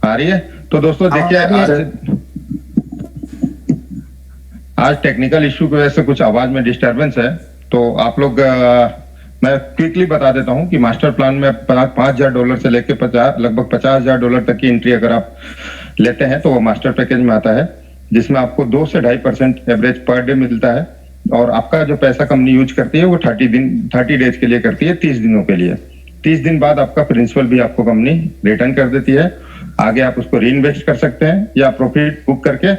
आ रही है। तो दोस्तों देखिए, आज टेक्निकल इश्यू की वजह से कुछ आवाज में डिस्टरबेंस है, तो आप लोग मैं क्विकली बता देता हूं कि मास्टर प्लान में $5,000 से लेकर लगभग $50,000 तक की एंट्री अगर आप लेते हैं तो वो मास्टर पैकेज में आता है, जिसमें आपको 2 से 2.5% एवरेज पर डे मिलता है। और आपका जो पैसा कंपनी यूज करती है वो 30 डेज के लिए करती है, 30 दिनों के लिए। 30 दिन बाद आपका प्रिंसिपल भी आपको कंपनी रिटर्न कर देती है। आगे आप उसको री इन्वेस्ट कर सकते हैं या प्रॉफिट बुक करके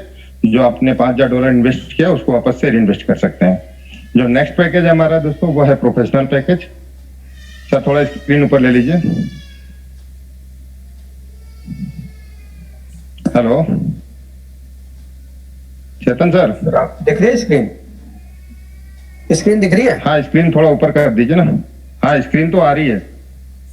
जो आपने $5,000 इन्वेस्ट किया उसको वापस से री इन्वेस्ट कर सकते हैं। जो नेक्स्ट पैकेज है हमारा दोस्तों वो है प्रोफेशनल पैकेज। सर थोड़ा स्क्रीन ऊपर ले लीजिए। हेलो चेतन सर, दिख रही है स्क्रीन? स्क्रीन दिख रही है? हाँ स्क्रीन थोड़ा ऊपर कर दीजिए ना। हाँ स्क्रीन तो आ रही है,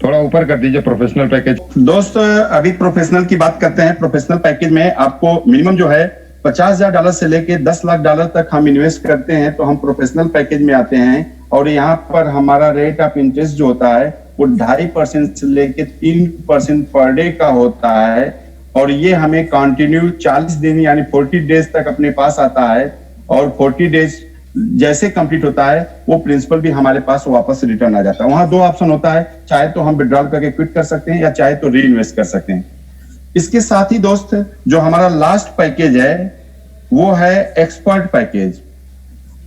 थोड़ा ऊपर कर दीजिए प्रोफेशनल पैकेज। दोस्त अभी प्रोफेशनल की बात करते हैं। प्रोफेशनल पैकेज में आपको मिनिमम जो है $50,000 से लेके $10 लाख तक हम इन्वेस्ट करते हैं, तो हम प्रोफेशनल पैकेज में आते हैं। और यहाँ पर हमारा रेट ऑफ इंटरेस्ट जो होता है वो 2.5% से लेके 3% पर डे का होता है। और ये हमें कंटिन्यू 40 दिन यानी 40 डेज तक अपने पास आता है। और 40 डेज जैसे कंप्लीट होता है वो प्रिंसिपल भी हमारे पास वापस रिटर्न आ जाता है। वहां 2 ऑप्शन होता है, चाहे तो हम विड्रॉल करके क्विट कर सकते हैं या चाहे तो री इन्वेस्ट कर सकते हैं। इसके साथ ही दोस्त जो हमारा लास्ट पैकेज है वो है एक्सपर्ट पैकेज।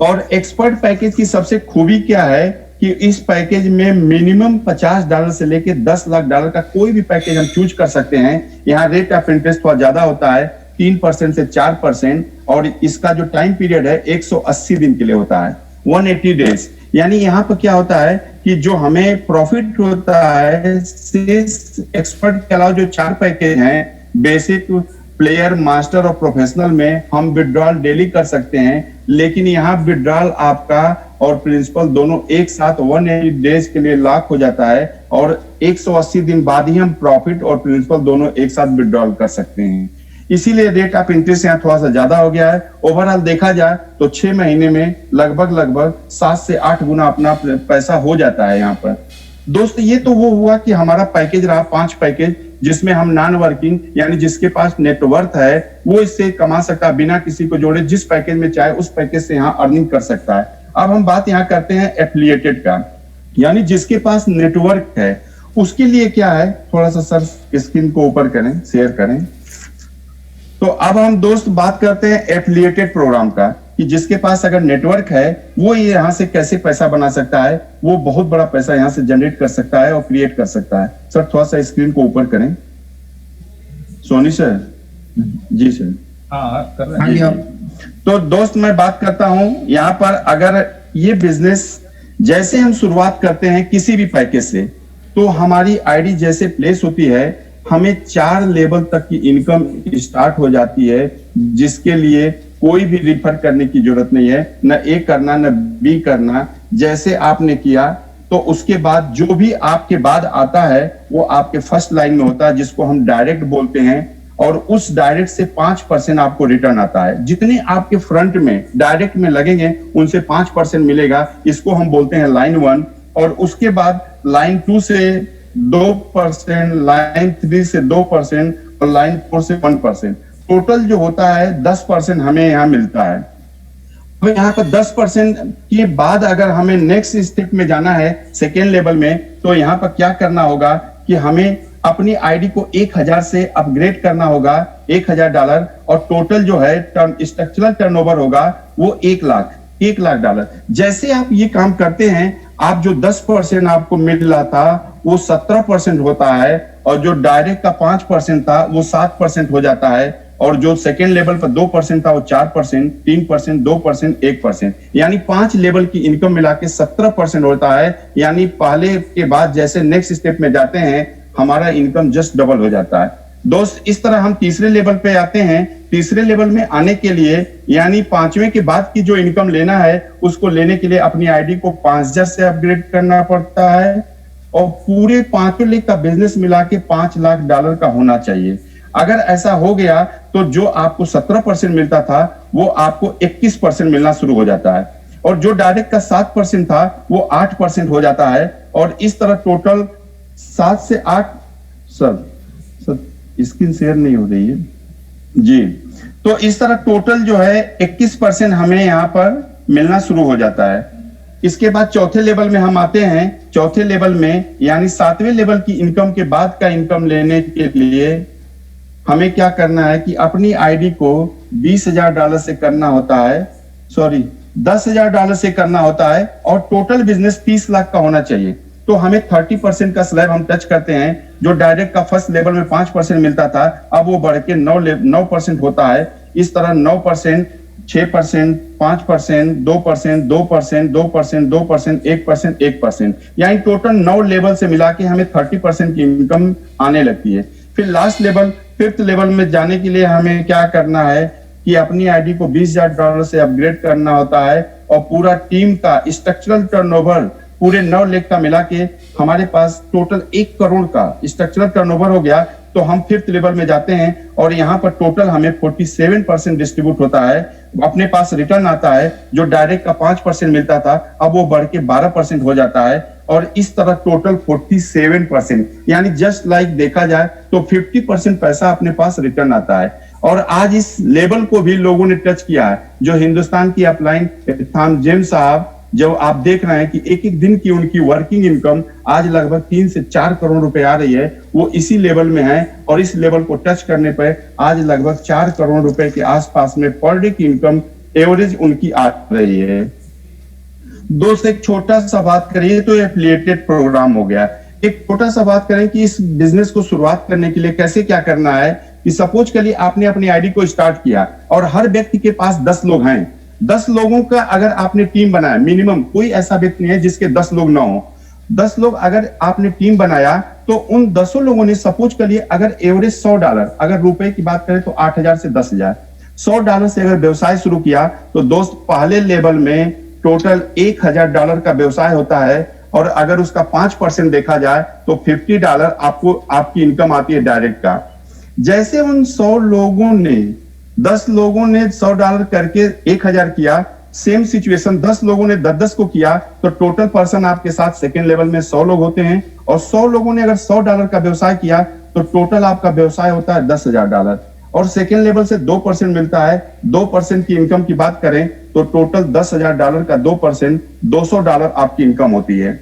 और एक्सपर्ट पैकेज की सबसे खूबी क्या है कि इस पैकेज में मिनिमम $50 से लेके $10 लाख का कोई भी पैकेज हम चूज कर सकते हैं। यहाँ रेट ऑफ इंटरेस्ट थोड़ा ज्यादा होता है, 3% से 4%। और इसका जो टाइम पीरियड है 180 दिन के लिए होता है, 180 डेज। यानी यहाँ पर क्या होता है कि जो हमें प्रॉफिट होता है एक्सपर्ट के अलावा जो 4 पैकेज हैं, बेसिक, प्लेयर, मास्टर और प्रोफेशनल में हम विड्रॉल डेली कर सकते हैं। लेकिन यहाँ विड्रॉल आपका और प्रिंसिपल दोनों एक साथ 180 डेज के लिए लॉक हो जाता है और 180 दिन बाद ही हम प्रॉफिट और प्रिंसिपल दोनों एक साथ विड्रॉल कर सकते हैं। इसीलिए रेट ऑफ इंटरेस्ट यहाँ थोड़ा सा ज्यादा हो गया है। ओवरऑल देखा जाए तो 6 महीने में लगभग 7 से 8 गुना अपना पैसा हो जाता है यहाँ पर। दोस्त ये तो वो हुआ कि हमारा पैकेज रहा 5 पैकेज, जिसमें हम नॉन वर्किंग यानी जिसके पास नेटवर्थ है वो इससे कमा सकता है बिना किसी को जोड़े, जिस पैकेज में चाहे उस पैकेज से यहाँ अर्निंग कर सकता है। अब हम बात यहाँ करते हैं एफिलिएटेड का, यानी जिसके पास नेटवर्क है उसके लिए क्या है। थोड़ा सा सर स्क्रीन को ऊपर करें, शेयर करें। तो अब हम दोस्त बात करते हैं एफिलिएटेड प्रोग्राम का, कि जिसके पास अगर नेटवर्क है वो यहाँ से कैसे पैसा बना सकता है, वो बहुत बड़ा पैसा यहाँ से जनरेट कर सकता है और क्रिएट कर सकता है। सर थोड़ा सा स्क्रीन को ऊपर करें। सोनी सर जी सर। हाँ कर रहे हैं। तो दोस्त मैं बात करता हूं यहाँ पर, अगर ये बिजनेस जैसे हम शुरुआत करते हैं किसी भी पैकेज से, तो हमारी आईडी जैसे प्लेस होती है हमें 4 लेवल तक की इनकम स्टार्ट हो जाती है, जिसके लिए कोई भी रिफर करने की जरूरत नहीं है, न ए करना न बी करना। जैसे आपने किया तो उसके बाद जो भी आपके बाद आता है वो आपके फर्स्ट लाइन में होता है, जिसको हम डायरेक्ट बोलते हैं। और उस डायरेक्ट से 5% आपको रिटर्न आता है। जितने आपके फ्रंट में डायरेक्ट में लगेंगे उनसे 5% मिलेगा, इसको हम बोलते हैं लाइन 1। और उसके बाद लाइन 2 से 2%, लाइन 3 से 2% और लाइन 4 से 1%। टोटल जो होता है 10% हमें यहाँ मिलता है। अब यहाँ पर 10% के बाद अगर हमें नेक्स्ट स्टेप में जाना है सेकेंड लेवल में, तो यहाँ पर क्या करना होगा कि हमें अपनी आईडी को 1000 से अपग्रेड करना होगा, $1000। और टोटल जो है स्ट्रक्चरल टर्नओवर होगा वो $1 लाख। जैसे आप ये काम करते हैं, आप जो 10% आपको मिल रहा था वो 17% होता है, और जो डायरेक्ट का 5% था वो 7% हो जाता है, और जो सेकेंड लेवल पर 2% था वो 4%, 3%, 2%, 1%, यानी 5 लेवल की इनकम मिला के 17% होता है। यानी पहले के बाद जैसे नेक्स्ट स्टेप में जाते हैं हमारा इनकम जस्ट डबल हो जाता है। दोस्त इस तरह हम तीसरे लेवल पे आते हैं। तीसरे लेवल में आने के लिए यानी 5वें के बाद की जो इनकम लेना है उसको लेने के लिए अपनी आईडी को 5000 से अपग्रेड करना पड़ता है, और पूरे 5 लाख का बिजनेस मिला के $5 लाख का होना चाहिए। अगर ऐसा हो गया तो जो आपको 17% मिलता था वो आपको 21% मिलना शुरू हो जाता है, और जो डायरेक्ट का 7% था वो 8% हो जाता है। और इस तरह टोटल 7 से 8 सर स्क्रीन शेयर नहीं हो रही है जी। तो इस तरह टोटल जो है 21% हमें यहाँ पर मिलना शुरू हो जाता है। इसके बाद चौथे लेवल में हम आते हैं। चौथे लेवल में यानी 7वें लेवल की इनकम के बाद का इनकम लेने के लिए हमें क्या करना है कि अपनी आईडी को $20,000 से करना होता है, सॉरी $10,000 से करना होता है, और टोटल बिजनेस 30 लाख का होना चाहिए। तो हमें 30% का स्लैब हम टच करते हैं। जो डायरेक्ट का फर्स्ट लेवल में 5% मिलता था, अब वो बढ़ के 9% होता है। इस तरह 9%, 6%, 5%, 2%, 2%, 2%, 2%, 1%, 1%, यानी टोटल 9 लेवल से मिला के हमें 30% की इनकम आने लगती है। फिर लास्ट लेवल, 5th लेवल में जाने के लिए हमें क्या करना है कि अपनी आईडी को $20,000 से अपग्रेड करना होता है, और पूरा टीम का स्ट्रक्चरल टर्नओवर पूरे 9 लाख का मिला के हमारे पास टोटल 1 करोड़ का स्ट्रक्चरल टर्नओवर हो गया। तो हम 5th लेवल में जाते हैं, और यहाँ पर टोटल हमें 47% डिस्ट्रीब्यूट होता है। अपने पास रिटर्न आता है। जो डायरेक्ट का 5% मिलता था, अब वो बढ़ के 12% हो जाता है, और इस तरह टोटल 47%, यानी जस्ट लाइक देखा जाए तो 50% पैसा अपने पास रिटर्न आता है। और आज इस लेवल को भी लोगों ने टच किया है। जो हिंदुस्तान की अपलाइन थाम जेम साहब, जो आप देख रहे हैं कि एक एक दिन की उनकी वर्किंग इनकम आज लगभग 3 से 4 करोड़ रुपए आ रही है, वो इसी लेवल में है। और इस लेवल को टच करने पर आज लगभग 4 करोड़ रुपए के आसपास में पर डे की इनकम एवरेज उनकी आ रही है। दोस्त एक छोटा सा बात करिए तो एफिलिएटेड प्रोग्राम हो गया। एक छोटा सा बात करें कि इस बिजनेस को शुरुआत करने के लिए कैसे क्या करना है। कि सपोज करिए आपने अपनी आईडी को स्टार्ट किया, और हर व्यक्ति के पास 10 लोग हैं। 10 लोगों का अगर आपने टीम बनाया, मिनिमम कोई ऐसा व्यक्ति नहीं है जिसके 10 लोग ना हो। 10 लोग अगर आपने टीम बनाया, तो उन 10 लोगों ने सपोज करिए अगर एवरेज $100, अगर रुपए की बात करें तो 8,000 से 10,000, $100 से अगर व्यवसाय शुरू किया, तो दोस्त पहले लेवल में टोटल $1,000 का व्यवसाय होता है। और अगर उसका 5% देखा जाए तो $50 आपको आपकी इनकम आती है डायरेक्ट का। जैसे उन 100 लोगों ने 10 लोगों ने $100 करके 1,000 किया, सेम सिचुएशन 10 लोगों ने 10 को किया, तो टोटल पर्सन आपके साथ सेकेंड लेवल में 100 लोग होते हैं। और 100 लोगों ने अगर $100 का व्यवसाय किया, तो टोटल आपका व्यवसाय होता है $10,000। और सेकेंड लेवल से 2% मिलता है। 2% की इनकम की बात करें तो टोटल $10,000 का 2% $200 आपकी इनकम होती है।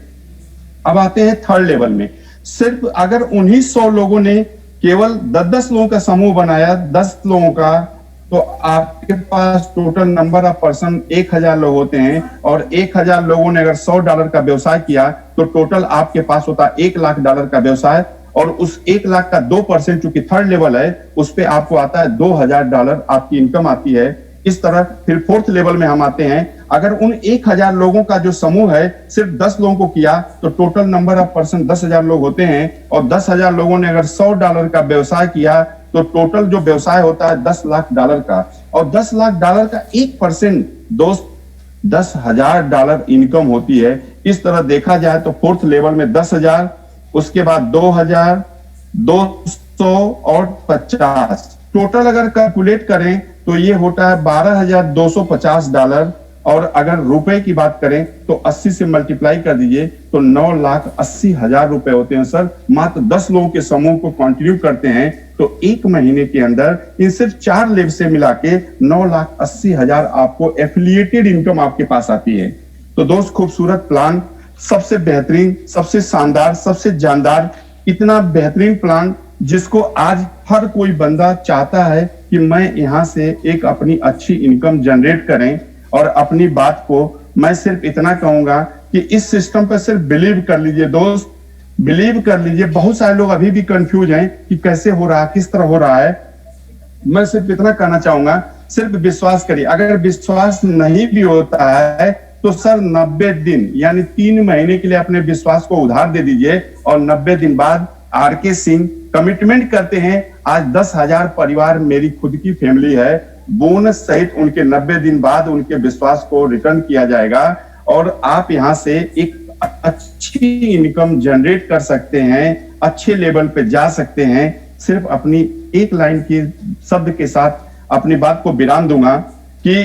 अब आते हैं थर्ड लेवल में। सिर्फ अगर उन्हीं 100 लोगों ने केवल 10 लोगों का समूह बनाया, 10 लोगों का, तो आपके पास टोटल नंबर ऑफ पर्सन 1,000 लोग होते हैं। और 1,000 लोगों ने अगर $100 का व्यवसाय किया, तो टोटल आपके पास होता है $1,00,000 का व्यवसाय। और उस 1,00,000 का 2% चूंकि थर्ड लेवल है, उस पे आपको आता है $2,000 आपकी इनकम आती है। इस तरह फिर 4th लेवल में हम आते हैं। अगर उन 1,000 लोगों का जो समूह है सिर्फ 10 लोगों को किया, तो टोटल नंबर ऑफ पर्सन 10,000 लोग होते हैं। और 10,000 लोगों ने अगर $100 का व्यवसाय किया, तो टोटल जो व्यवसाय होता है $10,00,000 का। और $10,00,000 का 1% दोस्त $10,000 इनकम होती है। इस तरह देखा जाए तो 4th लेवल में 10,000, उसके बाद 2,000, 200 और 50, टोटल अगर कैलकुलेट करें तो ये होता है $12,250। और अगर रुपए की बात करें तो 80 से मल्टीप्लाई कर दीजिए तो 9,80,000 रुपए होते हैं सर। मात्र 10 लोगों के समूह को कंटिन्यू करते हैं, तो एक महीने के अंदर इन सिर्फ 4 लेव से मिला के 9,80,000 आपको एफिलिएटेड इनकम आपके पास आती है। तो दोस्त खूबसूरत प्लान, सबसे बेहतरीन, सबसे शानदार, सबसे जानदार, इतना बेहतरीन प्लान जिसको आज हर कोई बंदा चाहता है कि मैं यहां से एक अपनी अच्छी इनकम जनरेट करें। और अपनी बात को मैं सिर्फ इतना कहूंगा कि इस सिस्टम पर सिर्फ बिलीव कर लीजिए दोस्त, बिलीव कर लीजिए। बहुत सारे लोग अभी भी कंफ्यूज हैं कि कैसे हो रहा है, किस तरह हो रहा है। मैं सिर्फ इतना कहना चाहूंगा, सिर्फ विश्वास करिए। अगर विश्वास नहीं भी होता है तो सर 90 दिन यानी 3 महीने के लिए अपने विश्वास को उधार दे दीजिए, और 90 दिन बाद आरके सिंह कमिटमेंट करते हैं, आज 10,000 परिवार मेरी खुद की फैमिली है, बोनस सहित उनके 90 दिन बाद उनके विश्वास को रिटर्न किया जाएगा। और आप यहां से एक अच्छी इनकम जनरेट कर सकते हैं, अच्छे लेवल पे जा सकते हैं। सिर्फ अपनी एक लाइन की शब्द के साथ अपनी बात को विराम दूंगा कि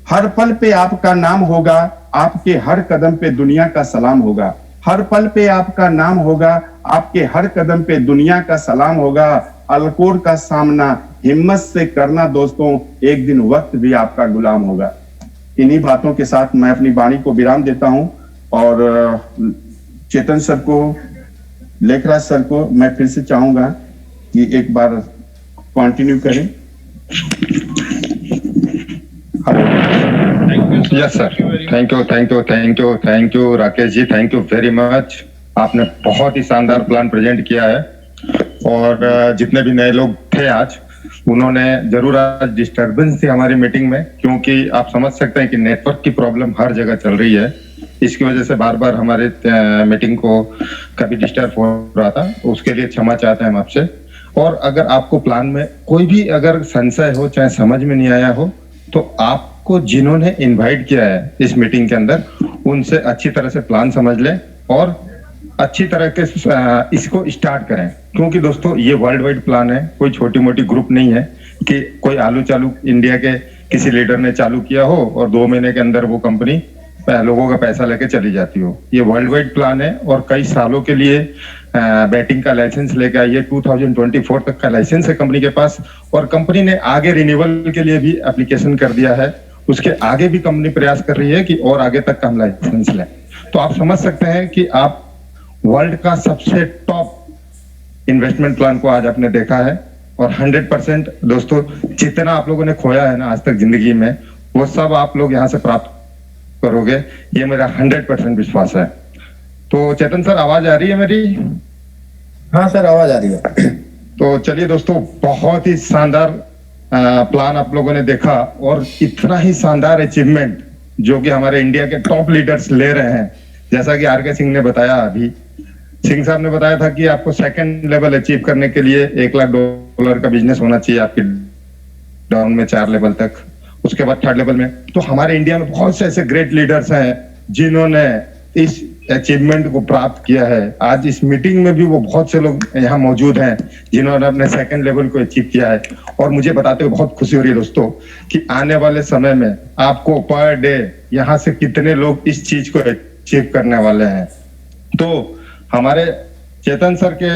हर पल पे आपका नाम होगा, आपके हर कदम पे दुनिया का सलाम होगा। हर पल पे आपका नाम होगा, आपके हर कदम पे दुनिया का सलाम होगा। अलकोर का सामना हिम्मत से करना दोस्तों, एक दिन वक्त भी आपका गुलाम होगा। इन्हीं बातों के साथ मैं अपनी वाणी को विराम देता हूं और चेतन सर को, लेखराज सर को मैं फिर से चाहूंगा कि एक बार कंटिन्यू करें। Yes sir, thank you Rakesh ji, thank you very much. आपने बहुत ही शानदार प्लान प्रेजेंट किया है और जितने भी नए लोग थे आज, उन्होंने जरूर आज डिस्टरबेंस थी हमारी मीटिंग में, क्योंकि आप समझ सकते हैं कि नेटवर्क की प्रॉब्लम हर जगह चल रही है। इसकी वजह से बार बार हमारे मीटिंग को कभी डिस्टर्ब हो रहा था, उसके लिए क्षमा चाहते हैं हम आपसे। और अगर आपको प्लान में कोई भी अगर संशय हो, चाहे समझ में नहीं आया हो, तो आपको जिन्होंने इनवाइट किया है इस मीटिंग के अंदर, उनसे अच्छी तरह से प्लान समझ लें और अच्छी तरह के इसको स्टार्ट करें। क्योंकि दोस्तों ये वर्ल्ड वाइड प्लान है, कोई छोटी मोटी ग्रुप नहीं है कि कोई आलू चालू इंडिया के किसी लीडर ने चालू किया हो और 2 महीने के अंदर वो कंपनी लोगों का पैसा लेके चली जाती हो। ये वर्ल्ड वाइड प्लान है और कई सालों के लिए बैटिंग का लाइसेंस लेके आई है। 2024 तक का लाइसेंस है कंपनी के पास और कंपनी ने आगे रिन्यूअल के लिए भी एप्लीकेशन कर दिया है। उसके आगे भी कंपनी प्रयास कर रही है कि और आगे तक का हम लाइसेंस लें। तो आप समझ सकते हैं कि आप वर्ल्ड का सबसे टॉप इन्वेस्टमेंट प्लान को आज आपने देखा है और 100% दोस्तों, जितना आप लोगों ने खोया है ना आज तक जिंदगी में, वो सब आप लोग यहाँ से प्राप्त करोगे, ये मेरा 100% विश्वास है। तो चेतन सर, आवाज आ रही है मेरी? हाँ सर, आवाज आ रही है। तो चलिए दोस्तों, बहुत ही शानदार प्लान आप लोगों ने देखा और इतना ही शानदार अचीवमेंट जो कि हमारे इंडिया के टॉप लीडर्स ले रहे हैं। जैसा कि आर.के. सिंह ने बताया, अभी सिंह साहब ने बताया था कि आपको सेकंड लेवल अचीव करने के लिए $1 लाख का बिजनेस होना चाहिए आपके डाउन में 4 लेवल तक, उसके बाद 3rd लेवल में। तो हमारे इंडिया में बहुत से ऐसे ग्रेट लीडर्स हैं जिन्होंने इस अचीवमेंट को प्राप्त किया है। आज इस मीटिंग में भी वो बहुत से लोग यहाँ मौजूद हैं जिन्होंने अपने 2nd लेवल को अचीव किया है। और मुझे बताते हुए बहुत खुशी हो रही है दोस्तों कि आने वाले समय में आपको पर डे यहाँ से कितने लोग इस चीज को अचीव करने वाले हैं। तो हमारे चेतन सर के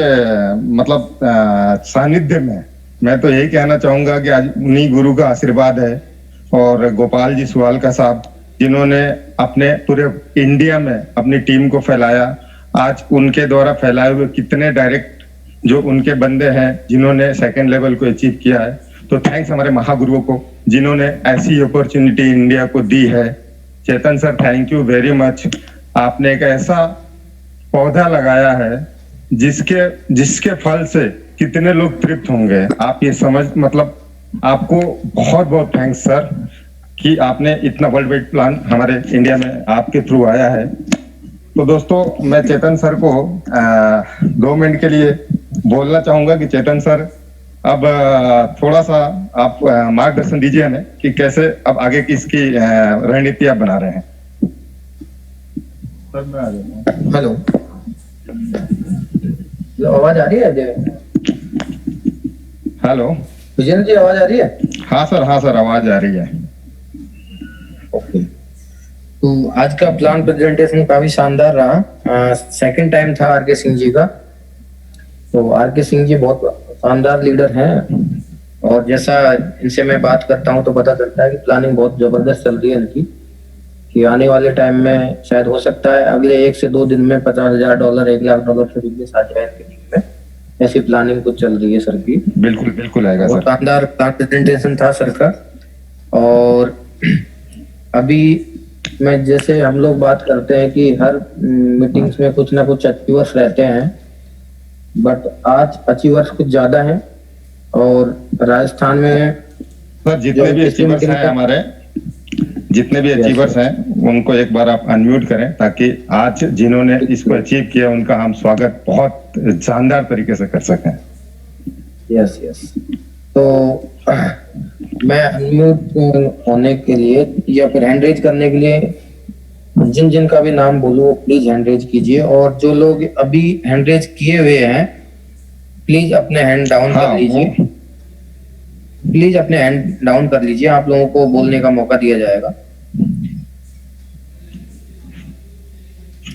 मतलब सानिध्य में मैं तो यही कहना चाहूंगा कि आज उन्हीं गुरु का आशीर्वाद है और गोपाल जी सुवालका साहब, जिन्होंने अपने पूरे इंडिया में अपनी टीम को फैलाया। आज उनके द्वारा फैलाए हुए कितने डायरेक्ट जो उनके बंदे हैं जिन्होंने 2nd लेवल को अचीव किया है। तो थैंक्स हमारे महागुरुओं को जिन्होंने ऐसी अपॉर्चुनिटी इंडिया को दी है। Chetan sir, thank you very much. आपने एक ऐसा पौधा लगाया है जिसके फल से कितने लोग तृप्त होंगे, आप ये समझ, मतलब आपको बहुत बहुत थैंक्स सर कि आपने इतना वर्ल्ड वाइड प्लान हमारे इंडिया में आपके थ्रू आया है। तो दोस्तों, मैं चेतन सर को 2 मिनट के लिए बोलना चाहूंगा कि चेतन सर, अब थोड़ा सा आप मार्गदर्शन दीजिए हमें कि कैसे अब आगे की इसकी रणनीति आप बना रहे हैं। हेलो, आवाज आ रही है? हेलो विजय जी, आवाज आ रही है? हाँ सर, आवाज आ रही है। ओके, तो आज का प्लान प्रेजेंटेशन काफी शानदार रहा। 2nd टाइम था आर.के. सिंह जी का। तो आर.के. सिंह जी बहुत शानदार लीडर हैं और जैसा इनसे मैं बात करता हूं तो पता चलता है कि प्लानिंग बहुत जबरदस्त चल रही है इनकी, कि आने वाले टाइम में शायद हो सकता है अगले 1 से 2 दिन में $50,000 $1 लाख से बिजनेस आ जाए इनकी टीम में। ऐसी प्लानिंग कुछ चल रही है सर की। बिल्कुल आएगा सर। शानदार प्लान प्रेजेंटेशन था सर का। और अभी मैं, जैसे हम लोग बात करते हैं कि हर मीटिंग्स में कुछ ना कुछ अचीवर्स रहते हैं, बट आज अचीवर्स कुछ ज्यादा हैं। और राजस्थान में सर जितने भी अचीवर्स हैं हमारे, जितने भी अचीवर्स हैं उनको एक बार आप अनम्यूट करें ताकि आज जिन्होंने इसको अचीव किया उनका हम स्वागत बहुत शानदार तरीके से कर सकें। यस। तो मैं अनम्यूट होने के लिए या फिर हैंड रेज करने के लिए जिन का भी नाम बोलूं प्लीज हैंड रेज कीजिए। और जो लोग अभी हैंड रेज किए हुए हैं प्लीज अपने हैंड डाउन कर लीजिए। प्लीज अपने हैंड डाउन कर लीजिए, आप लोगों को बोलने का मौका दिया जाएगा।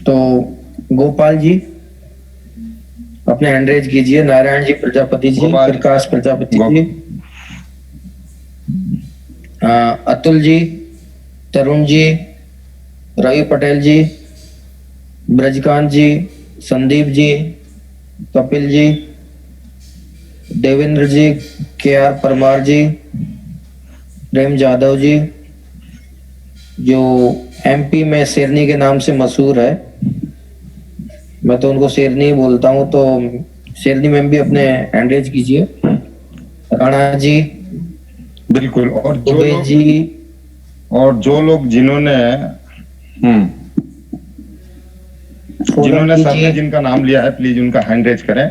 तो गोपाल जी, अपने हैंड रेज कीजिए। नारायण जी प्रजापति जी, गोपाल। प्रकाश प्रजापति गो- जी, अतुल जी, तरुण जी, रवि पटेल जी, ब्रजकांत जी, संदीप जी, कपिल जी, देवेंद्र जी, KR परमार जी, प्रेम जाधव जी, जो MP में शेरनी के नाम से मशहूर है, मैं तो उनको शेरनी ही बोलता हूँ, तो शेरनी मैम भी अपने हैंड रेज कीजिए। राणा जी, बिल्कुल। दुबे जी, और जो लोग जिन्होंने सोलंकी सर ने जी, जिनका नाम लिया है प्लीज उनका हैंड रेज करें।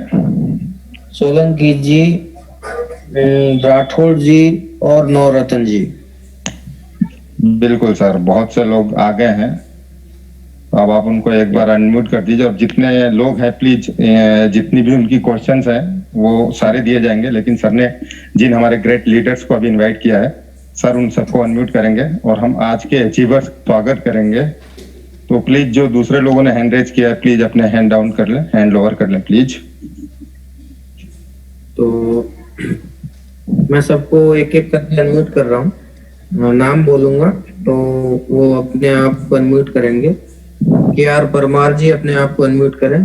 सोलंकी जी, राठौड़ जी और नवरत्न जी। बिल्कुल सर, बहुत से लोग आ गए हैं। अब आप उनको एक बार अनम्यूट कर दीजिए और जितने लोग हैं प्लीज जितनी भी उनकी क्वेश्चंस हैं वो सारे दिए जाएंगे, लेकिन सर ने जिन हमारे ग्रेट लीडर्स को अभी इनवाइट किया है सर उन सबको अनम्यूट करेंगे और हम आज के अचीवर्स स्वागत करेंगे। तो प्लीज जो दूसरे लोगों ने हैंड रेज किया है प्लीज अपने हैंड डाउन कर लें, हैंड लोअर कर लें प्लीज। तो मैं सबको एक एक करके अनम्यूट कर रहा हूँ, नाम बोलूंगा तो वो अपने आप को अनम्यूट करेंगे। KR परमार जी अपने आप को अनम्यूट करें।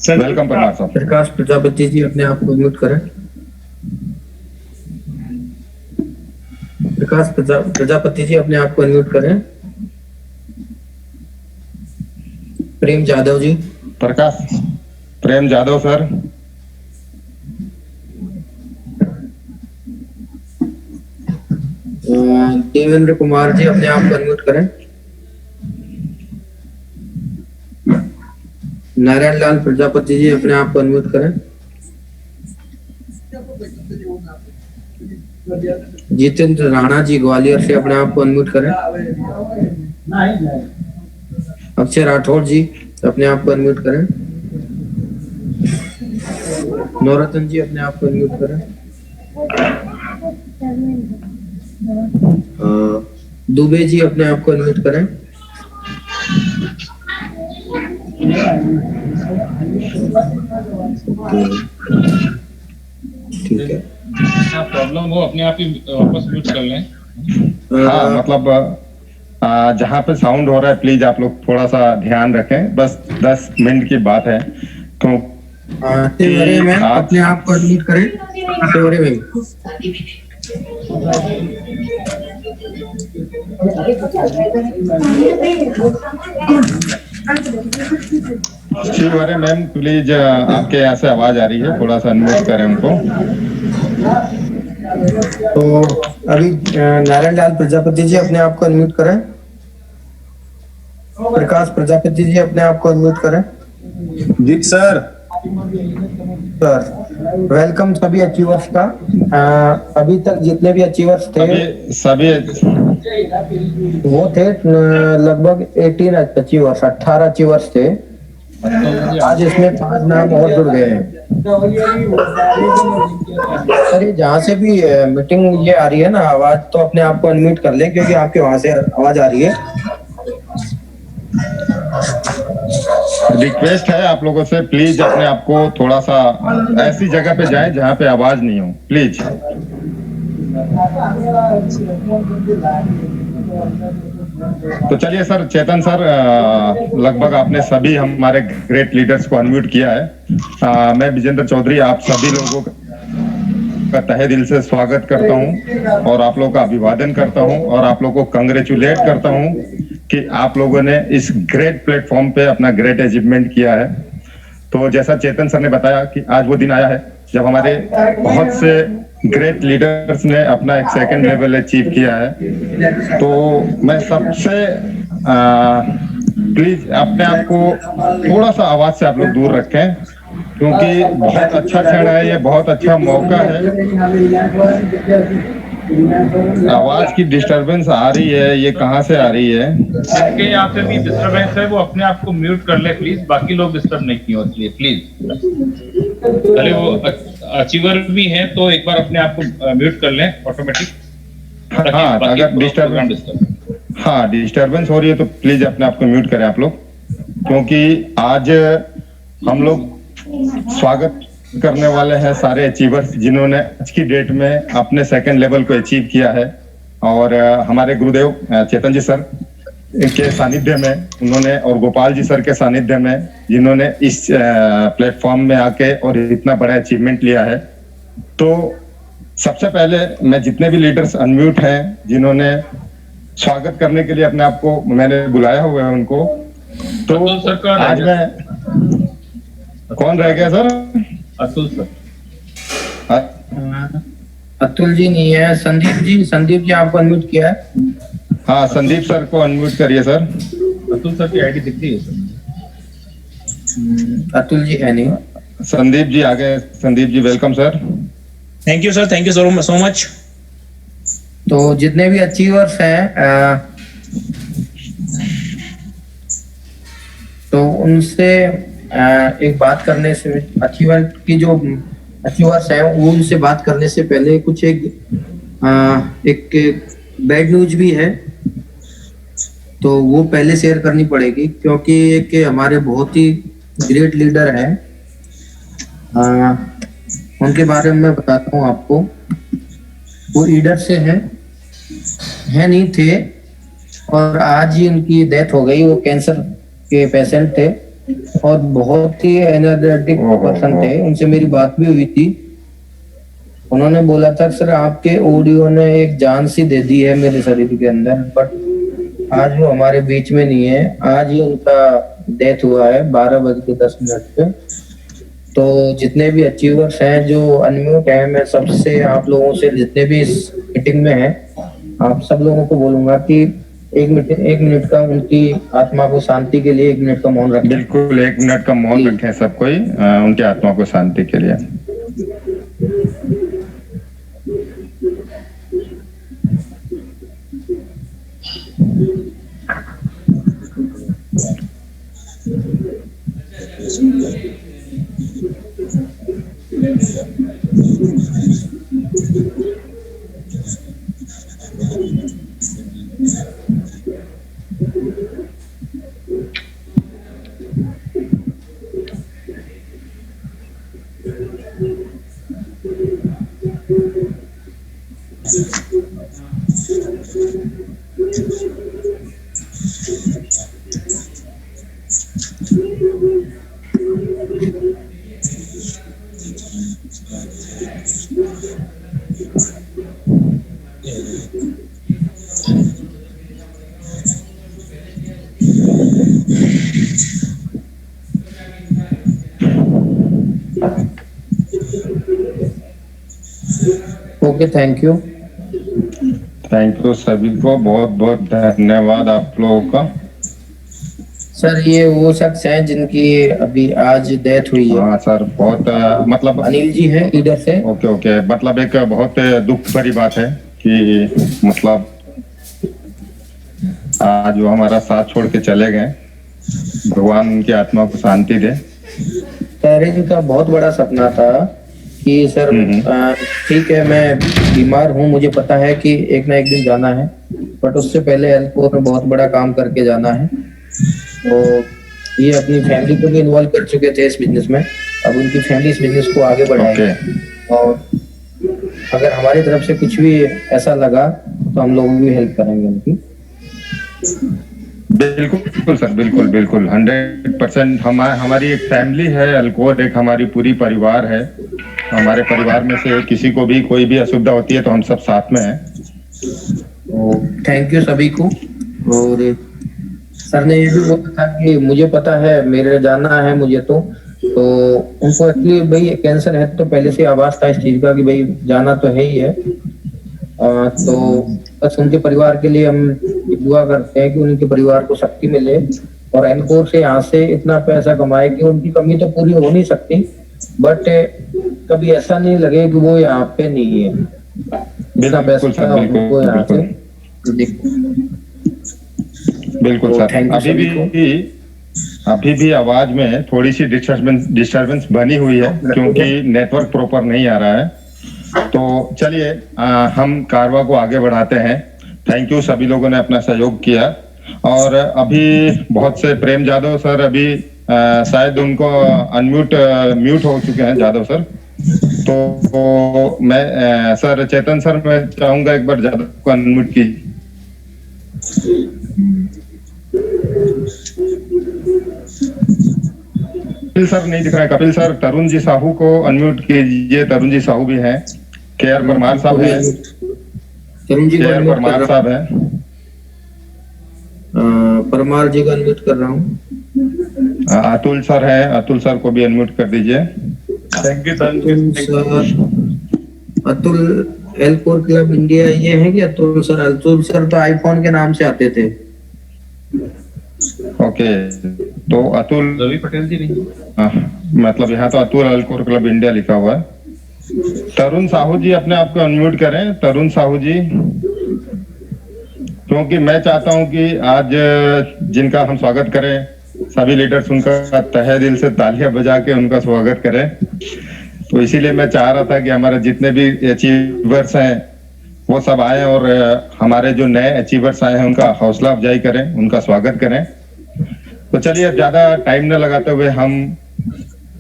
वेलकम परमार साहब। प्रकाश प्रजापति जी अपने आप को अनम्यूट करें। प्रकाश प्रजापति जी अपने आप को अनम्यूट करें। प्रेम जाधव जी, प्रेम जाधव सर। देवेंद्र कुमार जी अपने आप को अनम्यूट करें। नारायण लाल प्रजापति जी अपने आप को अनम्यूट करें। जितेंद्र राणा जी ग्वालियर से अपने आप को अनम्यूट करें। अक्षय राठौड़ जी अपने आप को अनम्यूट करें। नवरत्न जी अपने आप को अनम्यूट करें। दुबे जी अपने आप को अनम्यूट करें। ठीक है, प्रॉब्लम हो अपने आप ही वापस म्यूट कर लें। हाँ मतलब जहाँ पे साउंड हो रहा है प्लीज आप लोग थोड़ा सा ध्यान रखें, बस 10 मिनट की बात है। क्यों तिवारी मैम अपने आप को अनम्यूट करें। Tiwari ma'am Shivhare ma'am please आपके यहाँ से आवाज आ रही है, थोड़ा सा अनम्यूट करें उनको। तो अभी नारायण लाल प्रजापति जी अपने आप को अनम्यूट करें। प्रकाश प्रजापति जी अपने आप को अनम्यूट करें। जी सर। सर वेलकम सभी अचीवर्स का। अभी तक जितने भी अचीवर्स थे सभी वो थे लगभग 18 अचीवर्स थे। आज इसमें 5 नाम और जुड़ गए हैं। सर ये जहाँ से भी मीटिंग ये आ रही है ना आवाज, तो अपने आप को अनम्यूट कर ले क्योंकि आपके वहां से आवाज आ रही है। रिक्वेस्ट है आप लोगों से प्लीज अपने आप को थोड़ा सा ऐसी जगह पे जाएं जहाँ पे आवाज नहीं हो प्लीज। तो चलिए सर, चेतन सर लगभग आपने सभी हमारे ग्रेट लीडर्स को अनम्यूट किया है। मैं विजेंद्र चौधरी आप सभी लोगों का तहे दिल से स्वागत करता हूं और आप लोगों का अभिवादन करता हूं और आप लोगों को कंग्रेचुलेट करता हूं कि आप लोगों ने इस ग्रेट प्लेटफॉर्म पे अपना ग्रेट अचीवमेंट किया है। तो जैसा चेतन सर ने बताया कि आज वो दिन आया है जब हमारे बहुत से ग्रेट लीडर्स ने अपना एक सेकंड लेवल अचीव किया है। तो मैं सबसे प्लीज अपने आप को थोड़ा सा आवाज से आप लोग दूर रखें क्योंकि बहुत अच्छा क्षण है, ये बहुत अच्छा मौका है। आवाज की डिस्टरबेंस आ रही है, ये कहाँ से आ रही है? जिनके यहाँ पे भी डिस्टर्बेंस है वो अपने आप को म्यूट कर ले प्लीज, बाकी लोग डिस्टर्ब नहीं हो इसलिए प्लीज। पहले वो अचीवर भी हैं तो एक बार अपने आप को म्यूट कर लें ऑटोमेटिक। हाँ अगर डिस्टर्बेंस हो रही है तो प्लीज अपने आप को म्यूट करें आप लोग, क्योंकि आज हम लोग स्वागत करने वाले हैं सारे अचीवर्स जिन्होंने आज की डेट में अपने सेकंड लेवल को अचीव किया है। और हमारे गुरुदेव चेतन जी सर के सानिध्य में उन्होंने, और गोपाल जी सर के सानिध्य में जिन्होंने इस प्लेटफॉर्म में आके और इतना बड़ा अचीवमेंट लिया है। तो सबसे पहले मैं जितने भी लीडर्स अनम्यूट हैं जिन्होंने स्वागत करने के लिए अपने आप को मैंने बुलाया हुआ है उनको, तो अतुल सर का आज मैं, कौन रह गया सर? अतुल सर। अतुल जी नहीं है, संदीप जी आपको अनम्यूट किया है। हाँ, संदीप सर को अनम्यूट करिए सर। अतुल सर की आईडी दिखती है सर। अतुल जी है नहीं। संदीप जी आ गए। Sandeep ji welcome sir. Thank you sir, thank you so much. तो जितने भी अचीवर्स हैं तो उनसे एक बात करने से, अचीवर की जो अचीवर्स हैं वो उनसे बात करने से पहले कुछ एक बैड न्यूज भी है, तो वो पहले शेयर करनी पड़ेगी क्योंकि एक हमारे बहुत ही ग्रेट लीडर हैं, उनके बारे में मैं बताता हूँ आपको। वो लीडर से है नहीं थे और आज ही उनकी डेथ हो गई। वो कैंसर के पेशेंट थे और बहुत ही एनर्जेटिक पर्सन थे। उनसे मेरी बात भी हुई थी। उन्होंने बोला था सर आपके ऑडियो ने एक जान सी दे दी है मेरे शरीर के अंदर, बट आज वो हमारे बीच में नहीं है। आज ही उनका डेथ हुआ है 12:10 पे। तो जितने भी अचीवर्स हैं जो अनम्यूट हैं, मैं सबसे आप लोगों से जितने भी इस मीटिंग में हैं, आप सब लोगों को बोलूंगा कि एक मिनट का उनकी आत्मा को शांति के लिए 1 मिनट का मौन रखें। बिल्कुल 1 मिनट का मौन रखें सब कोई, उनकी आत्मा को शांति के लिए। ओके, थैंक यू सभी को, बहुत बहुत धन्यवाद आप लोगों का। सर। ये वो शख्स हैं जिनकी अभी आज डेथ हुई है। हाँ सर, बहुत मतलब अनिल जी हैं लीडर से। ओके, मतलब एक बहुत दुख भरी बात है कि मतलब आज वो हमारा साथ छोड़ के चले गए। भगवान उनकी आत्मा को शांति दे। सर इनका बहुत बड़ा सपना था कि सर ठीक है मैं बीमार हूँ, मुझे पता है कि एक ना एक दिन जाना है, बट उससे पहले हेल्थ में बहुत बड़ा काम करके जाना है। तो ये अपनी फैमिली को भी इन्वॉल्व कर चुके थे इस बिजनेस में। अब उनकी फैमिली इस बिजनेस को आगे बढ़ाएगी और अगर हमारी तरफ से कुछ भी ऐसा लगा तो हम लोग भी हेल्प करेंगे उनकी। बिल्कुल सर, बिल्कुल 100% हमारी एक फैमिली है अल्कोर, एक हमारी पूरी परिवार है। हमारे परिवार में से किसी को भी कोई भी असुविधा होती है तो हम सब साथ में हैं। तो थैंक यू सभी को। और सर ने ये भी बोला था कि मुझे पता है मेरे जाना है मुझे, तो उनको एक्चुअली भाई कैंसर है तो पहले से आवाज था इस चीज का कि भाई जाना तो है ही है। तो बस उनके परिवार के लिए हम दुआ करते हैं कि उनके परिवार को शक्ति मिले और एनकोर से यहाँ से इतना पैसा कमाए कि उनकी कमी तो पूरी हो नहीं सकती, बट कभी ऐसा नहीं लगे कि वो यहाँ पे नहीं है। इतना पैसा उनको यहाँ से बिल्कुल सर। अभी भी आवाज में थोड़ी सी डिस्टरबेंस बनी हुई है क्योंकि नेटवर्क प्रॉपर नहीं आ रहा है। तो चलिए हम कारवा को आगे बढ़ाते हैं। थैंक यू, सभी लोगों ने अपना सहयोग किया। और अभी बहुत से प्रेम जादव सर अभी शायद उनको म्यूट हो चुके हैं जादव सर। तो मैं सर चेतन सर मैं चाहूंगा एक बार जादव को अनम्यूट कीजिए। कपिल सर नहीं दिख रहा है। कपिल सर तरुण जी साहू को अनम्यूट कीजिए। तरुण जी साहू भी हैं। के आर परमार साहब हैं। तरुण जी के को आर अनम्यूट परमार कर रहा साहब हैं। हूँ। परमार जी को अनम्यूट कर रहा हूँ। अतुल सर हैं। अतुल सर को भी अनम्यूट कर दीजिए। थैंक यू सर अतुल एलकोर क्लब इंडिया ये है कि अतुल सर? अतुल सर तो आईफोन के नाम से आते थे। ओके तो अतुल रवि पटेल जी नहीं। मतलब यहाँ तो अतुल एलकोर क्लब इंडिया लिखा हुआ है। तरुण साहू जी अपने आप को अनम्यूट करें। तरुण साहू जी, क्योंकि मैं चाहता हूं कि आज जिनका हम स्वागत करें सभी लीडर्स उनका तहे दिल से तालियां बजा के उनका स्वागत करें। तो इसीलिए मैं चाह रहा था कि हमारे जितने भी अचीवर्स हैं वो सब आए और हमारे जो नए अचीवर्स आए हैं उनका हौसला अफजाई करें, उनका स्वागत करें। तो चलिए अब ज्यादा टाइम न लगाते हुए हम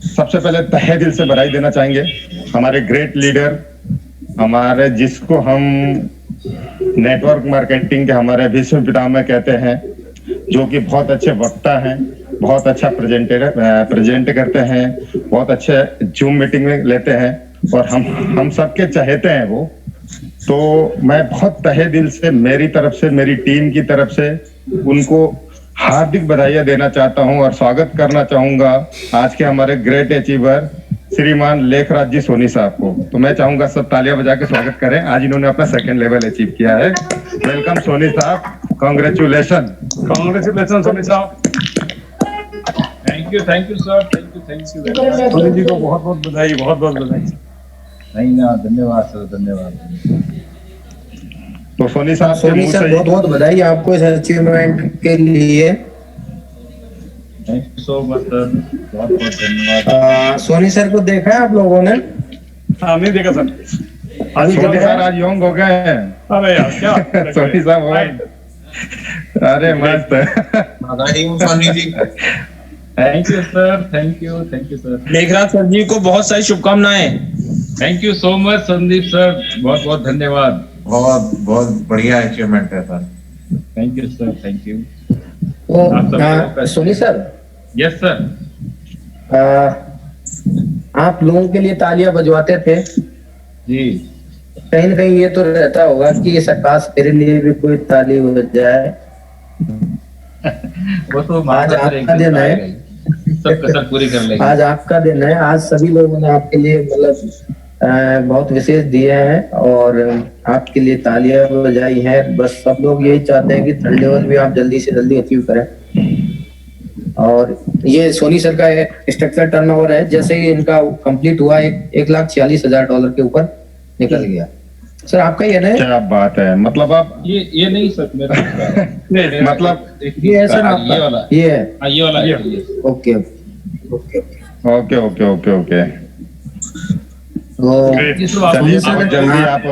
सबसे पहले तहे दिल से बधाई देना चाहेंगे हमारे ग्रेट लीडर, हमारे जिसको हम नेटवर्क मार्केटिंग के हमारे विश्व पितामह कहते हैं, जो कि बहुत अच्छे वक्ता हैं, बहुत अच्छा प्रेजेंट करते हैं, बहुत अच्छे जूम मीटिंग में लेते हैं और हम सबके चहेते हैं वो। तो मैं बहुत तहे दिल से मेरी तरफ से, मेरी टीम की तरफ से उनको हार्दिक बधाइयां देना चाहता हूं और स्वागत करना चाहूंगा आज के हमारे ग्रेट अचीवर श्रीमान लेखराज जी सोनी साहब को। तो मैं चाहूंगा सब तालियां बजा के स्वागत करें। आज इन्होंने अपना सेकंड लेवल अचीव किया है। वेलकम सोनी साहब, congratulation. Congratulation Soni sahab. Thank you sir. Thank you. Soni ji को बहुत बहुत बधाई, बहुत बहुत बधाई। नहीं ना, धन्यवाद सर, धन्यवाद। तो सोनी साहब के सोनी मुंह सर से बहुत बहुत बधाई आपको इस अचीवमेंट के लिए। Thank you so much sir, बहुत बहुत धन्यवाद। सोनी सर को देखा है आप लोगों ने? हाँ नहीं देखा सर। अभी सोनी देखा सर आज यंग हो गए हैं। अरे यार क्या सोनी साहब बहुत, अरे मस्त है। Soni ji thank you sir, thank you sir. Meghraj sir ji को बहुत सारी शुभकामनाएं। Thank you so much Sandeep sir, बहुत बहुत धन्यवाद। बहुत बहुत बढ़िया अचीवमेंट है sir. Thank you sir, thank you. तो सोनी सर, यस सर। आप लोगों के लिए तालियां बजवाते थे, जी कहीं ना कहीं ये तो रहता होगा कि इस आकाश मेरे लिए भी कोई ताली बज जाए। वो तो आज आपका दिन है, सब कसर पूरी कर लेंगे। आज आपका दिन है। आज सभी लोगों ने आपके लिए मतलब बहुत विशेष दिए हैं और आपके लिए तालियां बजाई हैं। बस सब लोग यही चाहते हैं कि थर्ड लेवल भी आप जल्दी से जल्दी अचीव करें। और ये सोनी सर का स्ट्रक्चर टर्नओवर है, जैसे ही इनका कंप्लीट हुआ $1,46,000 के ऊपर निकल गया। सर आपका ही है ना? क्या बात है, मतलब आप ये नहीं सर मेरा मतलब ये है सर आपका? ये वाला, ये है। हाँ ये वाला है। Okay okay okay okay okay okay. तो चलिए सोनी अब सर, जल्दी आप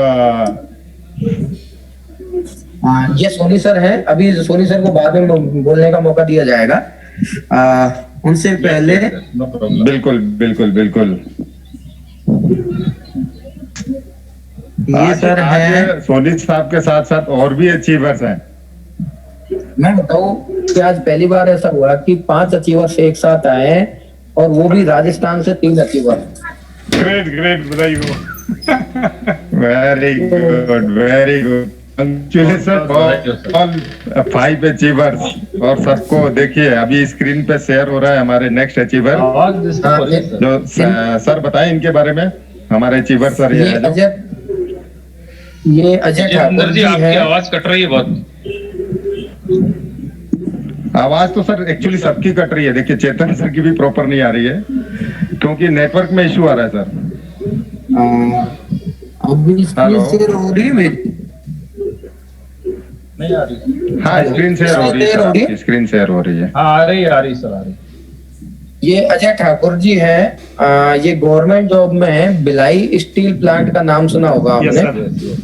ये सोनी सर है। अभी सोनी सर को बाद में बोलने का मौका दिया जाएगा। उनसे पहले नो प्रॉब्लम। बिल्कुल बिल्कुल बिल्कुल। ये सर है। सोनी साहब के साथ साथ और भी अचीवर्स हैं। मैं बताऊं कि आज पहली बार ऐसा हुआ कि 5 अचीवर्स एक साथ आए हैं और वो भी राजस्थान से 3 अचीवर। ग्रेट बधाई हो। Very good very good. Congratulation all 5 achievers. और सबको देखिए अभी स्क्रीन पे शेयर हो रहा है हमारे नेक्स्ट अचीवर, आवाज डिस्टर्ब हो रही है सर। जो सर बताएं इनके बारे में। हमारे अचीवर सर ये है जो ये अजय जितेंद्र ठाकुर जी, जी आपकी है। आवाज कट रही है बहुत। आवाज तो सर एक्चुअली सबकी कट रही है। देखिए चेतन सर की भी प्रॉपर नहीं आ रही है क्योंकि नेटवर्क में इश्यू आ रहा है सर। अभी स्क्रीन शेयर हो रही है मेरी? नहीं आ रही। हाँ स्क्रीन शेयर हो रही है सर, आपकी स्क्रीन शेयर हो रही है। हाँ आ रही सर, आ रही। ये अजय ठाकुर जी है। ये गवर्नमेंट जॉब में है। भिलाई स्टील प्लांट का नाम सुना होगा Yes, आपने? sir.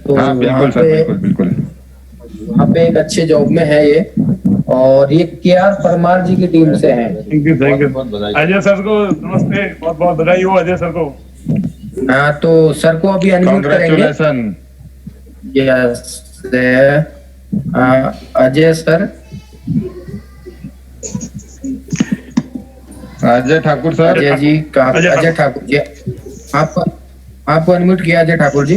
तो हाँ बिल्कुल सर, बिल्कुल बिल्कुल। वहाँ पे एक अच्छे जॉब में है ये। और ये KR परमार जी की टीम से हैं। Thank you thank you. बहुत बधाई। अजय सर को नमस्ते, बहुत बहुत बधाई हो अजय सर को। हाँ, तो सर को अभी अनम्यूट करेंगे। Congratulation. Yes, Ajay sir. Ajay Thakur sir. Ajay ji का, अजय ठाकुर जी, आपको अनम्यूट किया Ajay Thakur ji.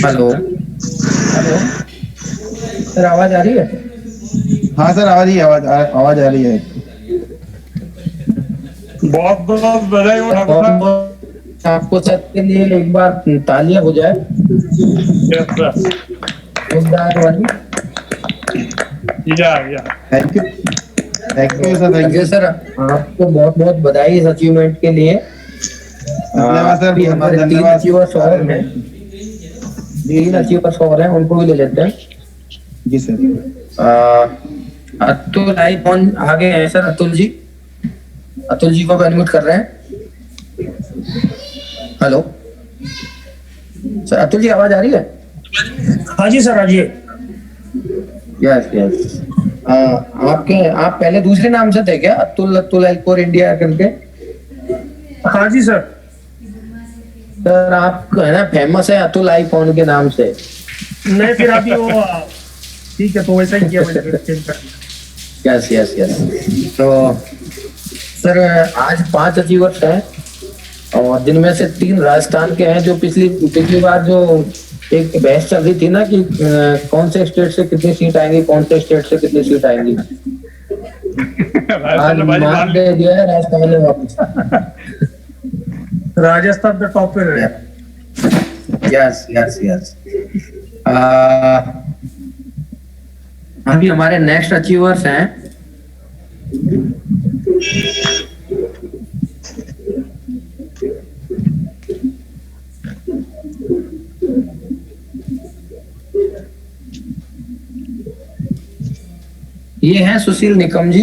Hello hello sir, आवाज आ रही है? हाँ सर, आवाज आ रही है। बहुत बहुत बधाई हो ठाकुर बहुत साहब। बहुत आपको सर के लिए एक बार तालियां हो जाए यस सर। जोरदार वाली। या thank you sir, thank Ajay you. Sir, आपको बहुत बहुत बधाई इस अचीवमेंट के लिए। धन्यवाद सर, अभी हमारे बहुत 3 धन्यवाद। अचीवर्स और हैं, 3 अचीवर्स और हैं, उनको भी ले लेते हैं। जी सर। अतुल आईकॉन आ गए हैं सर। अतुल जी को अनम्यूट कर रहे हैं। हेलो सर, अतुल जी आवाज आ रही है? हाँ जी सर, आइए। Yes yes. आप पहले दूसरे नाम से थे क्या? अतुल एल्कोर इंडिया करके? हाँ जी सर। सर आप है ना फेमस है अतुल आईफोन के नाम से। नहीं, फिर अभी वो ठीक है, तो वैसा ही किया मैंने, चेंज कर दिया। Yes yes yes. तो सर आज 5 अचीवर्स हैं और जिनमें से 3 राजस्थान के हैं। जो पिछली बार जो एक बहस चल रही थी ना कि कौन से स्टेट से कितनी सीट आएंगी, कौन से स्टेट से कितनी सीट आएंगी, आज मान दे दिया है राजस्थान ने वापस। राजस्थान पे टॉप पे रहे। Yes yes yes. अभी हमारे नेक्स्ट अचीवर्स हैं ये हैं सुशील निकम जी।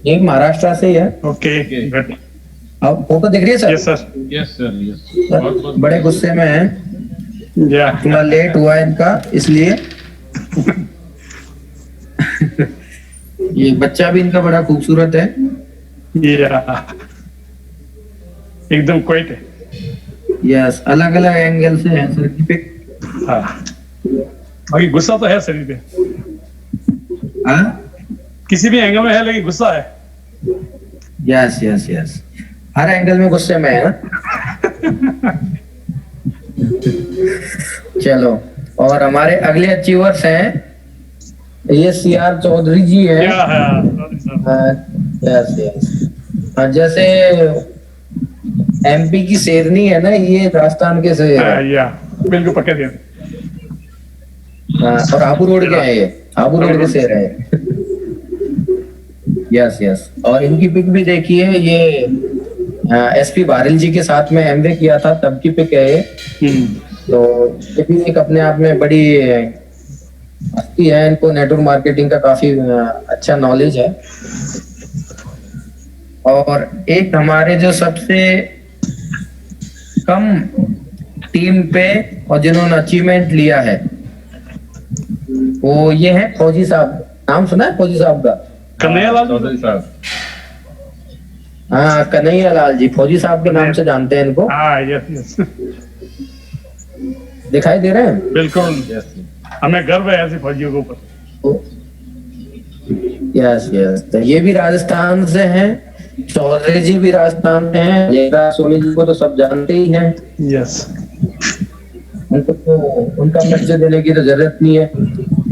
ये महाराष्ट्र से ही है। Okay good. अब फोटो दिख रही है sir? Yes sir. Yes sir, yes. Sir, बड़े गुस्से में हैं, या थोड़ा लेट हुआ है इनका इसलिए। ये बच्चा भी इनका बड़ा खूबसूरत है। एकदम क्वाइट है। यस, अलग अलग एंगल से है सर की पिक। हाँ, बाकी गुस्सा तो है शरीर पे, हाँ किसी भी एंगल में है, लेकिन गुस्सा है। यस यस यस, हर एंगल में गुस्से में है ना। चलो, और हमारे अगले अचीवर्स हैं ये CR चौधरी जी हैं। क्या है? Yes yes. जैसे MP की शेरनी है ना, ये राजस्थान के से है। या बिल्कुल पक्के दिया। और आबू रोड के हैं, ये आबू रोड के शेर है। Yes yes. और इनकी पिक भी देखिए, ये SP बारिल जी के साथ में MBA किया था तब की पिक है ये। तो ये भी एक अपने आप में बड़ी हस्ती है, इनको नेटवर्क मार्केटिंग का काफी अच्छा नॉलेज है। और एक हमारे जो सबसे कम टीम पे और जिन्होंने अचीवमेंट लिया है वो ये है फौजी साहब। नाम सुना है फौजी साहब का? कन्हैया लाल चौधरी साहब। हाँ, कन्हैया लाल जी, फौजी साहब के नाम से जानते हैं इनको। हाँ, यस यस, दिखाई दे रहे हैं? बिल्कुल। यस। हमें गर्व है ऐसे फौजियों के ऊपर। Yes yes. तो ये भी राजस्थान से हैं, चौधरी जी भी राजस्थान से हैं, जयराज सोनी जी को तो सब जानते ही हैं। यस, उनको तो उनका परिचय देने की तो जरूरत नहीं है।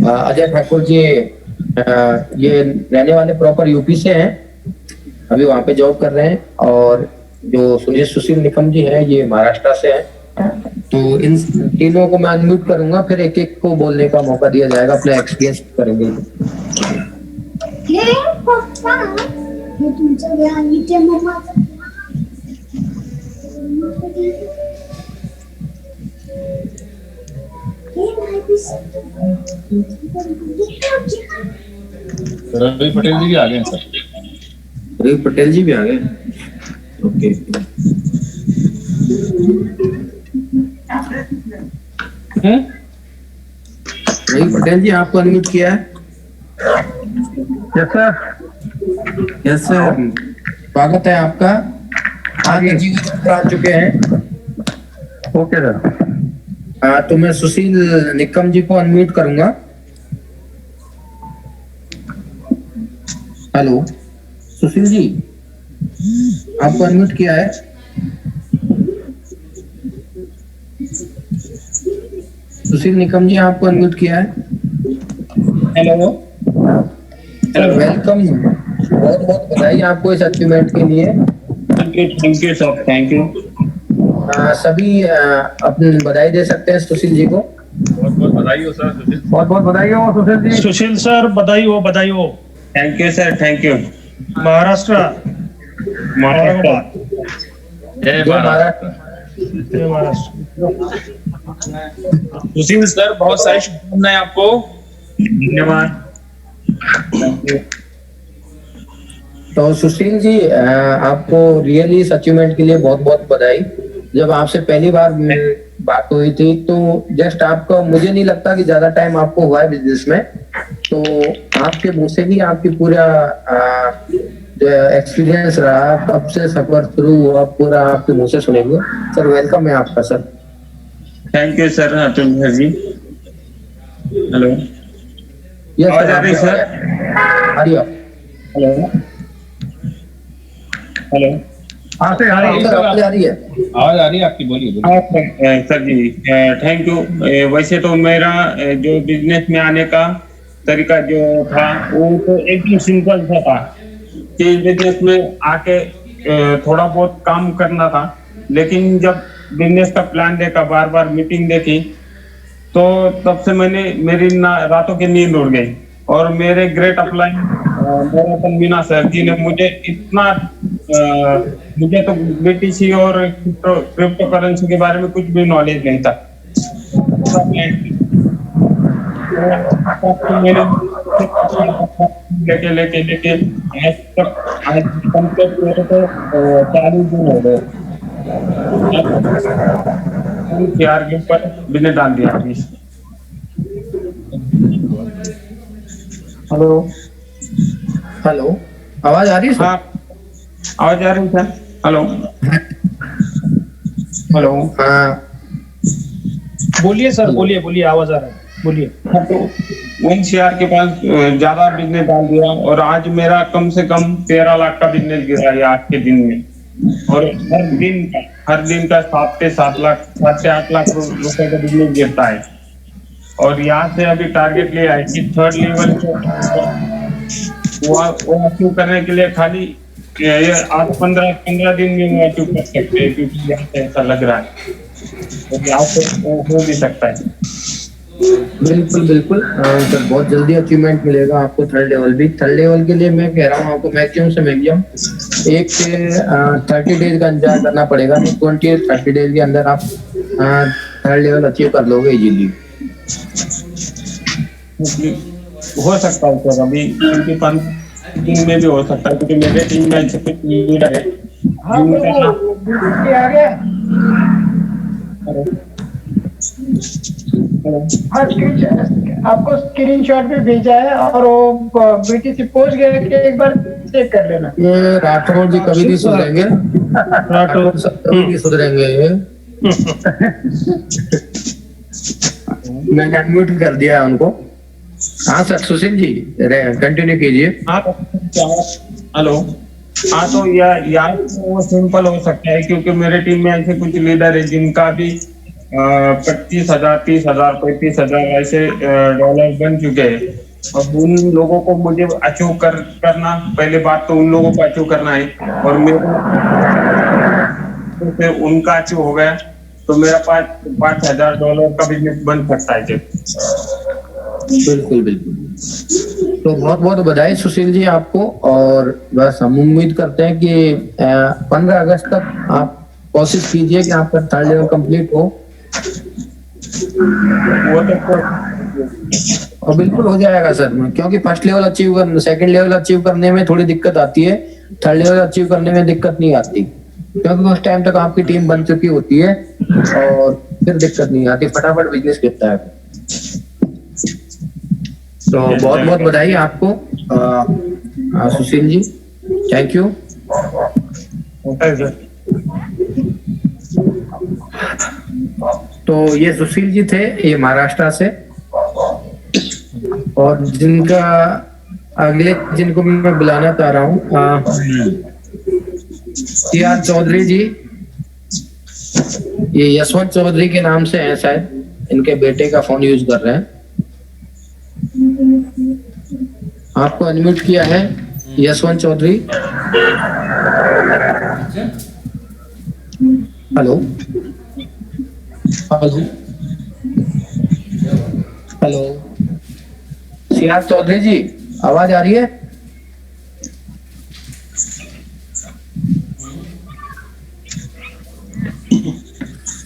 अजय ठाकुर जी ये रहने वाले प्रॉपर यूपी से हैं, अभी वहां पे जॉब कर रहे हैं। और जो सुशील निकम जी हैं ये महाराष्ट्र से हैं। तो इन तीनों को मैं अनम्यूट करूंगा, फिर एक एक को बोलने का मौका दिया जाएगा, अपना एक्सपीरियंस करेंगे। पप्पा हे तुमचं व्यान इथे मम्माचं रवि पटेल जी भी आ गए हैं सर। रवि पटेल जी भी आ गए। ओके। नहीं पटेल जी आपको अनम्यूट किया है। Yes sir. यस सर, स्वागत है आपका। आगे जी आ चुके हैं। Okay sir. तो मैं सुशील निकम जी को अनम्यूट करूंगा। हेलो सुशील जी, आपको अनम्यूट किया है। सुशील निकम जी आपको अनम्यूट किया है। हेलो सर वेलकम, बहुत बहुत बधाई आपको इस अचीवमेंट के लिए। Thank you sir, thank you. सभी अपनी बधाई दे सकते हैं सुशील जी को। बहुत बहुत बधाई हो सर सुशील। बहुत बहुत बधाई हो सुशील जी। सुशील सर बधाई हो, बधाई हो। Thank you sir, thank you. Maharashtra Maharashtra. जय महाराष्ट्र। जय महाराष्ट्र। सुशील सर बहुत सारी शुभकामनाएं आपको। धन्यवाद। तो सुशील जी आपको रियली इस अचीवमेंट के लिए बहुत बहुत बधाई। जब आपसे पहली बार बात हुई थी तो जस्ट आपका, मुझे नहीं लगता कि ज्यादा टाइम आपको हुआ है बिजनेस में, तो आपके मुंह से ही आपकी पूरा जो एक्सपीरियंस रहा, कब से सफर शुरू हुआ, पूरा आपके मुंह से सुनेंगे। सर वेलकम है आपका sir. Thank you sir Atul sir ji. Hello, yes आवाज सर, आ रही सर? आ रही है। Hello hello. हाँ सर, आ रही है। सर आवाज आ रही है। आवाज आ रही है आपकी, बोलिए बोलिए। हाँ सर जी, थैंक यू। वैसे तो मेरा जो बिजनेस में आने का तरीका जो था वो तो एकदम सिंपल सा था कि बिजनेस में आके थोड़ा बहुत काम करना था। लेकिन जब बिजनेस का प्लान देखा, बार बार मीटिंग देखी, तो तब से मेरी रातों की नींद उड़ गई। और मेरे great upline marathon Meena sir ji ने मुझे इतना मुझे तो बीटीसी और क्रिप्टो करेंसी के बारे में कुछ भी नॉलेज नहीं था। लेके लेके लेके आज तक, आज कंप्लीट मेरे को 40 दिन हो गए यार के ऊपर बिजनेस डाल दिया। हेलो हेलो, आवाज आ रही है सर? हाँ आवाज आ रही है सर। Hello hello. हाँ बोलिए सर, बोलिए बोलिए, आवाज आ रहा है, बोलिए। हाँ, तो ONCR के पास ज्यादा बिजनेस डाल दिया और आज मेरा कम से कम 13 लाख का बिजनेस गिरा है आज के दिन में। और हर दिन का 7 से 7 लाख, 7 से 8 लाख रुपए का बिजनेस गिरता है। और यहाँ से अभी टारगेट लिया है कि 3rd लेवल वो अचीव करने के लिए खाली ये 8-15 दिन में वो अचीव कर सकते हैं, क्योंकि यहाँ से ऐसा लग रहा है तो यहाँ से हो भी सकता है। बिल्कुल बिल्कुल सर, बहुत जल्दी अचीवमेंट मिलेगा आपको 3rd लेवल भी। 3rd लेवल के लिए मैं कह रहा हूँ आपको मैक्सिमम से मैक्सिमम 1 से 30 डेज का इंतजार करना पड़ेगा। 20-30 डेज के अंदर आप 3rd लेवल अचीव कर लोगे इजीली। हो सकता है सर, अभी 5 दिन में भी हो सकता है, क्योंकि मेरे टीम में ऐसे कुछ लीडर है आपको स्क्रीनशॉट भी भेजा है और वो बीटीसी पोस्ट गए कि एक बार चेक कर लेना। ये राठौर जी कभी नहीं सुधरेंगे, राठौर सब कभी नहीं सुधरेंगे ये। मैंने अनम्यूट कर दिया है उनको। हाँ सर सुशील जी कंटिन्यू कीजिए। हेलो। हाँ तो यार वो सिंपल हो सकता है, क्योंकि मेरे टीम में ऐसे कुछ लीडर है जिनका भी 25,000, 30,000, 35,000 ऐसे डॉलर बन चुके हैं। और उन लोगों को मुझे अचीव करना, पहले बात तो उन लोगों को अचीव करना है। और मेरे उनका अचीव हो गया तो मेरा $5,000 का बिजनेस बन सकता है। बिल्कुल बिल्कुल। तो बहुत बहुत बधाई सुशील जी आपको। और बस हम उम्मीद करते हैं कि 15 अगस्त तक आप कोशिश कीजिए कि आपका 3rd लेवल कंप्लीट हो। वो तो और बिल्कुल हो जाएगा सर, क्योंकि 1st लेवल अचीव करने, 2nd लेवल अचीव करने में थोड़ी दिक्कत आती है, 3rd लेवल अचीव करने में दिक्कत नहीं आती, क्योंकि उस टाइम तक आपकी टीम बन चुकी होती है और फिर दिक्कत नहीं आती, फटाफट बिजनेस गिरता है। तो बहुत बहुत बधाई आपको सुशील जी, थैंक यू। तो ये सुशील जी थे, ये महाराष्ट्र से। और जिनका अगले जिनको मैं बुलाना चाह रहा हूँ CR चौधरी जी, ये यशवंत चौधरी के नाम से हैं शायद, इनके बेटे का फोन यूज कर रहे हैं। आपको अनम्यूट किया है Yashwant Chaudhary. Hello hello hello CR Chaudhary ji, आवाज आ रही है?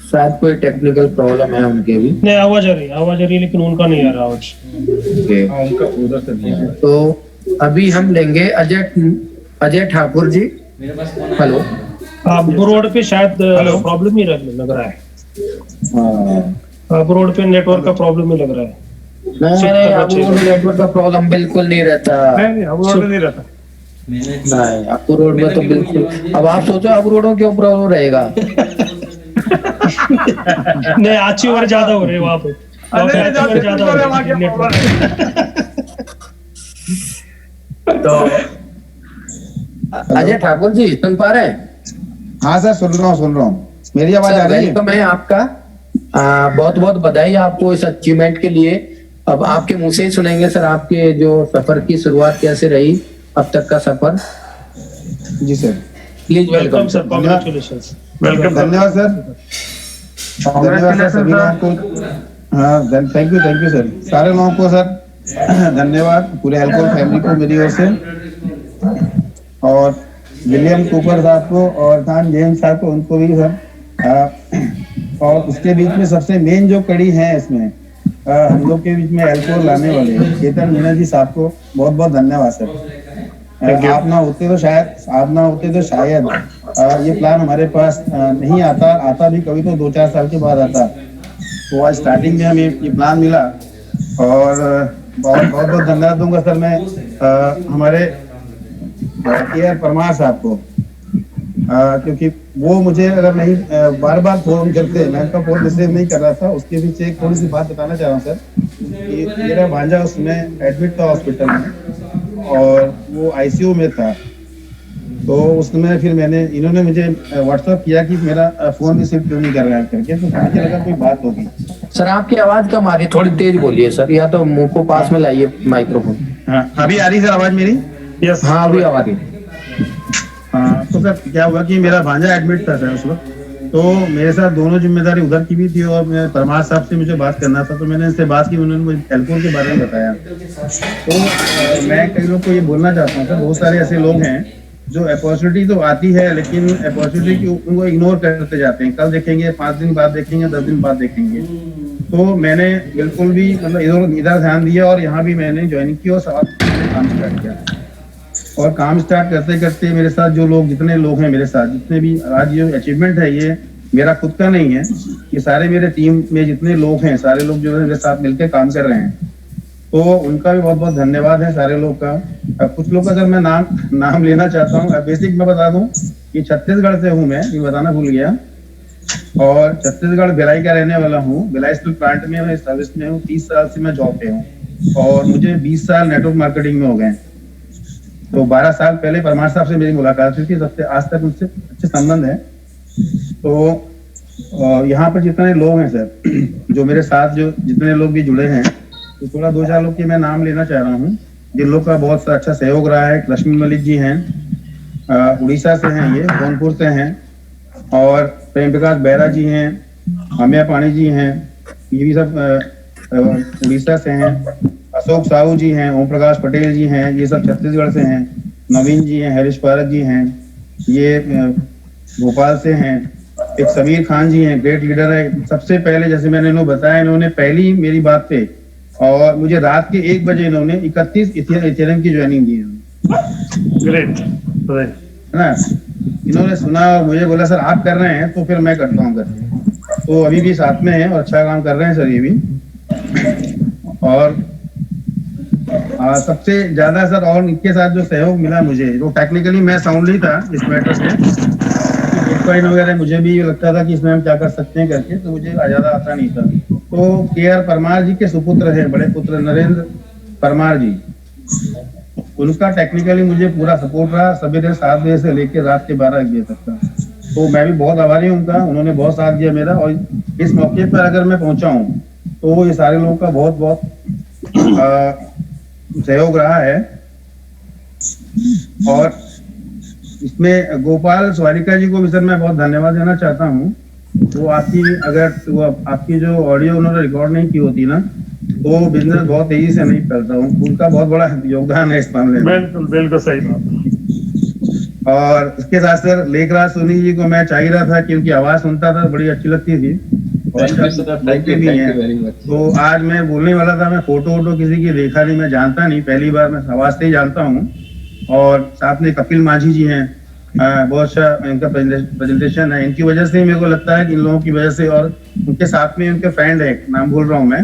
शायद कोई टेक्निकल प्रॉब्लम है उनके भी। नहीं, आवाज आ रही है लेकिन उनका नहीं आ रहा आवाज। उनका उधर से नहीं है। तो अभी हम लेंगे अजय ठाकुर जी। हेलो, आप रोड पे शायद प्रॉब्लम ही लग रहा है। आप रोड पे नेटवर्क का प्रॉब्लम ही लग रहा है। नहीं, अब नेटवर्क का प्रॉब्लम बिल्कुल नहीं रहता। नहीं, अब रोड पे नहीं रहता। नहीं, आपको रोड में तो बिल्कुल। अब आप सोचो अब रोडों के ऊपर वो रहेगा। नहीं, अचीवर ज्यादा हो रहे वहाँ पे, ज्यादा हो रहे। तो अजय ठाकुर जी सुन पा रहे हैं? हाँ सर, सुन रहा हूँ। मेरी आवाज आ रही है? वेलकम है आपका। बहुत बहुत बधाई आपको इस अचीवमेंट के लिए। अब आपके मुंह से ही सुनेंगे सर, आपके जो सफर की शुरुआत कैसे रही, अब तक का सफर। जी sir, please welcome sir, congratulations. Welcome, धन्यवाद सर, धन्यवाद सर सभी लोगों को। हाँ, थैंक यू सर, सारे लोगों को सर धन्यवाद, पूरे एल्कोहल फैमिली को मेरी ओर से, और विलियम कूपर साहब को और खान जेम्स साहब को, उनको भी सर। और उसके बीच में सबसे मेन जो कड़ी है इसमें हम लोग के बीच में अल्कोहल लाने वाले चेतन मीना जी साहब को बहुत बहुत धन्यवाद सर। आप ना होते तो शायद ये प्लान हमारे पास नहीं आता भी कभी तो 2-4 साल के बाद आता। तो आज स्टार्टिंग में हमें ये प्लान मिला, और बहुत बहुत धन्यवाद दूंगा सर मैं हमारे KR परमार साहब को, क्योंकि वो मुझे अगर नहीं बार बार फोन करते, मैं उनका फोन रिसीव नहीं कर रहा था। उसके पीछे एक थोड़ी सी बात बताना चाह रहा हूँ सर, कि मेरा भांजा उसमें एडमिट था हॉस्पिटल में, और वो ICU में था। तो उस समय फिर इन्होंने मुझे व्हाट्सएप किया कि मेरा फोन रिसीव क्यों नहीं कर रहा है करके, तो मुझे लगा कोई बात होगी। सर आपकी आवाज कम आ रही है, थोड़ी तेज बोलिए सर, या तो मुंह को पास में लाइए माइक्रोफोन। हाँ, अभी आ रही सर आवाज मेरी? यस, हाँ अभी आवाज है। हाँ, तो सर क्या हुआ कि मेरा भांजा एडमिट था सर उस वक्त, तो मेरे साथ दोनों जिम्मेदारी उधर की भी थी, और मैं परमार साहब से मुझे बात करना था। तो मैंने इनसे बात की, उन्होंने मुझे अल्कोहल के बारे में बताया। तो मैं कई लोग को ये बोलना चाहता हूँ सर, बहुत सारे ऐसे लोग हैं जो अपॉर्चुनिटी तो आती है, लेकिन अपॉर्चुनिटी उनको इग्नोर करते जाते हैं। कल देखेंगे, 5 दिन बाद देखेंगे, 10 दिन बाद देखेंगे। तो मैंने बिल्कुल भी मतलब इधर ध्यान दिया, और यहाँ भी मैंने ज्वाइनिंग की और काम स्टार्ट किया। और काम स्टार्ट करते करते मेरे साथ जितने लोग हैं मेरे साथ, जितने भी आज ये अचीवमेंट है, ये मेरा खुद का नहीं है, ये सारे मेरे टीम में जितने लोग हैं, सारे लोग जो है मेरे साथ मिलकर काम कर रहे हैं। तो उनका भी बहुत बहुत धन्यवाद है सारे लोग का। अब कुछ लोग का अगर मैं नाम लेना चाहता हूँ, बेसिक मैं बता दूं कि छत्तीसगढ़ से हूँ मैं, ये बताना भूल गया, और छत्तीसगढ़ भिलाई का रहने वाला हूँ। भिलाई स्टील प्लांट में मैं सर्विस में हूँ, 30 साल से मैं जॉब पे हूँ, और मुझे 20 साल नेटवर्क मार्केटिंग में हो गए। तो 12 साल पहले परमार साहब से मेरी मुलाकात हुई थी, सबसे आज तक उनसे अच्छे संबंध है। तो यहाँ पर जितने लोग हैं सर, जो मेरे साथ जो जितने लोग भी जुड़े हैं, तो थोड़ा 2-4 लोग के मैं नाम लेना चाह रहा हूँ, जिन लोग का बहुत अच्छा सहयोग रहा है। लक्ष्मी मलिक जी हैं, उड़ीसा से हैं, ये जौनपुर से हैं, और प्रेम प्रकाश बेहरा जी हैं, अमिया पाणी जी हैं, ये भी सब उड़ीसा से हैं। अशोक साहू जी हैं, ओम प्रकाश पटेल जी हैं, ये सब छत्तीसगढ़ से हैं। नवीन जी हैं, हरीश पारक जी हैं, ये भोपाल से हैं। एक समीर खान जी हैं, ग्रेट लीडर है। सबसे पहले जैसे मैंने इन्होंने बताया, इन्होंने पहली मेरी बात पे और मुझे रात के 1 बजे इन्होंने 31 इथेरियम की ज्वाइनिंग दी है। ग्रेट, है ना। इन्होंने सुना और मुझे बोला सर आप कर रहे हैं तो फिर मैं करता हूँ करके। तो अभी भी साथ में है और अच्छा काम कर रहे हैं सर ये भी। और सबसे ज्यादा सर और इनके साथ जो सहयोग मिला मुझे, वो टेक्निकली मैं साउंडली था इस मैटर से, बिटकॉइन वगैरह मुझे भी लगता था कि इसमें हम क्या कर सकते हैं करके, तो मुझे ज्यादा आता नहीं था। तो KR परमार जी के सुपुत्र हैं, बड़े पुत्र नरेंद्र परमार जी, उनका टेक्निकली मुझे पूरा सपोर्ट रहा, सवेरे 7 बजे से लेकर रात के 12-1 बजे तक का। तो मैं भी बहुत आभारी हूँ उनका, उन्होंने बहुत साथ दिया मेरा। और इस मौके पर अगर मैं पहुंचा हूँ तो ये सारे लोगों का बहुत बहुत सहयोग रहा है। और इसमें गोपाल स्वारिका जी को भी सर मैं बहुत धन्यवाद देना चाहता हूँ। वो आपकी जो ऑडियो उन्होंने रिकॉर्ड नहीं की होती ना, तो बिजनेस बहुत तेजी से नहीं फैलता। उनका बहुत बड़ा योगदान है इस मामले में। बिल्कुल बिल्कुल सही बात। और इसके साथ सर लेखराज सोनी जी को मैं चाह ही रहा था कि उनकी आवाज सुनता था, बड़ी अच्छी लगती थी भी है। तो आज मैं बोलने वाला था, मैं फोटो किसी की देखा नहीं, मैं जानता नहीं, पहली बार मैं आवाज से ही जानता हूँ। और साथ में कपिल माझी जी हैं, बहुत अच्छा इनका प्रेजेंटेशन है। इनकी वजह से ही मेरे को लगता है कि इन लोगों की वजह से, और उनके साथ में उनके फ्रेंड है, नाम भूल रहा हूँ मैं,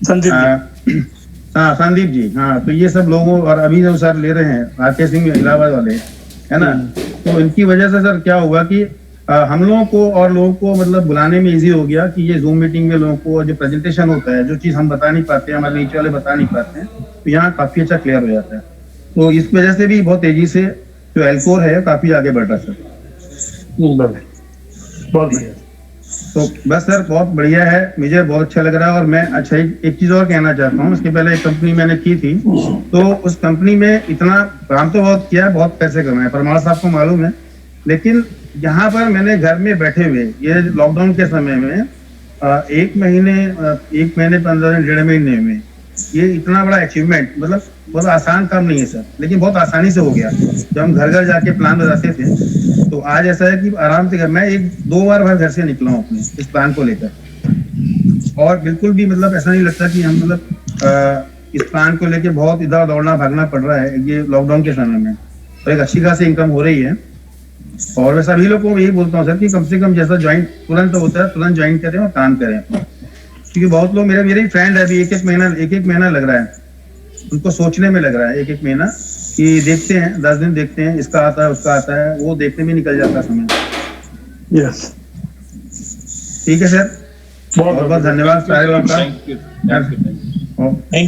संदीप जी। हाँ, तो ये सब लोगों, और अभी जो सर ले रहे हैं RK सिंह इलाहाबाद वाले, है ना, तो इनकी वजह से सर क्या हुआ कि हम लोगों को और लोगों को मतलब बुलाने में इजी हो गया कि ये जूम मीटिंग में लोगों को जो प्रेजेंटेशन होता है, जो चीज हम बता नहीं पाते, हमारे नीचे वाले बता नहीं पाते हैं, तो यहाँ काफी अच्छा क्लियर हो जाता है। तो इस वजह से भी बहुत तेजी से जो एल्कोर है काफी आगे बढ़ रहा है सर। बहुत बढ़िया। तो बस सर बहुत बढ़िया है, मुझे बहुत अच्छा लग रहा है। और मैं अच्छा एक चीज और कहना चाहता हूँ। इसके पहले एक कंपनी मैंने की थी, तो उस कंपनी में इतना काम तो बहुत किया, बहुत पैसे कमाए, परमार साहब को मालूम है। लेकिन यहाँ पर मैंने घर में बैठे हुए, ये लॉकडाउन के समय में 1 महीने 15 दिन 1.5 महीने में ये इतना बड़ा अचीवमेंट, मतलब बहुत आसान काम नहीं है सर, लेकिन बहुत आसानी से हो गया। जब हम घर घर जाके प्लान बताते थे, तो आज ऐसा है कि आराम से मैं 1-2 बार घर से निकला हूँ अपने इस प्लान को लेकर, और बिल्कुल भी मतलब ऐसा नहीं लगता कि हम मतलब इस प्लान को लेकर बहुत इधर दौड़ना भागना पड़ रहा है ये लॉकडाउन के समय में। तो एक अच्छी खासी इनकम हो रही है। और मैं सभी लोगों को यही बोलता हूँ सर कि कम से कम जैसा ज्वाइन तुरंत होता है, तुरंत ज्वाइन करें और काम करें, क्योंकि बहुत लोग मेरे ही फ्रेंड है, अभी एक महीना लग रहा है उनको, सोचने में लग रहा है एक महीना, कि देखते हैं 10 दिन देखते हैं, इसका आता है उसका आता है, वो देखने में निकल जाता है समय। यस, ठीक है सर, बहुत बहुत धन्यवाद सारे लोगों का। Thank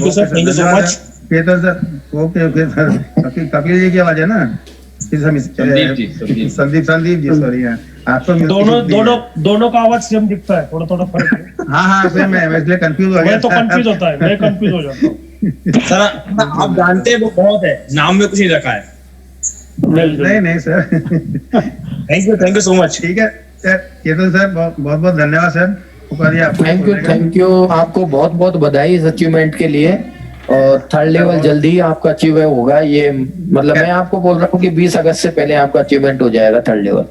you sir, thank you so much. Ketan sir, okay sir. Kapil ji की आवाज है ना, संदीप जी सॉरी। आपको दोनों का आवाज सेम दिखता है, थोड़ा फर्क है। हाँ सेम है, मैं इसलिए कंफ्यूज हो गया। मैं तो कंफ्यूज होता है, मैं कंफ्यूज हो जाता हूँ। सर आप जानते हैं वो बहुत है, नाम में कुछ नहीं रखा है। नहीं sir, thank you so much. ठीक है सर, केतन सर बहुत बहुत धन्यवाद सर। थैंक यू, आपको बहुत बहुत बधाई इस अचीवमेंट के लिए। और 3rd लेवल जल्दी ही आपका अचीव होगा, ये मतलब मैं आपको बोल रहा हूँ कि 20 अगस्त से पहले आपका अचीवमेंट हो जाएगा 3rd लेवल।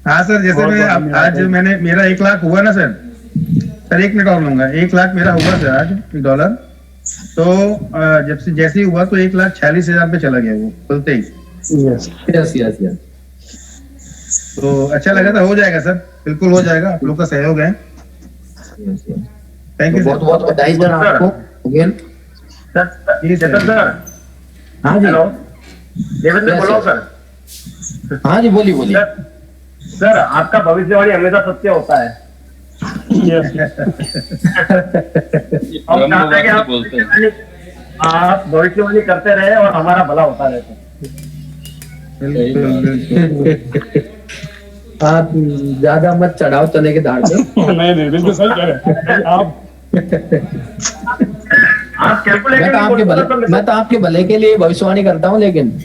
हाँ सर, जैसे मैं आज मेरा 1 लाख हुआ ना सर, 1 मिनट और लूंगा, 1 लाख मेरा हुआ सर आज $1। तो जैसे ही हुआ तो 1,46,000 पे चला गया वो खुलते ही। यस। तो अच्छा लगा था, हो जाएगा सर, बिल्कुल हो जाएगा, आप लोग का सहयोग है। थैंक यू, बहुत बहुत बधाई सर आपको अगेन। सर हाँ जी, देवेंद्र बोलो सर। हाँ जी, बोलिए। सर आपका भविष्यवाणी हमेशा सत्य होता है। हम चाहते हैं कि आप भविष्यवाणी करते रहे और हमारा भला होता रहे। आप ज्यादा मत चढ़ाओ चने के दाढ़ पे। नहीं बिल्कुल सही कह रहे हैं आप। मैं तो आपके भले के लिए भविष्यवाणी करता हूँ, लेकिन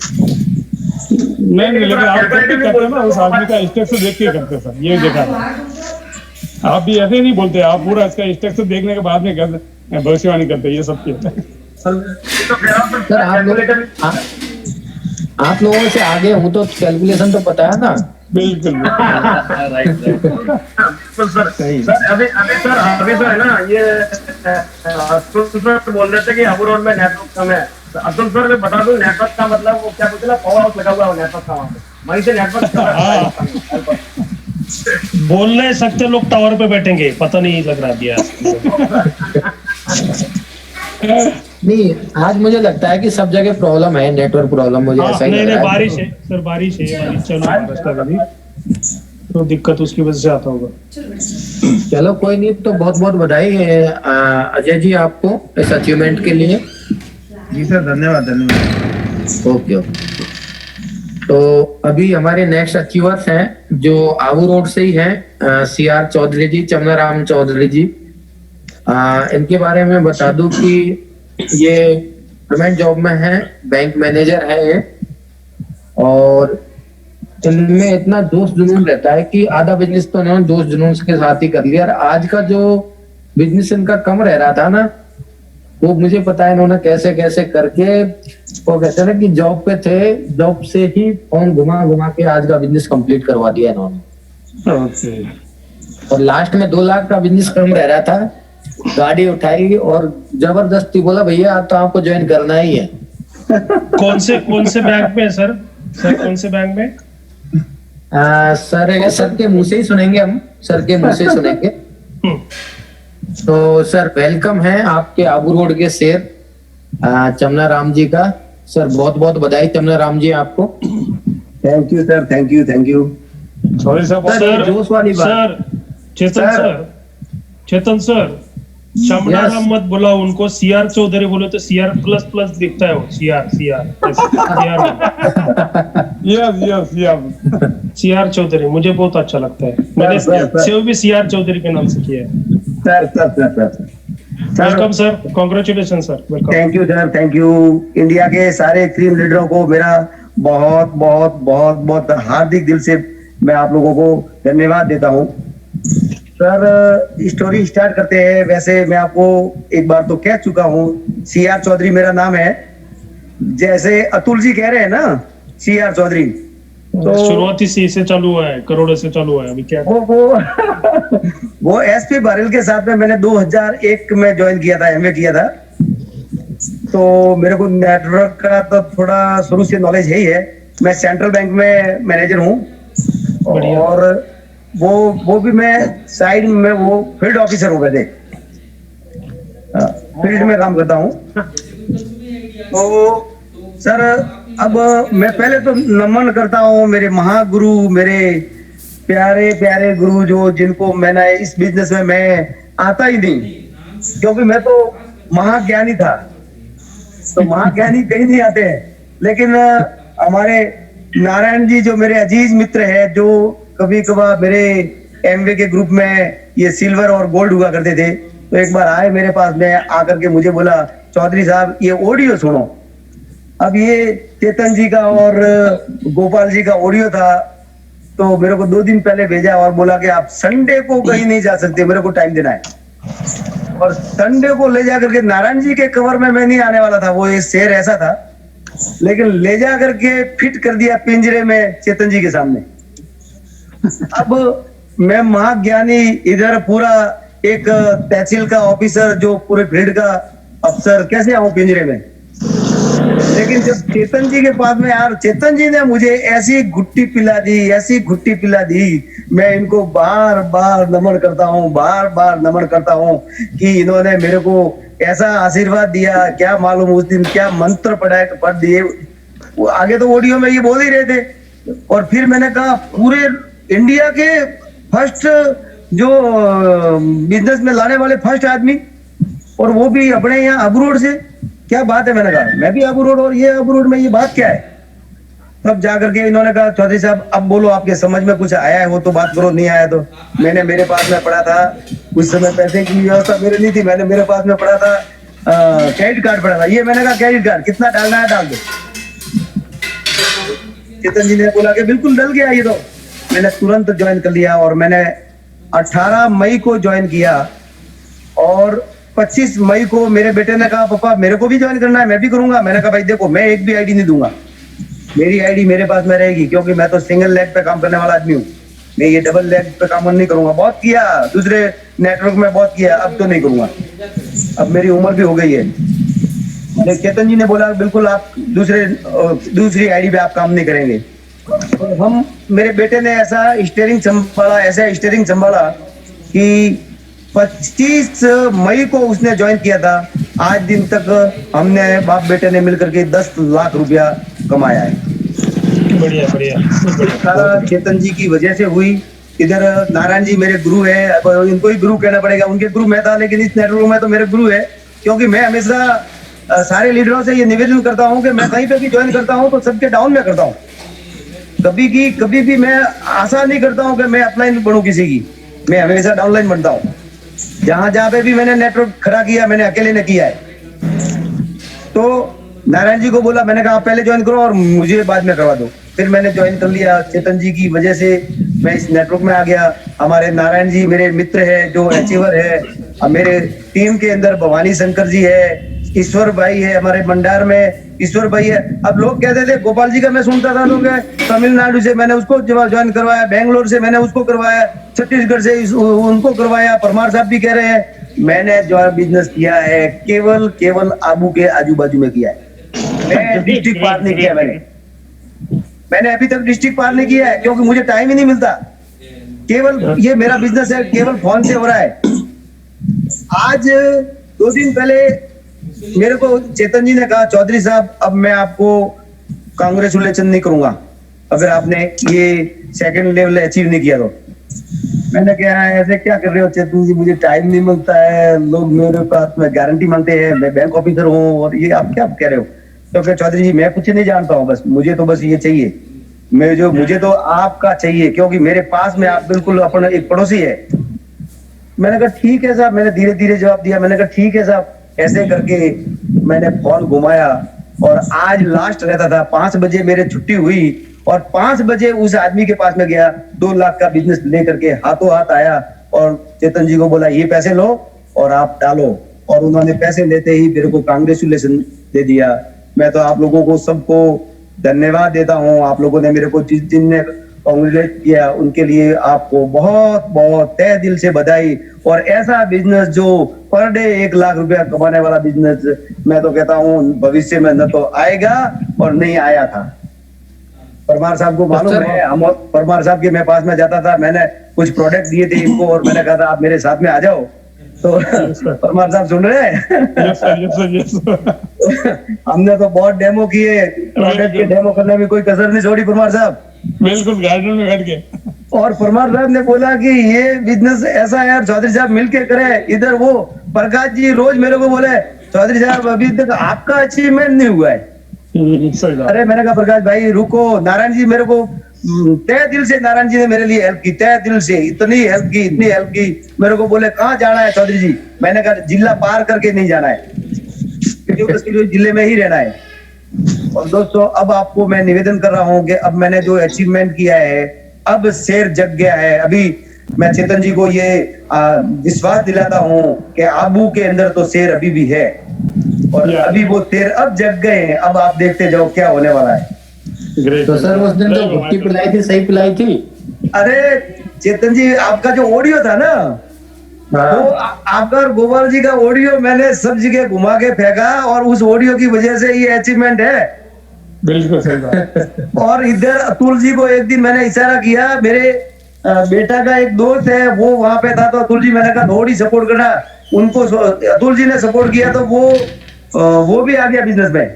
नहीं लेकिन आप जब भी करते हैं ना, उस आदमी का स्टेटस देख के करते सर, ये देखा आप भी ऐसे नहीं बोलते, आप पूरा इसका स्टेटस देखने के बाद में कहते भविष्यवाणी करते, ये सब सर आप लोगों से आगे हूँ तो कैलकुलेशन तो पता है ना। बिल्कुल सर। अभी तो है ना, ये सर बोल रहे थे कि हापुड़ रोड में नेटवर्क कम है। अब्दुल सर मैं बता दूं, नेटवर्क का मतलब वो क्या बोलते हैं, पावर हाउस लगा हुआ है नेटवर्क का, वहाँ पे वहीं से नेटवर्क बोल नहीं सकते लोग, टावर पे बैठेंगे, पता नहीं लग रहा दिया। नहीं, आज मुझे लगता है कि सब जगह प्रॉब्लम है, नेटवर्क प्रॉब्लम, मुझे ऐसा ही नहीं लग नहीं, रहा है। बारिश है सर, बारिश चलो रास्ता कभी तो दिक्कत उसकी वजह से आता होगा। चलो कोई नहीं, तो बहुत बहुत बधाई है अजय जी आपको इस अचीवमेंट के लिए। जी सर, धन्यवाद धन्यवाद। Okay okay. तो अभी हमारे नेक्स्ट अचीवर्स हैं जो आबू रोड से ही हैं, CR चौधरी जी, चमनाराम चौधरी जी। इनके बारे में बता दूं कि ये गवर्नमेंट जॉब में है, बैंक मैनेजर है ये, और इनमें इतना जोश जुनून रहता है कि आधा बिजनेस तो इन्होंने जोश जुनून के साथ ही कर लिया। और आज का जो बिजनेस इनका कम रह रहा था ना, वो मुझे पता है इन्होंने कैसे कैसे करके, वो कहते हैं ना कि जॉब पे थे, जॉब से ही फोन घुमा घुमा के आज का बिजनेस कंप्लीट करवा दिया इन्होंने। और लास्ट में 2 लाख का बिजनेस कम रह रहा था, गाड़ी उठाई और जबरदस्ती बोला भैया आप तो आपको ज्वाइन करना ही है। कौन से बैंक में है सर कौन से बैंक में? सर के मुंह से ही सुनेंगे हम, सर के मुंह से ही सुनेंगे। तो सर वेलकम है आपके आबू रोड के शेर चमनाराम जी का। सर बहुत बहुत बधाई चमनाराम जी आपको। Thank you sir, thank you thank you. Sorry sir जोश वाली बात। सर चेतन सर, चमनाराम मत बुलाओ उनको, CR चौधरी बोले तो CR++ दिखता है वो, CR चौधरी मुझे बहुत अच्छा लगता है। मैंने सेव भी CR चौधरी के नाम से किया है। Sir welcome sir, congratulation sir, welcome. Thank you sir, thank you. India के सारे एक्सट्रीम लीडरों को मेरा बहुत बहुत बहुत बहुत हार्दिक दिल से मैं आप लोगों को धन्यवाद देता हूँ। सर स्टोरी स्टार्ट करते हैं। वैसे मैं आपको एक बार तो कह चुका हूँ, CR चौधरी मेरा नाम है। जैसे अतुल जी कह रहे हैं ना CR चौधरी, तो शुरुआती से चालू हुआ है, करोड़ों से चालू हुआ है अभी क्या? वो SP बारेल के साथ में मैंने 2001 में ज्वाइन किया था, MA किया था। तो मेरे को नेटवर्क का तो थोड़ा शुरू से नॉलेज है ही है। मैं सेंट्रल बैंक में मैनेजर हूँ, और वो भी मैं साइड में वो फील्ड ऑफिसर हूँ, वैसे फील्ड में काम करता हूँ। तो सर अब मैं पहले तो नमन करता हूँ मेरे महागुरु, मेरे प्यारे प्यारे गुरु, जो जिनको मैंने इस बिजनेस में मैं आता ही नहीं, क्योंकि मैं तो महाज्ञानी था। तो महाज्ञानी कहीं नहीं आते हैं, लेकिन हमारे नारायण जी जो मेरे अजीज मित्र है, जो कभी कभार मेरे MA के ग्रुप में ये सिल्वर और गोल्ड हुआ करते थे, तो एक बार आए मेरे पास में, आकर के मुझे बोला चौधरी साहब ये ऑडियो सुनो। अब ये चेतन जी का और गोपाल जी का ऑडियो था, तो मेरे को 2 दिन पहले भेजा और बोला कि आप संडे को कहीं नहीं जा सकते, मेरे को टाइम देना है। और संडे को ले जा करके नारायण जी के कवर में मैं नहीं आने वाला था, वो ये शेर ऐसा था, लेकिन ले जा करके फिट कर दिया पिंजरे में चेतन जी के सामने। अब मैं महाज्ञानी, इधर पूरा एक तहसील का ऑफिसर, जो पूरे फील्ड का अफसर, कैसे आऊं पिंजरे में? लेकिन जब चेतन जी के पास में, यार चेतन जी ने मुझे ऐसी घुट्टी पिला दी, ऐसी घुट्टी पिला दी, मैं इनको बार बार नमन करता हूँ, बार बार नमन करता हूँ कि इन्होंने मेरे को ऐसा आशीर्वाद दिया। क्या मालूम उस दिन क्या मंत्र पढ़ दिए। वो आगे तो ऑडियो में ये बोल ही रहे थे, और फिर मैंने कहा पूरे इंडिया के फर्स्ट जो बिजनेस में लाने वाले फर्स्ट आदमी, और वो भी अपने यहाँ आबू रोड से, क्या बात है। मैंने कहा मैं भी आबू रोड और ये आबू रोड में, ये बात क्या है? तब जाकर के इन्होंने कहा चौधरी साहब अब बोलो, आपके समझ में कुछ आया है वो तो बात करो, नहीं आया तो। मैंने मेरे पास में पड़ा था उस समय, पैसे की व्यवस्था मेरे नहीं थी, मैंने मेरे पास में पड़ा था क्रेडिट कार्ड पड़ा था। ये मैंने कहा क्रेडिट कार्ड कितना डालना है डाल दो। चेतन जी ने बोला कि बिल्कुल डल गया ये तो। मैंने तुरंत ज्वाइन कर लिया, और मैंने 18 मई को ज्वाइन किया, और 25 मई को मेरे बेटे ने कहा पापा मेरे को भी ज्वाइन करना है, मैं भी करूंगा। मैंने कहा भाई देखो, मैं एक भी आईडी नहीं दूंगा, मेरी आईडी मेरे पास में रहेगी, क्योंकि मैं तो सिंगल लेग पे काम करने वाला आदमी हूँ। मैं ये डबल लेग पे काम नहीं करूंगा। बहुत किया, दूसरे नेटवर्क में बहुत किया, अब तो नहीं करूंगा, अब मेरी उम्र भी हो गई है। चेतन जी ने बोला बिल्कुल आप दूसरी आईडी पे आप काम नहीं करेंगे। और हम, मेरे बेटे ने ऐसा स्टीयरिंग संभाला कि 25 मई को उसने ज्वाइन किया था, आज दिन तक हमने बाप बेटे ने मिलकर के 10 लाख रुपया कमाया है। बढ़िया बढ़िया सारा चेतन जी की वजह से हुई। इधर नारायण जी मेरे गुरु है, अब इनको ही गुरु कहना पड़ेगा, उनके गुरु मैं था, लेकिन इस नेटवर्क में तो मेरे गुरु है, क्योंकि मैं हमेशा सारे लीडरों से ये निवेदन करता हूँ कि मैं कहीं पे भी ज्वाइन करता हूँ तो सबके डाउन में करता हूँ। कभी भी मैं आशा नहीं करता हूँ कि मैं अपलाइन बनूं किसी की, मैं हमेशा डाउनलाइन बनता हूँ। जहां पे भी मैंने नेटवर्क खड़ा किया मैंने अकेले ने किया है। तो नारायण जी को बोला, मैंने कहा आप पहले ज्वाइन करो और मुझे बाद में करवा दो। फिर मैंने ज्वाइन कर लिया। चेतन जी की वजह से मैं इस नेटवर्क में आ गया। हमारे नारायण जी मेरे मित्र है जो अचीवर है। अब मेरे टीम के अंदर भवानी शंकर जी है, ईश्वर भाई है, हमारे मंडार में ईश्वर भाई है। अब लोग कहते थे गोपाल जी का मैं सुनता था, लोग तमिलनाडु से मैंने उसको ज्वाइन करवाया, बेंगलोर से मैंने उसको करवाया, छत्तीसगढ़ से उनको करवाया। परमार साहब भी कह रहे हैं। मैंने जो बिजनेस किया है केवल आबू के आजू बाजू में किया है। मैं डिस्ट्रिक्ट पार नहीं किया। मैंने अभी तक डिस्ट्रिक्ट पार नहीं किया है क्योंकि मुझे टाइम ही नहीं मिलता। केवल ये मेरा बिजनेस है, केवल फोन से हो रहा है। आज 2 दिन पहले मेरे को चेतन जी ने कहा, चौधरी साहब अब मैं आपको कांग्रेचुलेशन नहीं करूंगा अगर आपने ये सेकंड लेवल अचीव नहीं किया तो। मैंने कहा ऐसे क्या कर रहे हो चेतन जी, मुझे टाइम नहीं मिलता है, लोग मेरे पास में गारंटी मांगते हैं, मैं बैंक ऑफिसर हूँ और ये आप क्या कह रहे हो। तो फिर चौधरी जी मैं कुछ नहीं जानता हूँ, बस मुझे तो बस ये चाहिए, मुझे तो आपका चाहिए, क्योंकि मेरे पास में आप बिल्कुल अपना एक पड़ोसी है। मैंने कहा ठीक है साहब, मैंने धीरे धीरे जवाब दिया। मैंने कहा ठीक है साहब। ऐसे करके मैंने फोन घुमाया और आज लास्ट रहता था 5 बजे मेरे छुट्टी हुई और 5 बजे उस आदमी के पास में गया, 2 लाख का बिजनेस लेकर के हाथों हाथ आया और चेतन जी को बोला ये पैसे लो और आप डालो, और उन्होंने पैसे लेते ही मेरे को कांग्रेचुलेशन दे दिया। मैं तो आप लोगों को सबको धन्यवाद देता हूँ। आप लोगों ने मेरे को जिनने कांग्रेचुलेट किया उनके लिए आपको बहुत बहुत तहे दिल से बधाई। और ऐसा बिजनेस जो पर डे 1 लाख रुपया कमाने वाला बिजनेस, मैं तो कहता हूँ भविष्य में न तो आएगा और नहीं आया था। परमार साहब को मालूम है, हम परमार साहब के मैं पास में जाता था, मैंने कुछ प्रोडक्ट दिए थे इनको और मैंने कहा था आप मेरे साथ में आ जाओ। तो परमार साहब सुन रहे हैं? हमने तो बहुत डेमो किए, प्रोडक्ट के डेमो करने में कोई कसर नहीं छोड़ी परमार साहब। बिल्कुल गार्डन में बैठ के। और परमार साहब ने बोला कि ये बिजनेस ऐसा है यार चौधरी साहब मिलके करे। इधर वो प्रकाश जी रोज मेरे को बोले चौधरी साहब अभी तक आपका अचीवमेंट नहीं हुआ है। अरे मैंने कहा प्रकाश भाई रुको, नारायण जी मेरे को तहे दिल से, नारायण जी ने मेरे लिए हेल्प की, तहे दिल से इतनी हेल्प की। मेरे को बोले कहाँ जाना है चौधरी जी, मैंने कहा जिला पार करके नहीं जाना है, जिले में ही रहना है। और दोस्तों अब आपको मैं निवेदन कर रहा हूँ कि अब मैंने जो अचीवमेंट किया है अब शेर जग गया है। अभी मैं चेतन जी को ये विश्वास दिलाता हूँ कि आबू के अंदर तो शेर अभी भी है और अभी वो शेर अब जग गए हैं। अब आप देखते जाओ क्या होने वाला है। तो सर उस दिन जो भुट्टी पिलाई थी सही पिलाई थी? अरे चेतन जी आपका जो ऑडियो था ना, तो आपका और गोपाल जी का ऑडियो मैंने सब जगह घुमा के फेंका और उस ऑडियो की वजह से ये अचीवमेंट है। बिल्कुल सही बात। और इधर अतुल जी को एक दिन मैंने इशारा किया, मेरे बेटा का एक दोस्त है वो वहां पे था, तो अतुल जी मैंने कहा थोड़ी सपोर्ट करना उनको। अतुल जी ने सपोर्ट किया तो वो भी आ गया बिजनेस में।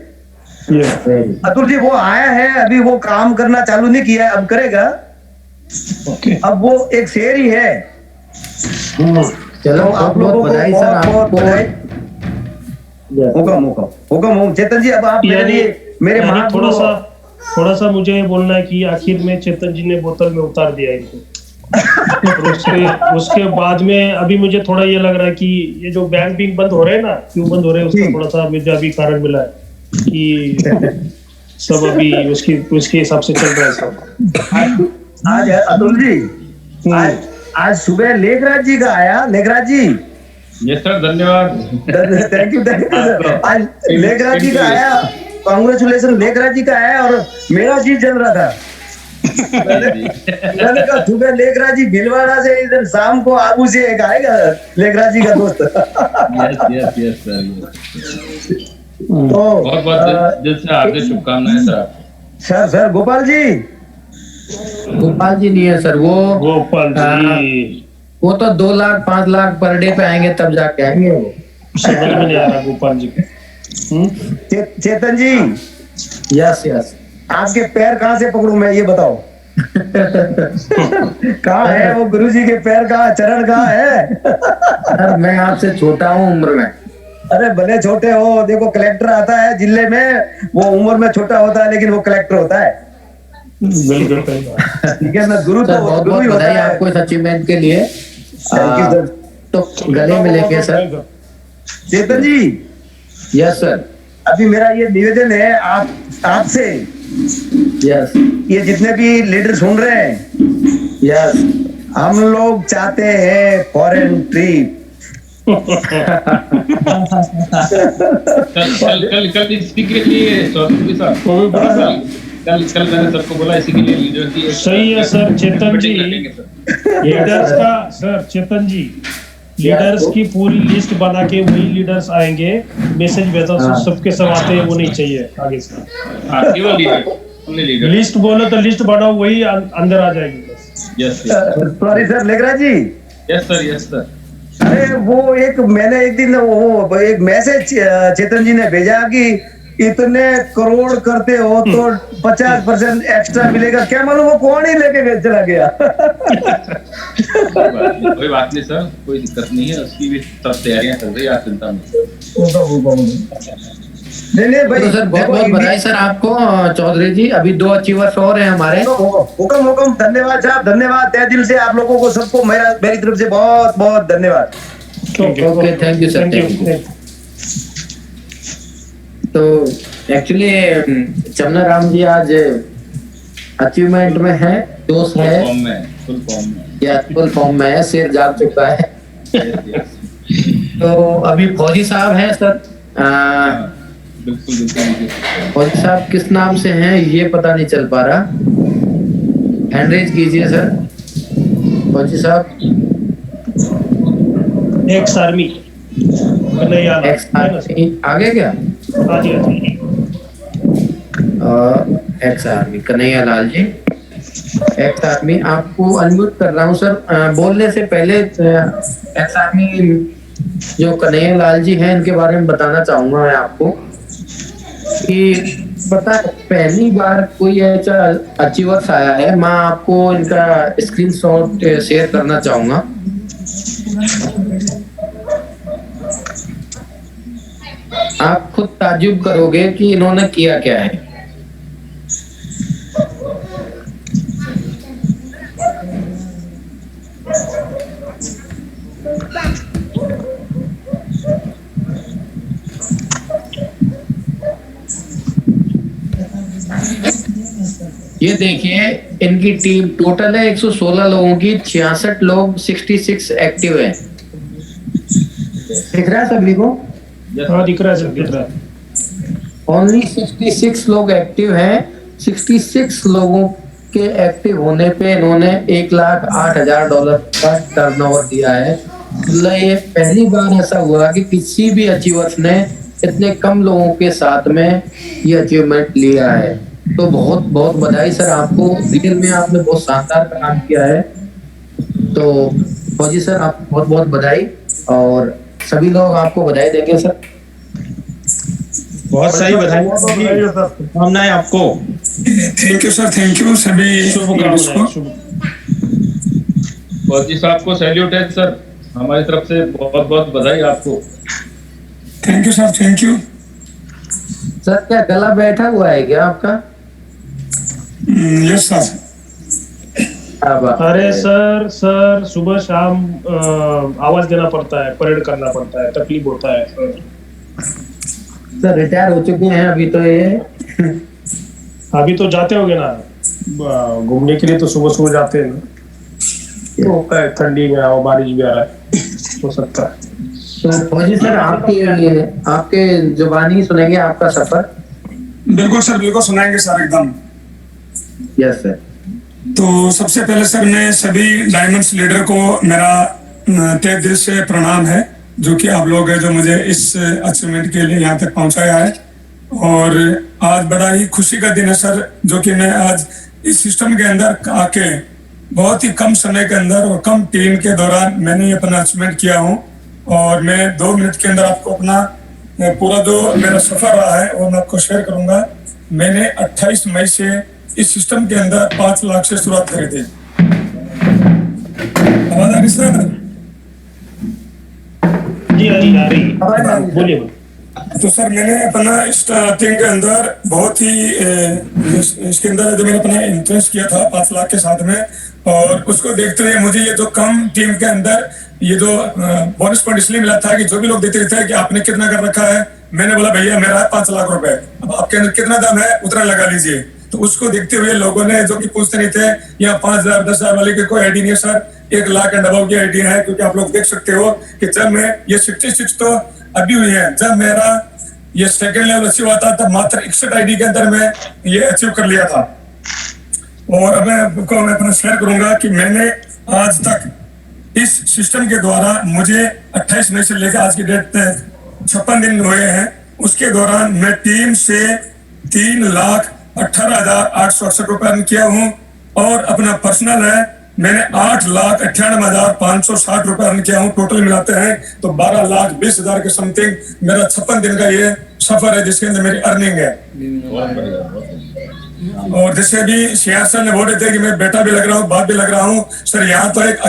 अतुल जी वो आया है, अभी वो काम करना चालू नहीं किया है, अब करेगा। अब वो एक शेर ही है। चलो आप लोगों को बधाई सर, बहुत बधाई। हुक्म चेतन जी, अब आप मेरे लिए मेरे थोड़ा सा मुझे बोलना है कि आखिर में चेतन जी ने बोतल में उतार दिया इनको। उसके बाद में अभी मुझे थोड़ा ये लग रहा है कि ये जो बैंक बंद हो रहे हैं ना, क्यों बंद हो रहे हैं उसका थोड़ा सा मुझे अभी कारण मिला है कि सब अभी उसके हिसाब से चल रहा है सब। आज अतुल जी आज सुबह लेखराज जी का आया। लेखराज जी यस सर, धन्यवाद। Thank you sir. आज लेखराज जी का आया, कांग्रेचुलेशन लेखराज जी का आया और मेरा जी चल रहा था। मैंने कहा सुबह लेखराज जी भीलवाड़ा से, इधर शाम को आबू से एक आएगा लेखराज जी का दोस्त। Yes sir. तो बहुत दिल से हार्दिक शुभकामनाएं सर। सर गोपाल जी नहीं है सर, वो गोपाल जी वो तो 2 लाख 5 लाख पर डे पे आएंगे तब जाके आएंगे वो। समझ में नहीं आ रहा गोपाल जी को। चेतन जी, यस यस, आपके पैर कहाँ से पकड़ूं मैं, ये बताओ। कहाँ है वो गुरुजी के पैर, कहाँ चरण कहाँ है? सर मैं आपसे छोटा हूँ उम्र में। अरे भले छोटे हो, देखो कलेक्टर आता है जिले में, वो उम्र में छोटा होता है लेकिन वो कलेक्टर होता है। बिल्कुल ठीक है ना, गुरु सर तो बहुत गुरु बहुत ही होता बधाई है। आपको इस अचीवमेंट के लिए। Thank you sir. तो गले मिलेंगे सर। चेतन जी, यस सर। अभी मेरा ये निवेदन है आपसे, यस ये जितने भी लीडर सुन रहे हैं, यस, हम लोग चाहते हैं फॉरेन ट्रिप। कल इसी के लिए चौधरी साहब, कल मैंने सर को बोला इसी के लिए लीडर की सही है सर। चेतन जी, लीडर्स का सर, चेतन जी लीडर्स की पूरी लिस्ट बना के वही लीडर्स आएंगे, मैसेज भेजा सबके सब आते हैं, वो नहीं चाहिए आगे से। केवल लीडर लिस्ट बोलो तो लिस्ट बनाओ, वही अंदर आ जाएगी बस। Yes sorry sir, Legraj ji. Yes sir. अरे वो एक मैंने एक दिन वो एक मैसेज चेतन जी ने भेजा कि इतने करोड़ करते हो तो 50% एक्स्ट्रा मिलेगा, क्या मालूम वो कौन ही लेके चला गया। कोई बात नहीं सर, कोई दिक्कत नहीं है, उसकी भी सब तैयारियां चल रही है, आप चिंता नहीं भाई। तो सर बहुत बहुत बधाई सर आपको चौधरी जी। अभी 2 अचीवर्स और हैं हमारे। हुक्म, धन्यवाद साहब, धन्यवाद तहे दिल से आप लोगों को, सबको मेरी तरफ से बहुत बहुत धन्यवाद। Okay, thank you sir, thank you. तो एक्चुअली चमना राम जी आज अचीवमेंट में है, जोश है, फुल फॉर्म में है, शेर जाग चुका है। तो अभी फौजी साहब हैं सर। बिल्कुल। फौजी साहब किस नाम से हैं ये पता नहीं चल पा रहा, हैंड रेज कीजिए सर। फौजी साहब एक्स आर्मी, एक्स आर्मी आगे क्या? Ex army Kanhaiya Lal ji. Ex army आपको अनम्यूट कर रहा हूँ सर। बोलने से पहले एक्स आर्मी जो कन्हैया लाल जी हैं, इनके बारे में बताना चाहूंगा मैं आपको कि पता पहली बार कोई ऐसा अचीवर्स आया है। मैं आपको इनका स्क्रीनशॉट शेयर करना चाहूंगा। आप खुद ताज्जुब करोगे कि इन्होंने किया क्या है। ये देखिए, इनकी टीम टोटल है 116 लोगों की, 66 लोग 66 एक्टिव है। दिख रहा है सभी को? हाँ दिख रहा है सर, दिख रहा है। ओनली 66 लोग एक्टिव हैं। 66 लोगों के एक्टिव होने पे इन्होंने $1,08,000 का टर्नओवर दिया है। मतलब ये पहली बार ऐसा हुआ कि किसी भी अचीवर्स ने इतने कम लोगों के साथ में ये अचीवमेंट लिया है। तो बहुत बहुत बधाई सर आपको, रियल में आपने बहुत शानदार काम किया है। तो फौजी सर आपको बहुत बहुत बधाई, और सभी लोग आपको बधाई देंगे सर। बहुत सारी बधाई, शुभकामनाएं आपको। Thank you sir, thank you सभी शुभकामनाएं। फौजी साहब को सैल्यूट है सर, हमारी तरफ से बहुत बहुत बधाई आपको। Thank you sir, thank you sir. क्या गला बैठा हुआ है क्या आपका? Yes sir. अरे सर सुबह शाम आवाज देना पड़ता है, परेड करना पड़ता है, तकलीफ होता है सर। रिटायर हो चुके हैं अभी तो ये? अभी तो जाते होगे ना घूमने के लिए, तो सुबह सुबह जाते हैं ना, तो होता है ठंडी में आओ, बारिश भी आ रहा है, हो सकता है। तो फौजी सर आपके जुबानी सुनेंगे आपका सफर। बिल्कुल सर, बिल्कुल सुनाएंगे सर, एकदम। Yes sir. तो सबसे पहले सर मैं सभी डायमंड्स लीडर को मेरा तहे दिल से प्रणाम है, जो कि आप लोग हैं जो मुझे इस अचीवमेंट के लिए यहाँ तक पहुँचाया है। और आज बड़ा ही खुशी का दिन है सर, जो कि मैं आज इस सिस्टम के अंदर आके बहुत ही कम समय के अंदर और कम टीम के दौरान मैंने ये अपना अचीवमेंट किया हूँ। और मैं 2 मिनट के अंदर आपको अपना पूरा जो मेरा सफर रहा है वो मैं आपको शेयर करूंगा। मैंने 28 मई से इस सिस्टम के अंदर 5 लाख से शुरुआत करी थी। आवाज आ रही सर? जी आ रही बोलिए। तो सर मैंने अपना स्टार्टिंग के अंदर बहुत ही इसके अंदर जो मैंने अपना इंटरेस्ट किया था 5 लाख के साथ में, और उसको देखते हुए मुझे ये जो कम टीम के अंदर ये जो बोनस पॉइंट इसलिए मिला था कि जो भी लोग देते थे कि आपने कितना कर रखा है, मैंने बोला भैया मेरा है 5 लाख रुपए, अब आपके अंदर कितना दम है उतना लगा लीजिए। तो उसको देखते हुए लोगों ने जो कि पूछते नहीं थे यहाँ 5,000 10,000 वाले की कोई आईडी नहीं है सर, 1 लाख एंड अबव की आईडी है, क्योंकि आप लोग देख सकते हो कि जब मैं ये 66 तो अभी हुई है, जब मेरा ये सेकंड लेवल अचीव हुआ था तब मात्र 61 आईडी के अंदर मैं ये अचीव कर लिया था। और अब मैं अपना शेयर करूंगा कि मैंने आज तक इस सिस्टम के द्वारा मुझे 28 मई से लेकर आज की डेट तक 56 दिन हुए हैं। उसके दौरान मैं टीम से 3,18,868 रुपए अर्न किया हूँ, और अपना पर्सनल है मैंने 8,98,560 रुपए अर्न किया हूँ। टोटल मिलाते हैं तो 12,20,000 के समथिंग मेरा 56 दिन का ये सफर है जिसके अंदर मेरी अर्निंग है। और जैसे भी सियार सर ने बोले थे कि मैं बेटा भी लग रहा हूँ, बाप भी लग रहा हूँ, सर यहाँ तो एक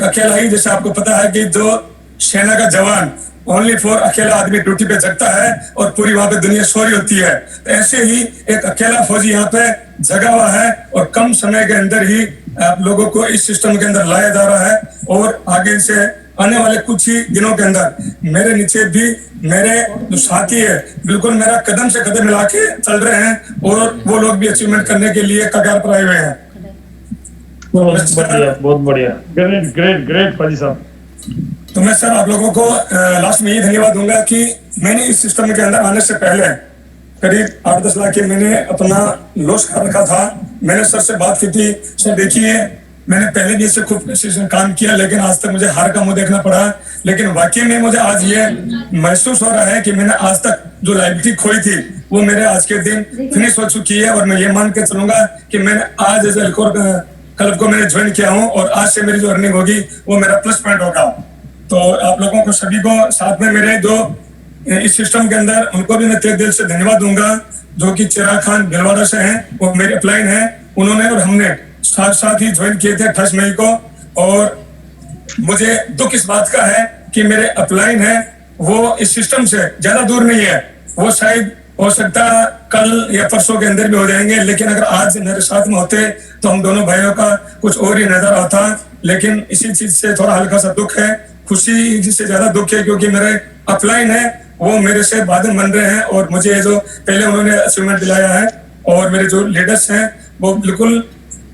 अकेला ही जैसे आपको पता है कि जो सेना का जवान ओनली फॉर अकेला आदमी ड्यूटी पे जगता है और पूरी वहां पे दुनिया सो रही होती है, तो ऐसे ही एक अकेला फौजी यहाँ पे जगा हुआ है, और कम समय के अंदर ही आप लोगों को इस सिस्टम के अंदर लाया जा रहा है। और आगे से आने वाले कुछ ही दिनों के अंदर मेरे नीचे भी मेरे जो साथी है बिल्कुल मेरा कदम से कदम मिला के चल रहे हैं, और वो लोग भी अचीवमेंट करने के लिए कगार पर आए हुए हैं। बहुत बढ़िया ग्रेट फौजी साहब। तो मैं सर आप लोगों को लास्ट में ये धन्यवाद दूंगा कि मैंने इस सिस्टम के अंदर आने से पहले करीब 8-10 लाख के मैंने अपना लॉस कर रखा था। मैंने सर से बात की थी, सर देखिए मैंने पहले भी इससे खूब काम किया लेकिन आज तक मुझे हार का मुंह देखना पड़ा, लेकिन वाकई में मुझे आज ये महसूस हो रहा है कि मैंने आज तक जो लाइबिलिटी खोई थी वो मेरे आज के दिन फिनिश हो चुकी है। और मैं ये मान के चलूंगा कि मैंने आज एज एल्कोर क्लब को मैंने ज्वाइन किया हूँ, और आज से मेरी जो अर्निंग होगी वो मेरा प्लस पॉइंट होगा। तो आप लोगों को सभी को साथ में मेरे जो इस सिस्टम के अंदर उनको भी मैं तहे दिल से धन्यवाद दूंगा, जो कि चिराग खान भिलवाड़ा से हैं, वो मेरे अपलाइन हैं, उन्होंने और हमने साथ ही ज्वाइन किए थे 28 मई को। और मुझे दुख इस बात का है कि मेरे अपलाइन है वो इस सिस्टम से ज्यादा दूर नहीं है, वो शायद हो सकता कल या परसों के अंदर भी हो जाएंगे, लेकिन अगर आज मेरे साथ में होते तो हम दोनों भाइयों का कुछ और ही नजर आता। लेकिन इसी चीज से थोड़ा हल्का सा दुख है, खुशी जिससे ज्यादा दुख है क्योंकि मेरे अपलाइन है वो मेरे से बादल बन रहे हैं, और मुझे जो पहले उन्होंने अचीवमेंट दिलाया है, और मेरे जो लीडर्स हैं वो बिल्कुल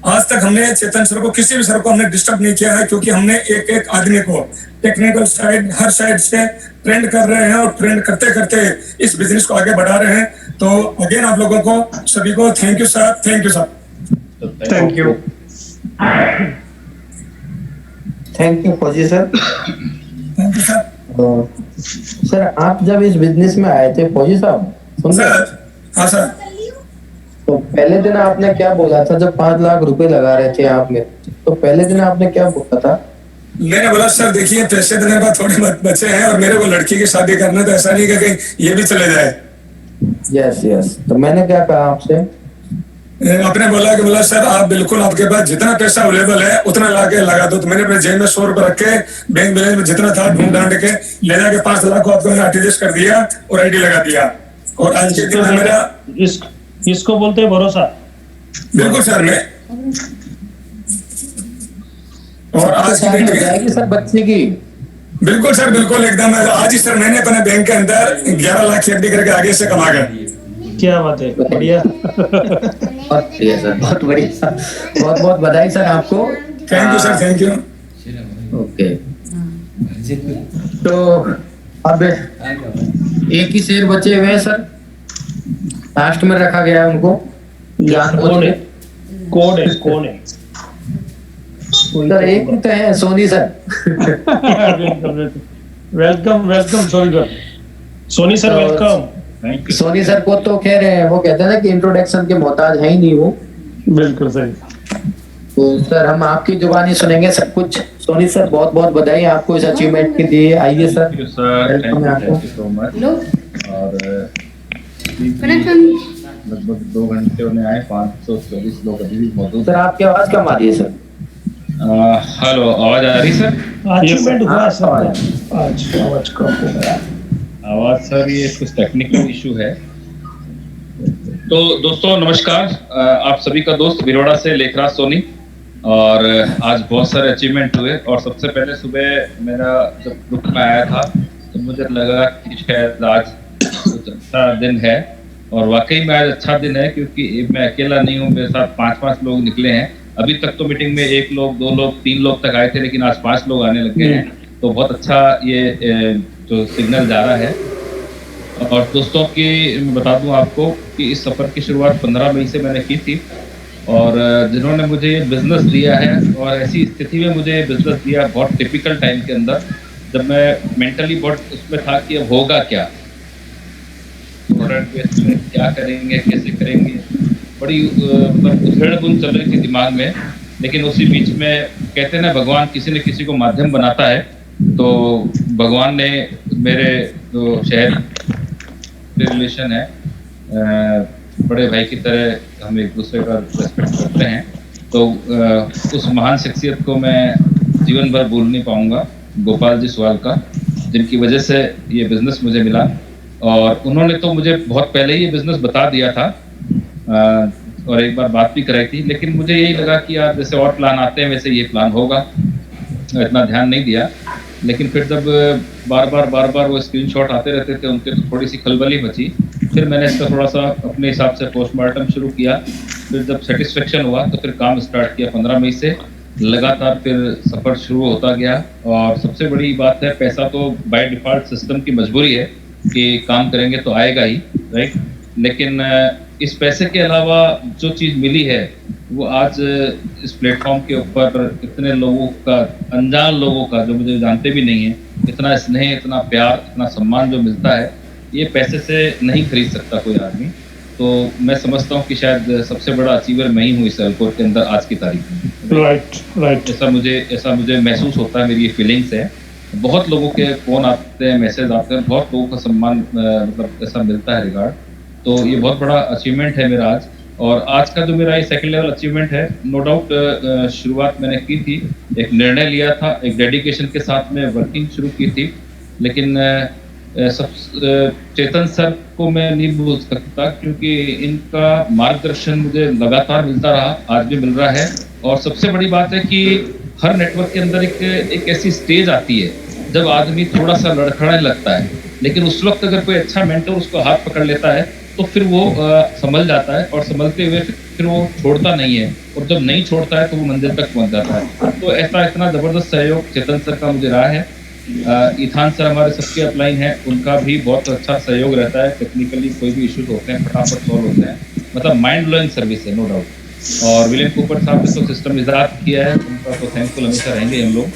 आज तक हमने चेतन सर को किसी भी सर को हमने डिस्टर्ब नहीं किया है, क्योंकि हमने एक एक आदमी को टेक्निकल साइड हर साइड से ट्रेंड कर रहे हैं, और ट्रेंड करते करते इस बिजनेस को आगे बढ़ा रहे हैं। तो अगेन आप लोगों को सभी को thank you sir, thank you sir, thank you Fauji sir. Thank you sir. Sir आप जब इस बिजनेस में आए थे फौजी साहब सुन सर, हाँ सर, तो पहले दिन आपने क्या बोला था जब 5 लाख रुपए लगा रहे थे आपने, तो पहले दिन आपने क्या बोला था? मैंने बोला सर देखिए पैसे देने के बाद थोड़े बचे हैं और मेरे को लड़की की शादी करना, तो ऐसा नहीं कि ये भी चले जाए। यस तो मैंने क्या कहा आपसे? आपने बोला सर आप बिल्कुल आपके पास जितना पैसा अवेलेबल है उतना ला के लगा दो। तो मैंने अपने जेब में 100 रुपए रख के बैंक बैलेंस में जितना था ढूंढ ढांड के ले जाके 5 लाख को आपको मैंने आरटीजीएस कर दिया और आईडी लगा दिया। और आज के दिन मेरा इसको बोलते हैं भरोसा। बिल्कुल सर। मैं और आज की डेट में सर बच्चे की बिल्कुल सर, बिल्कुल एकदम। आज ही सर मैंने अपने बैंक के अंदर 11 लाख एफडी करके आगे से कमा गए। क्या बात है, बढ़िया। बहुत बढ़िया सर, बहुत बढ़िया, बहुत बहुत बधाई सर आपको। Thank you sir, thank you. Okay तो अब एक ही शेर बचे हुए हैं सर, लास्ट में रखा गया है उनको। कौन है सर? एक ही तो है, Soni sir. Welcome Soni sir, welcome. Soni sir को तो खैर वो कहते हैं ना कि इंट्रोडक्शन के मोहताज है ही नहीं वो। बिल्कुल सही। तो सर हम आपकी जुबानी सुनेंगे सब कुछ। सोनी सर बहुत बहुत बधाई आपको इस अचीवमेंट के लिए। आइए sir. Thank you sir, thank you so much. और लगभग 2 घंटे होने आए, 524 लोग अभी भी मौजूद। सर आपकी आवाज कम आ रही है सर। हेलो, आवाज आ रही सर? अचीवमेंट हुआ सर आज, आवाज कम हो गया। आवाज सर ये कुछ टेक्निकल इशू है। तो दोस्तों नमस्कार, आप सभी का दोस्त बिरोड़ा से लेखराज सोनी। और आज बहुत सारे अचीवमेंट हुए। और सबसे पहले सुबह मेरा जब ग्रुप में आया था तो मुझे लगा कि शायद आज कुछ अच्छा दिन है। और वाकई में आज अच्छा दिन है, क्योंकि मैं अकेला नहीं हूँ, मेरे साथ 5 लोग निकले हैं। अभी तक तो मीटिंग में 1 लोग, 2 लोग, 3 लोग तक आए थे, लेकिन आज 5 लोग आने लगे हैं। तो बहुत अच्छा ये जो सिग्नल जा रहा है। और दोस्तों की मैं बता दूं आपको कि इस सफ़र की शुरुआत 15 मई से मैंने की थी। और जिन्होंने मुझे ये बिज़नेस दिया है, और ऐसी स्थिति में मुझे ये बिज़नेस दिया बहुत टिपिकल टाइम के अंदर, जब मैं मेंटली बहुत उसमें था कि अब होगा क्या, प्रोडक्ट बेस में क्या करेंगे, कैसे करेंगे, बड़ी मतलब उधेड़-बुन चल रही थी दिमाग में। लेकिन उसी बीच में कहते हैं ना, भगवान किसी न किसी को माध्यम बनाता है। तो भगवान ने मेरे जो शहर रिलेशन है, बड़े भाई की तरह हम एक दूसरे का रेस्पेक्ट करते हैं। तो उस महान शख्सियत को मैं जीवन भर भूल नहीं पाऊंगा, गोपाल जी सवाल का, जिनकी वजह से ये बिज़नेस मुझे मिला। और उन्होंने तो मुझे बहुत पहले ही ये बिज़नेस बता दिया था, और एक बार बात भी कराई थी। लेकिन मुझे यही लगा कि यार जैसे और प्लान आते हैं वैसे ये प्लान होगा, इतना ध्यान नहीं दिया। लेकिन फिर जब बार बार वो स्क्रीनशॉट आते रहते थे उनके, तो थोड़ी सी खलबली मची। फिर मैंने इसका थोड़ा सा अपने हिसाब से पोस्टमार्टम शुरू किया। फिर जब सेटिस्फेक्शन हुआ तो फिर काम स्टार्ट किया 15 मई से। लगातार फिर सफ़र शुरू होता गया। और सबसे बड़ी बात है, पैसा तो बाय डिफ़ॉल्ट सिस्टम की मजबूरी है कि काम करेंगे तो आएगा ही, राइट। लेकिन इस पैसे के अलावा जो चीज़ मिली है वो आज इस प्लेटफॉर्म के ऊपर इतने लोगों का, अनजान लोगों का, जो मुझे जानते भी नहीं है, इतना स्नेह, इतना प्यार, इतना सम्मान जो मिलता है, ये पैसे से नहीं खरीद सकता कोई आदमी। तो मैं समझता हूँ कि शायद सबसे बड़ा अचीवर मैं ही हूँ इस एल्कोर के अंदर आज की तारीख में। राइट। ऐसा मुझे महसूस होता है, मेरी ये फीलिंग्स है। बहुत लोगों के फ़ोन आते हैं, मैसेज आते हैं, बहुत लोगों का सम्मान मतलब ऐसा मिलता है, रिगार्ड। तो ये बहुत बड़ा अचीवमेंट है मेरा आज। और आज का जो मेरा ये सेकंड लेवल अचीवमेंट है, नो डाउट शुरुआत मैंने की थी, एक निर्णय लिया था, एक डेडिकेशन के साथ में वर्किंग शुरू की थी। लेकिन चेतन सर को मैं नहीं भूल सकता, क्योंकि इनका मार्गदर्शन मुझे लगातार मिलता रहा, आज भी मिल रहा है। और सबसे बड़ी बात है कि हर नेटवर्क के अंदर एक ऐसी स्टेज आती है जब आदमी थोड़ा सा लड़खड़ाने लगता है, लेकिन उस वक्त अगर कोई अच्छा मेंटर उसको हाथ पकड़ लेता है तो फिर वो संभल जाता है, और संभलते हुए फिर वो छोड़ता नहीं है, और जब नहीं छोड़ता है तो वो मंजिल तक पहुंच जाता है। तो ऐसा इतना ज़बरदस्त सहयोग चेतन सर का मुझे रहा है। इथान सर हमारे सबके अपलाइन हैं, उनका भी बहुत अच्छा सहयोग रहता है। टेक्निकली कोई भी इश्यूज होते हैं फटाफट सॉल्व होते हैं, मतलब माइंड ब्लोइंग सर्विस है, नो डाउट। और विलियम कूपर साहब ने तो सिस्टम इजाद किया है, उनका तो थैंकफुल हमेशा रहेंगे हम लोग।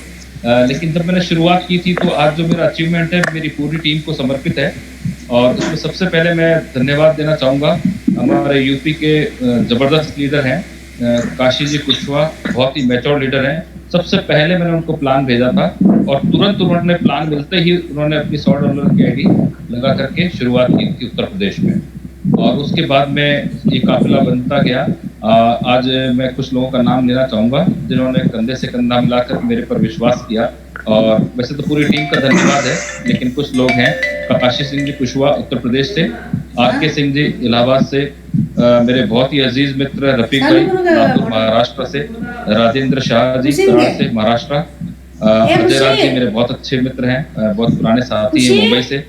लेकिन जब मैंने शुरुआत की थी तो आज जो मेरा अचीवमेंट है मेरी पूरी टीम को समर्पित है। और उसमें सबसे पहले मैं धन्यवाद देना चाहूँगा हमारे यूपी के ज़बरदस्त लीडर हैं, काशी जी कुशवाहा, बहुत ही मैच्योर लीडर हैं। सबसे पहले मैंने उनको प्लान भेजा था, और तुरंत उन्होंने प्लान मिलते ही उन्होंने अपनी $100 की आईडी लगा करके शुरुआत की थी उत्तर प्रदेश में। और उसके बाद में ये काफिला बनता गया। आज मैं कुछ लोगों का नाम लेना चाहूँगा जिन्होंने कंधे से कंधा मिलाकर मेरे पर विश्वास किया। और वैसे तो पूरी टीम का धन्यवाद है, लेकिन कुछ लोग हैं, काशी सिंह जी कुशवाहा उत्तर प्रदेश से, आर.के. सिंह जी इलाहाबाद से, मेरे बहुत ही अजीज मित्र रफीक भाई लातूर महाराष्ट्र से, राजेंद्र शाह जी कराड़ से महाराष्ट्र, अजय राज जी मेरे बहुत अच्छे मित्र हैं, बहुत पुराने साथी हैं मुंबई से,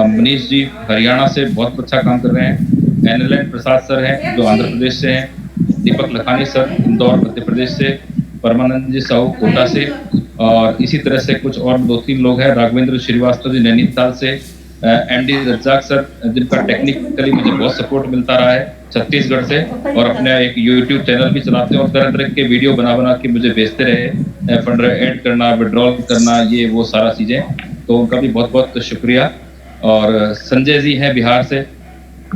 मनीष जी हरियाणा से बहुत अच्छा काम कर रहे हैं, NLN प्रसाद सर हैं जो आंध्र प्रदेश से हैं, दीपक लखानी सर इंदौर मध्य प्रदेश से, परमानंद जी साहू कोटा से, और इसी तरह से कुछ और 2-3 लोग हैं, राघवेंद्र श्रीवास्तव जी नैनीताल से, MD रज्जाक सर जिनका टेक्निकली मुझे बहुत सपोर्ट मिलता रहा है छत्तीसगढ़ से, और अपने एक YouTube चैनल भी चलाते हैं और तरह तरह के वीडियो बना के मुझे भेजते रहे, फंड ऐड करना, विड्रॉल करना, ये वो सारा चीज़ें, तो उनका भी बहुत बहुत शुक्रिया। और संजय जी हैं बिहार से,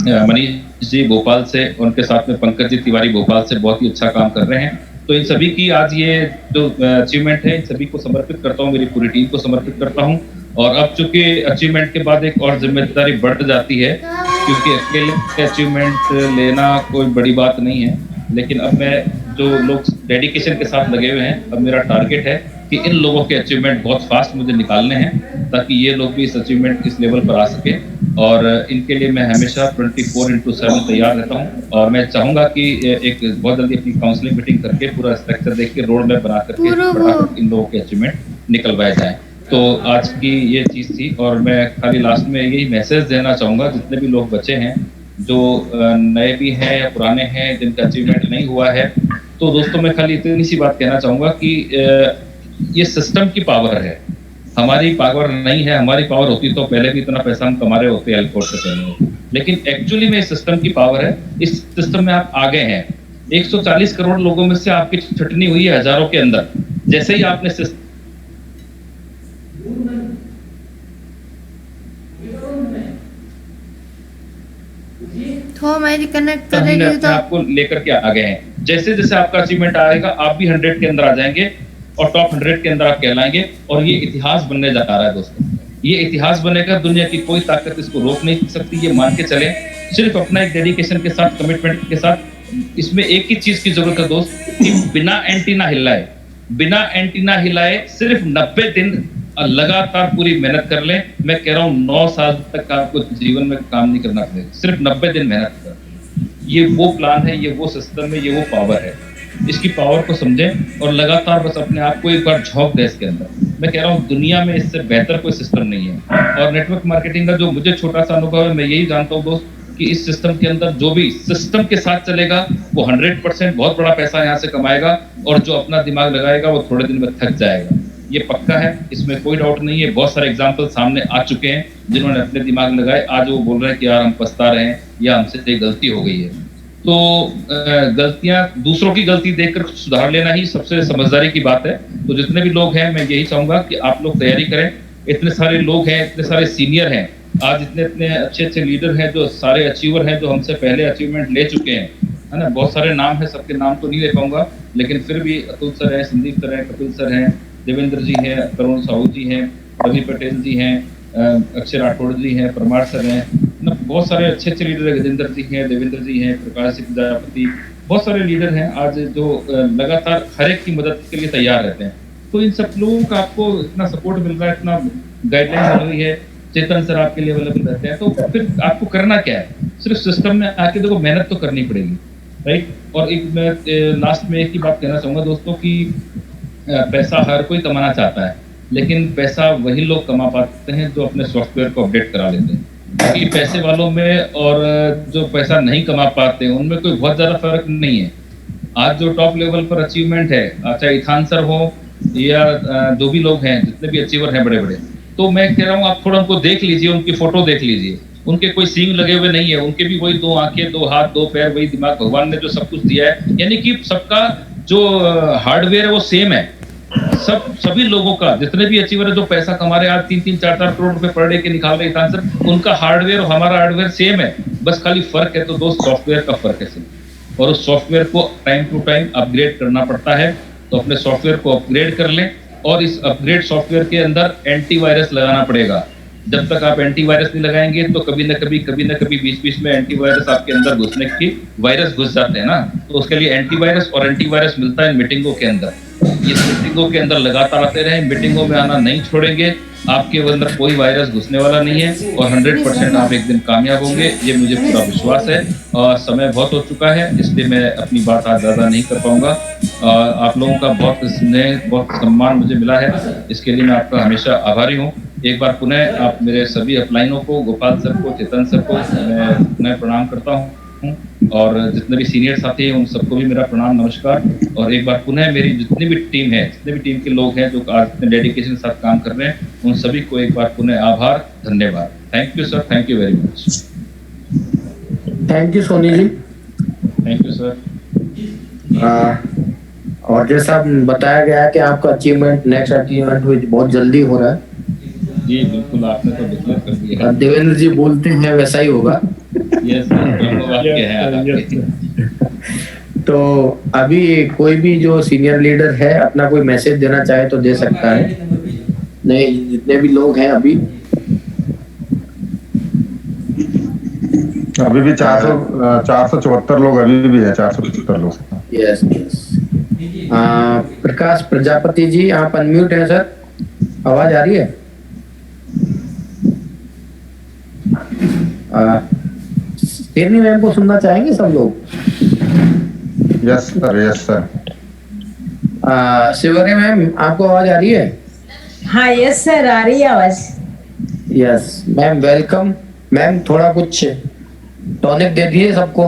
मनीष जी भोपाल से, उनके साथ में पंकज जी तिवारी भोपाल से बहुत ही अच्छा काम कर रहे हैं। तो इन सभी की आज ये जो अचीवमेंट है, इन सभी को समर्पित करता हूँ, मेरी पूरी टीम को समर्पित करता हूँ। और अब चूंकि अचीवमेंट के बाद एक और जिम्मेदारी बढ़ जाती है, क्योंकि अकेले अचीवमेंट लेना कोई बड़ी बात नहीं है, लेकिन अब मैं जो लोग डेडिकेशन के साथ लगे हुए हैं, अब मेरा टारगेट है कि इन लोगों के अचीवमेंट बहुत फास्ट मुझे निकालने हैं, ताकि ये लोग भी इस अचीवमेंट इस लेवल पर आ सके। और इनके लिए मैं हमेशा 24/7 तैयार रहता हूँ। और मैं चाहूंगा कि एक बहुत जल्दी अपनी काउंसलिंग मीटिंग करके पूरा स्ट्रक्चर देख के रोड मैप बना करके फटाफट इन लोगों के अचीवमेंट निकलवाए जाए। तो आज की ये चीज़ थी। और मैं खाली लास्ट में यही मैसेज देना चाहूँगा, जितने भी लोग बचे हैं, जो नए भी हैं या पुराने हैं, जिनका अचीवमेंट नहीं हुआ है, तो दोस्तों मैं खाली इतनी सी बात कहना चाहूँगा कि ये सिस्टम की पावर है, हमारी पावर नहीं है। हमारी पावर होती तो पहले भी इतना पैसा हम कमा रहे होते एयरपोर्ट से पहले, लेकिन एक्चुअली में इस सिस्टम की पावर है। इस सिस्टम में आप आगे हैं। 140 करोड़ लोगों में से आपकी छटनी हुई है हजारों के अंदर। जैसे ही आपने कनेक्ट आपको लेकर के आ गए हैं, जैसे जैसे आपका अचीवमेंट आएगा आप भी 100 के अंदर आ जाएंगे और टॉप 100 के अंदर आप कहलाएंगे। और ये इतिहास बनने जा रहा है दोस्तों, ये इतिहास बनेगा, दुनिया की कोई ताकत इसको रोक नहीं सकती। ये मान के चले, सिर्फ अपना एक डेडिकेशन के साथ, कमिटमेंट के साथ। इसमें एक ही चीज की जरूरत है दोस्त, कि बिना एंटीना हिलाए, बिना एंटीना हिलाए सिर्फ 90 दिन लगातार पूरी मेहनत कर लें। मैं कह रहा हूँ 9 साल तक आपको जीवन में काम नहीं करना पड़ेगा, सिर्फ 90 दिन मेहनत कर। ये वो प्लान है, ये वो सिस्टम है, ये वो पावर है। इसकी पावर को समझें और लगातार बस अपने आप को एक बार झोंक दें इसके अंदर। मैं कह रहा हूँ दुनिया में इससे बेहतर कोई सिस्टम नहीं है। और नेटवर्क मार्केटिंग का जो मुझे छोटा सा अनुभव है, मैं यही जानता हूँ दोस्त, कि इस सिस्टम के अंदर जो भी सिस्टम के साथ चलेगा वो 100% बहुत बड़ा पैसा यहाँ से कमाएगा, और जो अपना दिमाग लगाएगा वो थोड़े दिन में थक जाएगा। ये पक्का है, इसमें कोई डाउट नहीं है। बहुत सारे एग्जाम्पल सामने आ चुके हैं जिन्होंने अपने दिमाग लगाए, आज वो बोल रहे हैं कि यार हम पछता रहे हैं या हमसे एक गलती हो गई है। तो गलतियां, दूसरों की गलती देखकर सुधार लेना ही सबसे समझदारी की बात है। तो जितने भी लोग हैं, मैं यही चाहूंगा कि आप लोग तैयारी करें। इतने सारे लोग हैं, इतने सारे सीनियर हैं, आज इतने इतने अच्छे अच्छे लीडर हैं, जो सारे अचीवर हैं, जो हमसे पहले अचीवमेंट ले चुके हैं, है ना। बहुत सारे नाम है, सबके नाम तो नहीं ले पाऊंगा, लेकिन फिर भी अतुल सर हैं, संदीप सर हैं, कपिल सर हैं, देवेंद्र जी हैं, करुण साहू जी हैं, रवि पटेल जी हैं, अक्षय राठौड़ जी हैं, परमार सर हैं, बहुत सारे अच्छे अच्छे लीडर हैं, गजेंद्र जी हैं, देवेंद्र जी हैं, प्रकाश सिंह प्रजापति, बहुत सारे लीडर हैं आज जो लगातार हर एक की मदद के लिए तैयार रहते हैं। तो इन सब लोगों का आपको इतना सपोर्ट मिल रहा है, इतना गाइडलाइन मिल रही है, चेतन सर आपके लिए अवेलेबल रहते हैं, तो फिर आपको करना क्या है, सिर्फ सिस्टम में आके देखो, मेहनत तो करनी पड़ेगी, राइट। और एक मैं लास्ट में एक ही बात कहना चाहूंगा दोस्तों कि पैसा हर कोई कमाना चाहता है, लेकिन पैसा वही लोग कमा पाते हैं जो अपने सॉफ्टवेयर को अपडेट करा लेते हैं। क्योंकि पैसे वालों में और जो पैसा नहीं कमा पाते हैं उनमें कोई बहुत ज्यादा फर्क नहीं है। आज जो टॉप लेवल पर अचीवमेंट है, चाहे इथान सर हो या जो भी लोग हैं, जितने भी अचीवर हैं बड़े बड़े, तो मैं कह रहा हूँ आप थोड़ा उनको देख लीजिए, उनकी फोटो देख लीजिए। उनके कोई सींग लगे हुए नहीं है, उनके भी वही 2 आंखें, 2 हाथ, 2 पैर, वही दिमाग, भगवान ने जो सब कुछ दिया है। यानी कि सबका जो हार्डवेयर है वो सेम है। सभी लोगों का, जितने भी अचीवर है जो पैसा कमा रहे हैं आज 3-3, 4-4 करोड़ रुपए पर डे के निकाल रहे हैं सर, उनका हार्डवेयर और हमारा हार्डवेयर सेम है, बस खाली फर्क है तो दोस्त सॉफ्टवेयर का फर्क है सिर्फ। और उस सॉफ्टवेयर को टाइम टू टाइम अपग्रेड करना पड़ता है, तो अपने सॉफ्टवेयर को अपग्रेड कर लें। और इस अपग्रेड सॉफ्टवेयर के अंदर एंटीवायरस लगाना पड़ेगा। जब तक आप एंटीवायरस नहीं लगाएंगे तो कभी ना कभी बीच में एंटीवायरस आपके अंदर घुसने की, वायरस घुस जाते हैं ना, तो उसके लिए एंटीवायरस और एंटीवायरस मिलता है मीटिंगों के अंदर। इस मीटिंगों के अंदर लगातार आते रहें, मीटिंगों में आना नहीं छोड़ेंगे, आपके अंदर कोई वायरस घुसने वाला नहीं है और 100% आप एक दिन कामयाब होंगे, ये मुझे पूरा विश्वास है। और समय बहुत हो चुका है, इसलिए मैं अपनी बात आज ज़्यादा नहीं कर पाऊंगा। आप लोगों का बहुत स्नेह, बहुत सम्मान मुझे मिला है, इसके लिए मैं आपका हमेशा आभारी हूँ। एक बार पुनः आप मेरे सभी अपलाइनों को, गोपाल सर को, चेतन सर को मैं पुनः प्रणाम करता हूँ, और जितने भी सीनियर साथी हैं उन सबको भी मेरा प्रणाम, नमस्कार। और एक बार पुनः मेरी जितनी भी टीम है, जितने भी टीम के लोग हैं जो आज इतने डेडिकेशन के साथ काम कर रहे हैं, उन सभी को एक बार पुनः आभार, धन्यवाद। Thank you sir, thank you very much. Thank you Soni ji. Thank you sir. और जैसा बताया गया है कि आपका अचीवमेंट, नेक्स्ट अचीवमेंट बहुत जल्दी हो रहा है। जी बिल्कुल, आपने तो डिक्लेयर कर दिया है। देवेंद्र जी बोलते हैं वैसा ही होगा। यस, तो अभी कोई भी जो सीनियर लीडर है अपना कोई मैसेज देना चाहे तो दे सकता है। नहीं, जितने भी लोग हैं अभी भी 474 लोग अभी भी है, 475 लोग। Yes yes. प्रकाश प्रजापति जी आप अनम्यूट हैं सर, आवाज आ रही है? शेरनी मैम को सुनना चाहेंगे सब लोग? Yes sir, yes sir. Shivri ma'am आपको आवाज आ रही है? हाँ यस सर, आ रही है आवाज। Yes ma'am, welcome ma'am. थोड़ा कुछ टॉनिक दे दिए सबको।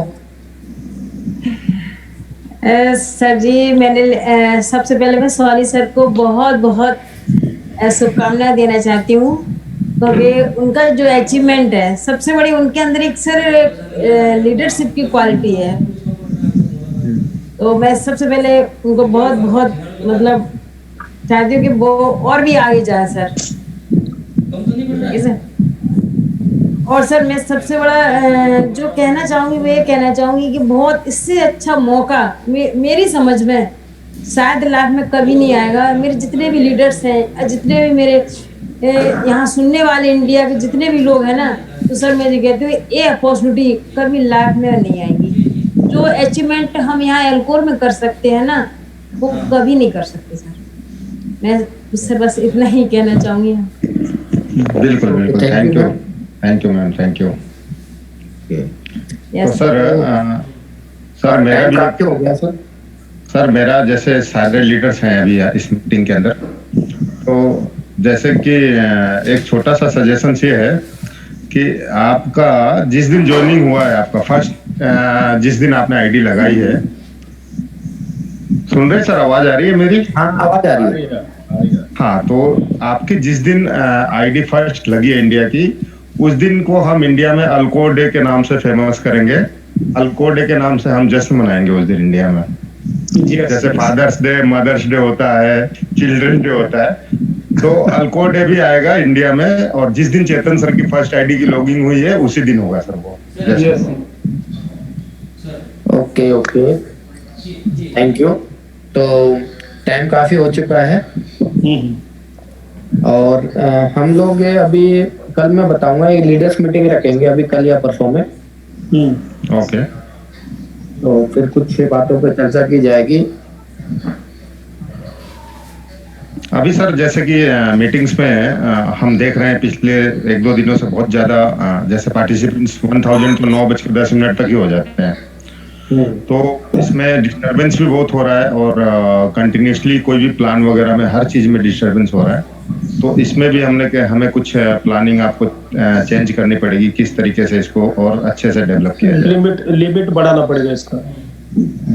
सर जी, मैंने सबसे पहले मैं सोनी सर को बहुत बहुत शुभकामनाएं देना चाहती हूँ, क्योंकि उनका जो अचीवमेंट है सबसे बड़ी उनके अंदर एक सर लीडरशिप की क्वालिटी है। तो मैं सबसे पहले उनको बहुत बहुत मतलब चाहती हूँ कि वो और भी आगे जाए सर। और सर मैं सबसे बड़ा जो कहना चाहूँगी वो ये कहना चाहूँगी कि बहुत इससे अच्छा मौका मेरी समझ में शायद लाइफ में कभी नहीं आएगा। मेरे जितने भी लीडर्स हैं, जितने भी मेरे यहाँ सुनने वाले इंडिया के जितने भी लोग हैं ना, तो सर मैं ये कहती हूँ ये अपॉर्चुनिटी कभी लाइफ में नहीं आएगी। जो अचीवमेंट हम यहाँ एल्कोर में कर सकते हैं ना, वो कभी नहीं कर सकते सर। मैं उससे बस इतना ही कहना चाहूँगी। बिल्कुल बिल्कुल, thank you ma'am, thank you. तो सर मेरा भी काफी हो गया सर। सर मेरा जैसे सारे लीडर्स हैं अभी इस मीटिंग के अंदर, तो जैसे कि एक छोटा सा सजेशन ये है कि आपका जिस दिन ज्वाइनिंग हुआ है, आपका फर्स्ट जिस दिन आपने आईडी लगाई है, सुन रहे सर? आवाज आ रही है मेरी? हाँ आवाज आ रही है। हाँ, तो आपकी जिस दिन आईडी फर्स्ट लगी है इंडिया की, उस दिन को हम इंडिया में अल्कोर डे के नाम से फेमस करेंगे। अल्कोर डे के नाम से हम जश्न मनाएंगे उस दिन इंडिया में। जैसे फादर्स डे, मदर्स डे होता है, चिल्ड्रंस डे होता है, तो अल्कोर डे भी आएगा इंडिया में। और जिस दिन चेतन सर की फर्स्ट आईडी की लॉगिंग हुई है उसी दिन होगा सर वो। Okay okay, thank you. तो टाइम काफी हो चुका है और हम लोग अभी कल मैं बताऊंगा एक लीडर्स मीटिंग रखेंगे अभी कल या परसों में। ओके। तो फिर कुछ बातों पर चर्चा की जाएगी। अभी सर जैसे कि मीटिंग्स में हम देख रहे हैं पिछले 1-2 दिनों से बहुत ज्यादा जैसे पार्टिसिपेंट्स 1000 तो 9:10 तक ही हो जाते हैं। तो इसमें डिस्टरबेंस भी बहुत हो रहा है और कंटिन्यूसली कोई भी प्लान वगैरह में हर चीज में डिस्टरबेंस हो रहा है। तो इसमें भी हमें कुछ प्लानिंग आपको चेंज करनी पड़ेगी, किस तरीके से इसको और अच्छे से डेवलप किया जाए। लिमिट बढ़ाना पड़ेगा इसका।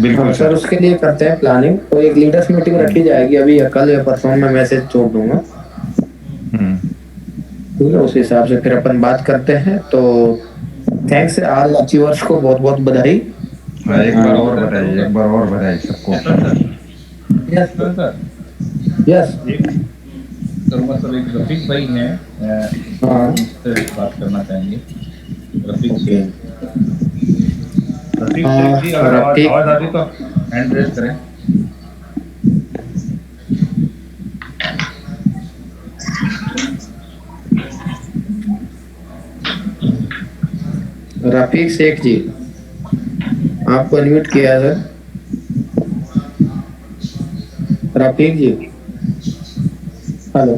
बिल्कुल सर, उसके लिए करते हैं प्लानिंग। तो एक लीडर्स मीटिंग रखी जाएगी अभी कल या परसों में, मैसेज छोड़ दूंगा। ठीक है, उस हिसाब से फिर अपन बात करते हैं। तो थैंक्स ऑल अचीवर्स को, बहुत बहुत बधाई। एक बार और बधाई सबको। यस सर एक रफीक भाई हैं, उनसे बात करना चाहेंगे। रफीक जी, अगर आवाज आ रही तो हैंड रेज करें। रफीक शेख जी, आपको अनम्यूट किया है सर। रफीक जी, हेलो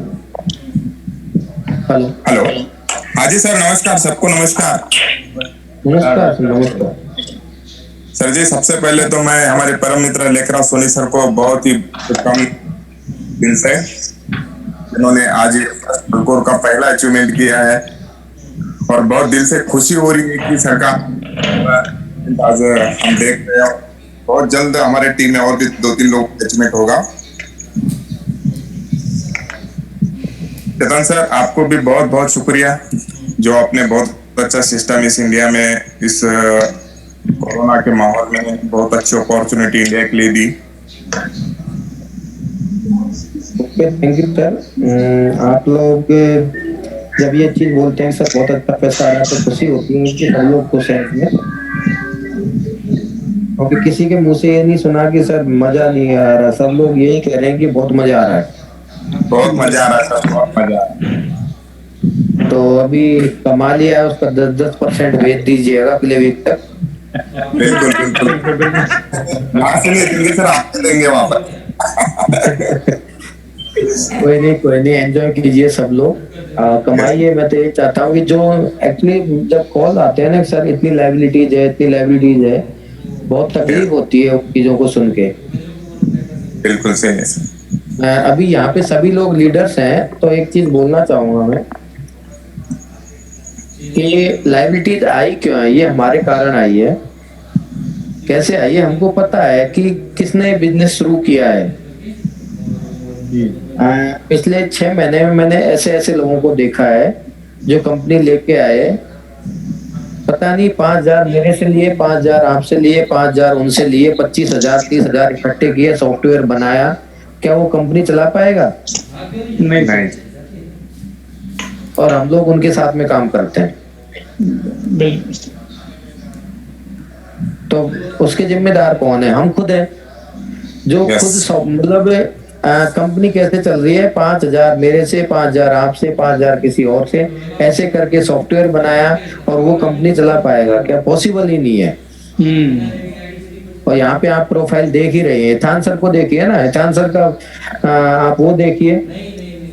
हेलो हेलो। हाँ जी सर, नमस्कार सबको। नमस्कार नमस्कार नमस्कार सर जी। सबसे पहले तो मैं हमारे परम मित्र लेखराज सोनी सर को बहुत ही कम दिन से, जिन्होंने आज अल्कोर का पहला अचीवमेंट किया है, और बहुत दिल से खुशी हो रही है कि सरकार आज हम देख रहे हैं बहुत जल्द हमारे टीम में और भी 2-3 लोग अचीवमेंट होगा। चेतन सर, आपको भी बहुत बहुत शुक्रिया जो आपने बहुत अच्छा सिस्टम इस इंडिया में, इस कोरोना के माहौल में बहुत अच्छी अपॉर्चुनिटी इंडिया के लिए दी। Okay, thank you sir. आप लोग जब ये चीज बोलते हैं सर बहुत अच्छा पैसा आ रहा है तो खुशी होती है कि हम लोग खुश हैं। क्योंकि किसी के मुंह से ये नहीं सुना कि सर मजा नहीं आ रहा, सब लोग यही कह रहे हैं कि बहुत मजा आ रहा है। बहुत मजा आ रहा है सर, बहुत मजा आ रहा है। तो अभी कमा लिया है उसका 10% भेज दीजिएगा अगले वीक तक। बिल्कुल बिल्कुल यहाँ से नहीं देंगे सर, आपको देंगे वहां पर। कोई नहीं, एंजॉय कीजिए सब लोग, कमाइए। मैं तो ये चाहता हूँ कि जो एक्चुअली जब कॉल आते हैं ना सर इतनी लाइबिलिटीज है, बहुत तकलीफ होती है उन चीजों को सुन के। बिल्कुल सही है सर। अभी यहाँ पे सभी लोग लीडर्स हैं, तो एक चीज बोलना चाहूंगा मैं कि लाइबिलिटीज आई क्यों है, ये हमारे कारण आई है। कैसे आई है हमको पता है कि किसने बिजनेस शुरू किया है। पिछले 6 महीने में मैंने ऐसे लोगों को देखा है जो कंपनी लेके आए, पता नहीं 5,000 मेरे से लिए, 5,000 आपसे लिए, 5,000 उनसे लिए, 25,000 30,000 इकट्ठे किए, सॉफ्टवेयर बनाया। क्या वो कंपनी चला पाएगा? नहीं। और हम लोग उनके साथ में काम करते हैं, तो उसके जिम्मेदार कौन है? हम खुद हैं, जो खुद मतलब कंपनी कैसे चल रही है, 5,000 मेरे से, 5,000 आपसे, 5,000 किसी और से, ऐसे करके सॉफ्टवेयर बनाया और वो कंपनी चला पाएगा क्या? पॉसिबल ही नहीं है। और यहाँ पे आप प्रोफाइल देख ही रहे हैं, इथान सर को देखिए ना, इथान सर का आप वो देखिए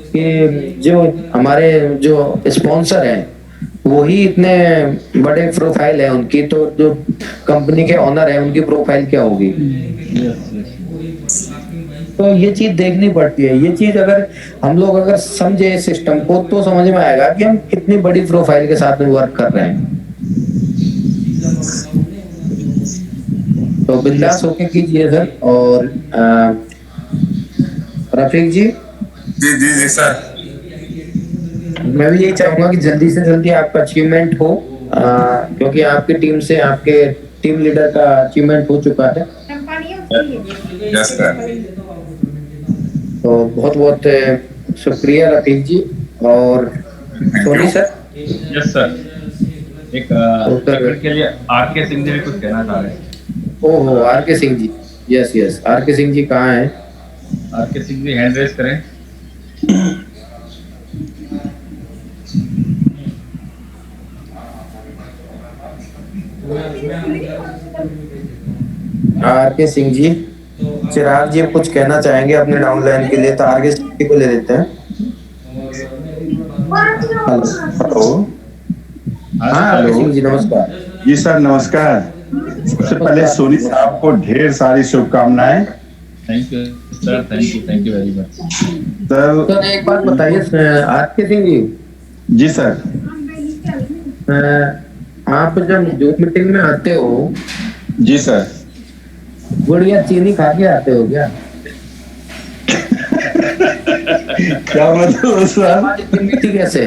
कि जो हमारे जो स्पॉन्सर हैं वही इतने बड़े प्रोफाइल है उनकी, तो जो कंपनी के ऑनर है उनकी प्रोफाइल क्या होगी? तो ये चीज देखनी पड़ती है। ये चीज अगर हम लोग अगर समझे इस सिस्टम को, तो समझ में आएगा कि हम कितनी बड़ी प्रोफाइल के साथ में वर्क कर रहे हैं। तो बिंदास होके कीजिए सर। और रफीक जी जी सर, मैं भी यही चाहूंगा कि जल्दी से जल्दी आपका अचीवमेंट हो, क्योंकि आपकी टीम से आपके टीम लीडर का अचीवमेंट हो चुका है। Yes sir. तो बहुत बहुत शुक्रिया रफीक जी। और सोनी सर। Yes sir. एक के लिए आर.के. सिंह जी भी कुछ कहना चाह रहे हैं। ओहो, R K. Singh ji, yes R K. Singh ji कहाँ हैं? R K. Singh ji hand raise करें। आर.के. सिंह जी, चिराग जी कुछ कहना चाहेंगे अपने डाउनलाइन के लिए, तो आर.के. सिंह जी को ले लेते हैं। हेलो। हाँ हेलो सिंह जी, नमस्कार। जी सर नमस्कार। सबसे पहले सोनी साहब को ढेर सारी शुभकामनाएं। Thank you sir, thank you very much sir. एक बात बताइए आर.के. सिंह जी। जी सर। आप जब जूम मीटिंग में आते हो, जी सर, गुड़िया चीनी खा के आते हो क्या? क्या मतलब सर? मीठी कैसे?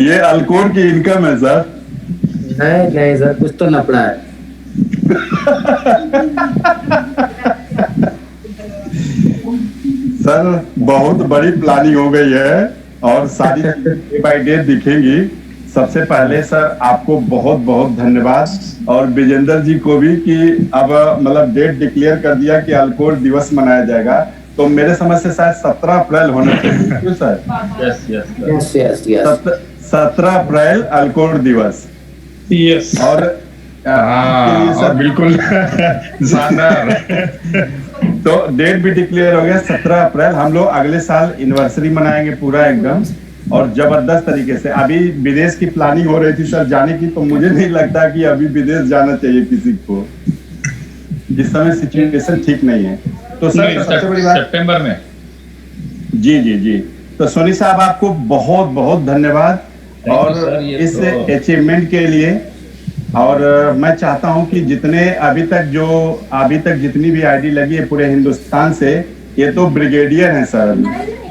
ये अल्कोहल की इनकम है सर। नहीं सर, कुछ तो लफड़ा है। सर बहुत बड़ी प्लानिंग हो गई है और सारी डे बाय डे दिखेंगी। सबसे पहले सर आपको बहुत बहुत धन्यवाद, और विजेंद्र जी को भी कि अब मतलब डेट डिक्लेयर कर दिया कि अल्कोहल दिवस मनाया जाएगा, तो मेरे समझ से शायद 17 अप्रैल होना चाहिए। क्यों सर? यस 17 अप्रैल अल्कोहल दिवस। यस। और और बिल्कुल शानदार। तो डेट भी डिक्लेयर हो गया 17 अप्रैल। हम लोग अगले साल एनिवर्सरी मनाएंगे पूरा एकदम और जबरदस्त तरीके से। अभी विदेश की प्लानिंग हो रही थी सर जाने की, तो मुझे नहीं लगता कि अभी विदेश जाना चाहिए किसी को, इस समय सिचुएशन ठीक नहीं है। तो सर सबसे बड़ी बात सितंबर में। जी। तो सोनी साहब आपको बहुत बहुत धन्यवाद और इस अचीवमेंट के लिए। और मैं चाहता हूं कि अभी तक जितनी भी आईडी लगी है पूरे हिंदुस्तान से, ये तो ब्रिगेडियर हैं सर,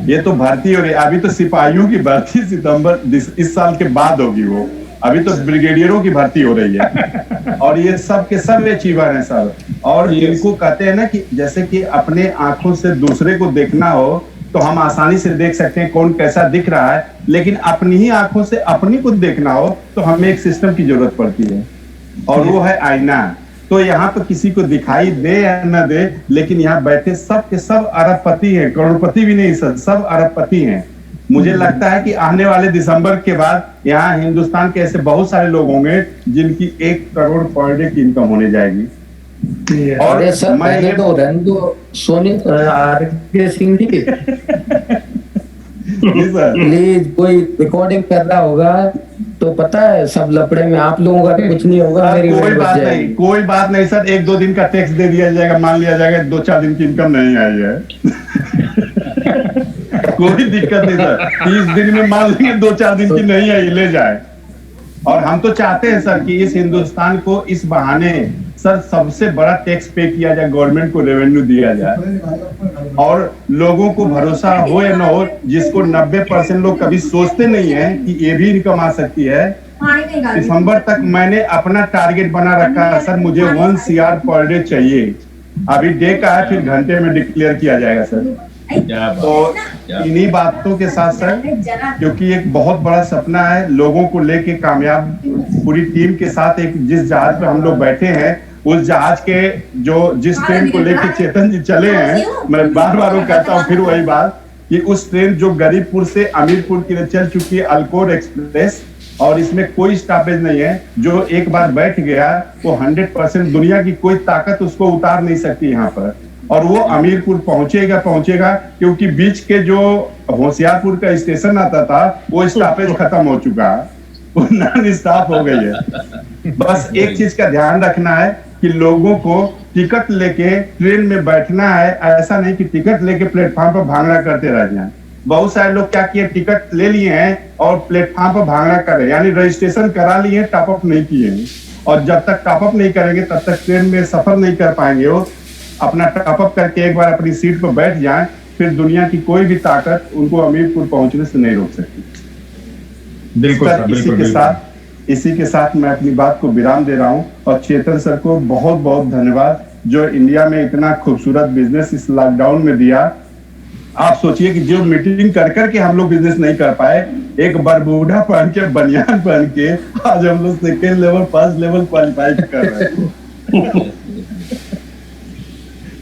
ये तो भर्ती हो रही है। अभी तो सिपाहियों की भर्ती सितंबर इस साल के बाद होगी, वो अभी तो ब्रिगेडियरों की भर्ती हो रही है। और ये सब के सब अचीवर हैं सर। और इनको कहते हैं ना कि जैसे कि अपने आंखों से दूसरे को देखना हो तो हम आसानी से देख सकते हैं कौन कैसा दिख रहा है, लेकिन अपनी ही आंखों से अपनी को देखना हो तो हमें एक सिस्टम की जरूरत पड़ती है। और वो है आईना। तो यहाँ पर किसी को दिखाई दे या न दे, लेकिन यहाँ बैठे सब के सब अरबपति हैं, करोड़पति भी नहीं सर, सब अरबपति हैं। मुझे लगता है कि आने वाले दिसंबर के बाद यहाँ हिंदुस्तान के ऐसे बहुत सारे लोग होंगे जिनकी 1 करोड़ पर डे की इनकम होने जाएगी। और सर मैंने तो रंदो सोनी आरके सिंह जी प्लीज कोई रिकॉर्डिंग कर रहा होगा तो पता है सब लपड़े में आप लोगों का कुछ नहीं होगा। मेरी कोई बात नहीं सर, 1-2 दिन का टैक्स दे दिया जाएगा, मान लिया जाएगा 2-4 दिन की इनकम नहीं आई है। कोई दिक्कत नहीं सर, 30 दिन में मान लेंगे 2-4 दिन की नहीं आई, ले जाए। और हम तो चाहते हैं सर कि इस हिंदुस्तान को इस बहाने सर सबसे बड़ा टैक्स पे किया जाए, गवर्नमेंट को रेवेन्यू दिया जाए और लोगों को भरोसा हो या ना हो, जिसको 90% लोग कभी सोचते नहीं है कि ये भी इनकम आ सकती है। दिसंबर तक मैंने अपना टारगेट बना रखा है सर, मुझे 1 CR पर डे चाहिए। अभी डे का है, फिर घंटे में डिक्लेयर किया जाएगा सर। तो इन्हीं बातों के साथ सर, क्योंकि एक बहुत बड़ा सपना है लोगों को लेके कामयाब पूरी टीम के साथ, एक जिस जहाज पे हम लोग बैठे हैं उस जहाज के जिस ट्रेन को लेके चेतन जी चले हैं, मैं बार बार वो कहता हूँ फिर वही बात कि उस ट्रेन जो गरीबपुर से अमीरपुर के लिए चल चुकी है, अल्कोर एक्सप्रेस, और इसमें कोई स्टॉपेज नहीं है। जो एक बार बैठ गया वो 100% दुनिया की कोई ताकत उसको उतार नहीं सकती यहाँ पर, और वो अमीरपुर पहुंचेगा क्योंकि बीच के जो होशियारपुर का स्टेशन आता था वो स्टॉपेज खत्म हो चुका है, वो नॉन स्टॉप हो गई है। बस एक चीज का ध्यान रखना है कि लोगों को टिकट लेके ट्रेन में बैठना है, ऐसा नहीं कि टिकट लेके प्लेटफॉर्म पर भांगड़ा करते रह जाएं। बहुत सारे लोग क्या किए, टिकट ले लिए हैं और प्लेटफॉर्म पर भांगड़ा कर रहे हैं, यानी रजिस्ट्रेशन करा लिए, टॉपअप नहीं किए हैं, और जब तक टॉपअप नहीं करेंगे तब तक ट्रेन में सफर नहीं कर पाएंगे। वो अपना टॉपअप करके एक बार अपनी सीट पर बैठ जाएं, फिर दुनिया की कोई भी ताकत उनको अमीरपुर पहुंचने से नहीं रोक सकती। बिल्कुल इसी के साथ मैं अपनी बात को विराम दे रहा हूं, और चेतन सर को बहुत बहुत धन्यवाद जो इंडिया में इतना खूबसूरत बिजनेस इस लॉकडाउन में दिया। आप सोचिए कि जो मीटिंग कर करके हम लोग बिजनेस नहीं कर पाए, एक बरबूढ़ा पहन के बनियान पहन के आज हम लोग 2nd level 1st level qualify कर रहे हैं।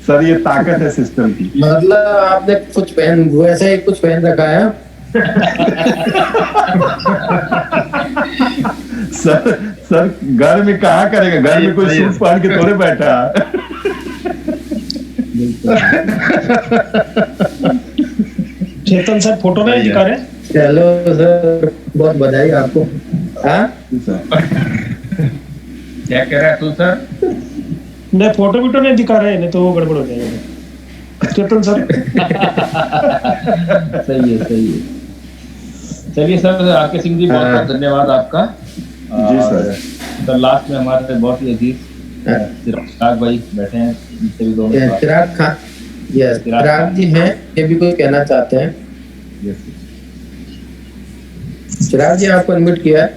सर ये ताकत है सिस्टम की। मतलब आपने कुछ पहन वैसे ही कुछ पहन रखा है। सर घर में कहाँ करेगा, घर में कोई सूट पहन के थोड़े बैठा। चेतन सर फोटो नहीं दिखा रहे? चलो सर बहुत बधाई आपको। हाँ क्या कह रहा है तू सर? नहीं फोटो नहीं दिखा रहे, नहीं तो वो गड़बड़ हो जाएगा। चेतन सर सही है। चलिए सर, आरके सिंह जी बहुत बहुत धन्यवाद आपका। जी सर लास्ट में हमारे बहुत ही अजीज चिराग भाई बैठे हैं, इनसे भी दोनों चिराग खान, यस चिराग जी हैं, ये भी कुछ कहना चाहते हैं। चिराग जी आपको अनम्यूट किया है।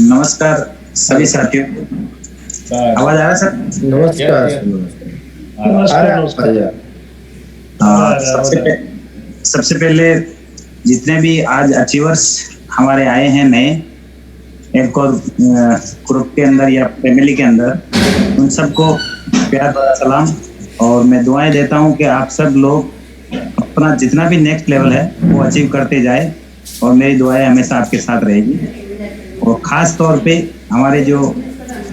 नमस्कार सभी साथियों, आवाज आ रहा है सर? नमस्कार। सबसे पहले जितने भी आज अचीवर्स हमारे आए हैं नए एक और ग्रुप के अंदर या फैमिली के अंदर, उन सबको प्यार भरा सलाम, और मैं दुआएं देता हूं कि आप सब लोग अपना जितना भी नेक्स्ट लेवल है वो अचीव करते जाए, और मेरी दुआएं हमेशा आपके साथ रहेगी। और ख़ास तौर पे हमारे जो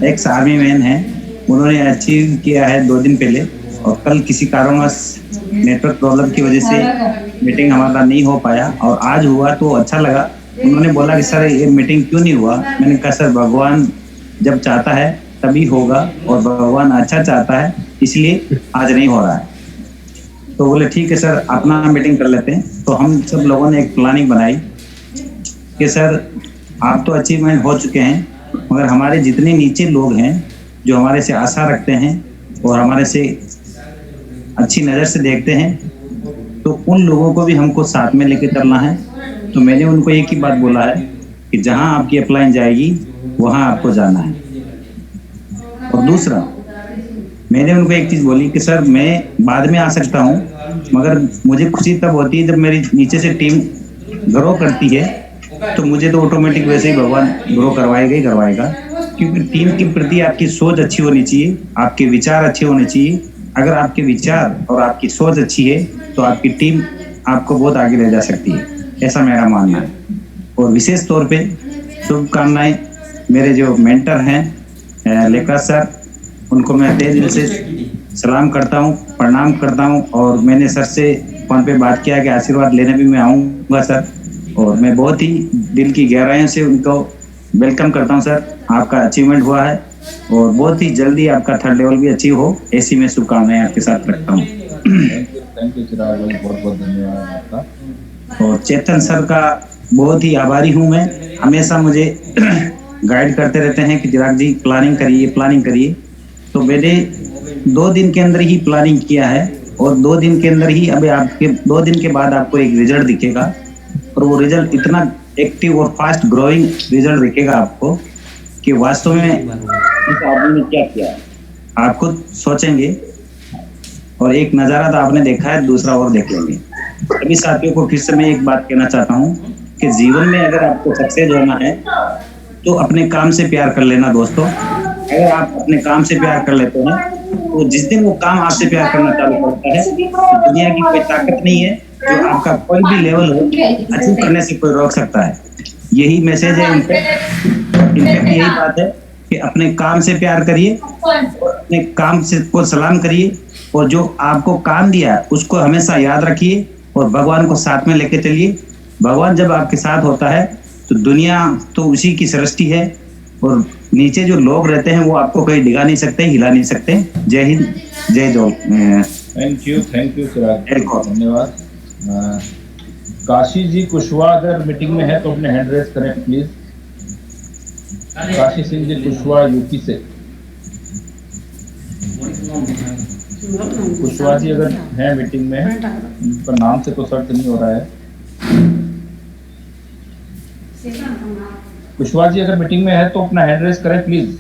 एक्स आर्मी मैन हैं उन्होंने अचीव किया है 2 दिन पहले, और कल किसी कारणवश नेटवर्क प्रॉब्लम की वजह से मीटिंग हमारा नहीं हो पाया, और आज हुआ तो अच्छा लगा। उन्होंने बोला कि सर ये मीटिंग क्यों नहीं हुआ, मैंने कहा सर भगवान जब चाहता है तभी होगा, और भगवान अच्छा चाहता है इसलिए आज नहीं हो रहा है। तो बोले ठीक है सर अपना मीटिंग कर लेते हैं। तो हम सब लोगों ने एक प्लानिंग बनाई कि सर आप तो अचीवमेंट हो चुके हैं, मगर हमारे जितने नीचे लोग हैं जो हमारे से आशा रखते हैं और हमारे से अच्छी नज़र से देखते हैं, तो उन लोगों को भी हमको साथ में लेके चलना है। तो मैंने उनको एक ही बात बोला है कि जहां आपकी अपलाइन जाएगी वहां आपको जाना है। और दूसरा मैंने उनको एक चीज़ बोली कि सर मैं बाद में आ सकता हूं, मगर मुझे खुशी तब होती है जब मेरी नीचे से टीम ग्रो करती है तो मुझे तो ऑटोमेटिक वैसे ही भगवान ग्रो करवाएगा ही करवाएगा, क्योंकि टीम के प्रति आपकी सोच अच्छी होनी चाहिए, आपके विचार अच्छे होने चाहिए। अगर आपके विचार और आपकी सोच अच्छी है तो आपकी टीम आपको बहुत आगे ले जा सकती है, ऐसा मेरा मानना है। और विशेष तौर पे शुभकामनाएं मेरे जो मेंटर हैं लेखराज सर, उनको मैं तहे दिल से सलाम करता हूँ, प्रणाम करता हूँ। और मैंने सर से फोन पे बात किया कि आशीर्वाद लेने भी मैं आऊँगा सर, और मैं बहुत ही दिल की गहराइयों से उनको वेलकम करता हूँ सर। आपका अचीवमेंट हुआ है और बहुत ही जल्दी आपका थर्ड लेवल भी अचीव हो, ऐसी मैं शुभकामनाएं आपके साथ रखता हूँ। थैंक यू चिराग भाई, बहुत बहुत धन्यवाद आपका। और चेतन सर का बहुत ही आभारी हूँ मैं, हमेशा मुझे गाइड करते रहते हैं कि चिराग जी प्लानिंग करिए। तो मैंने 2 दिन के अंदर ही प्लानिंग किया है और 2 दिन के अंदर ही अभी आपके 2 दिन के बाद आपको एक रिजल्ट दिखेगा, और वो रिजल्ट इतना एक्टिव और फास्ट ग्रोइंग रिजल्ट दिखेगा आपको कि वास्तव में इस आदमी ने क्या किया है आप खुद सोचेंगे। और एक नज़ारा तो आपने देखा है, दूसरा और देख लेंगे। सभी साथियों को फिर से मैं एक बात कहना चाहता हूँ कि जीवन में अगर आपको सक्सेस होना है तो अपने काम से प्यार कर लेना दोस्तों। अगर आप अपने काम से प्यार कर लेते हैं तो जिस दिन वो काम आपसे प्यार करना चालू करता है तो दुनिया की कोई ताकत नहीं है जो आपका कोई भी लेवल हो अचीव करने से कोई रोक सकता है। यही मैसेज है इनफैक्ट यही बात है कि अपने काम से प्यार करिए, अपने काम से को सलाम करिए, और जो आपको काम दिया है उसको हमेशा याद रखिए और भगवान को साथ में लेके चलिए। भगवान जब आपके साथ होता है तो दुनिया तो उसी की सृष्टि है, और नीचे जो लोग रहते हैं वो आपको कहीं डिगा नहीं सकते, हिला नहीं सकते। जय हिंद, जय जोल। थैंक यू चिराग, धन्यवाद। काशी जी कुशवाहा अगर मीटिंग में है तो अपने हैंड रेज करें प्लीज। काशी सिंह जी कुशवाहा यूपी से। कुशवाहा जी अगर है मीटिंग में, उनका नाम से तो सर्च नहीं हो रहा है। कुशवाहा जी अगर मीटिंग में है तो अपना हैंड रेज करें प्लीज।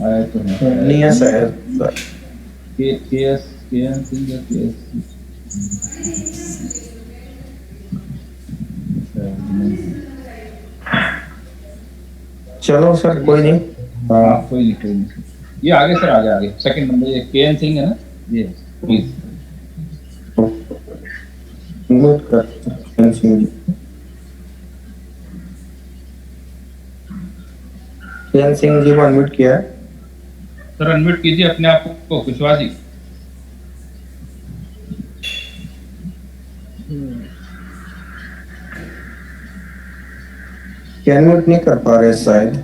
आया तो नहीं है सर। के एन सिंह या के चलो सर, कोई नहीं। हाँ कोई नहीं। ये आगे सर, आगे सेकंड नंबर, ये के एन सिंह है ना, ये प्लीज म्यूट कर सिंह जी। के एन सिंह जी को अनम्यूट किया है सर, अनम्यूट कीजिए अपने आप को कुशवाहा जी। अनम्यूट नहीं कर पा रहे शायद।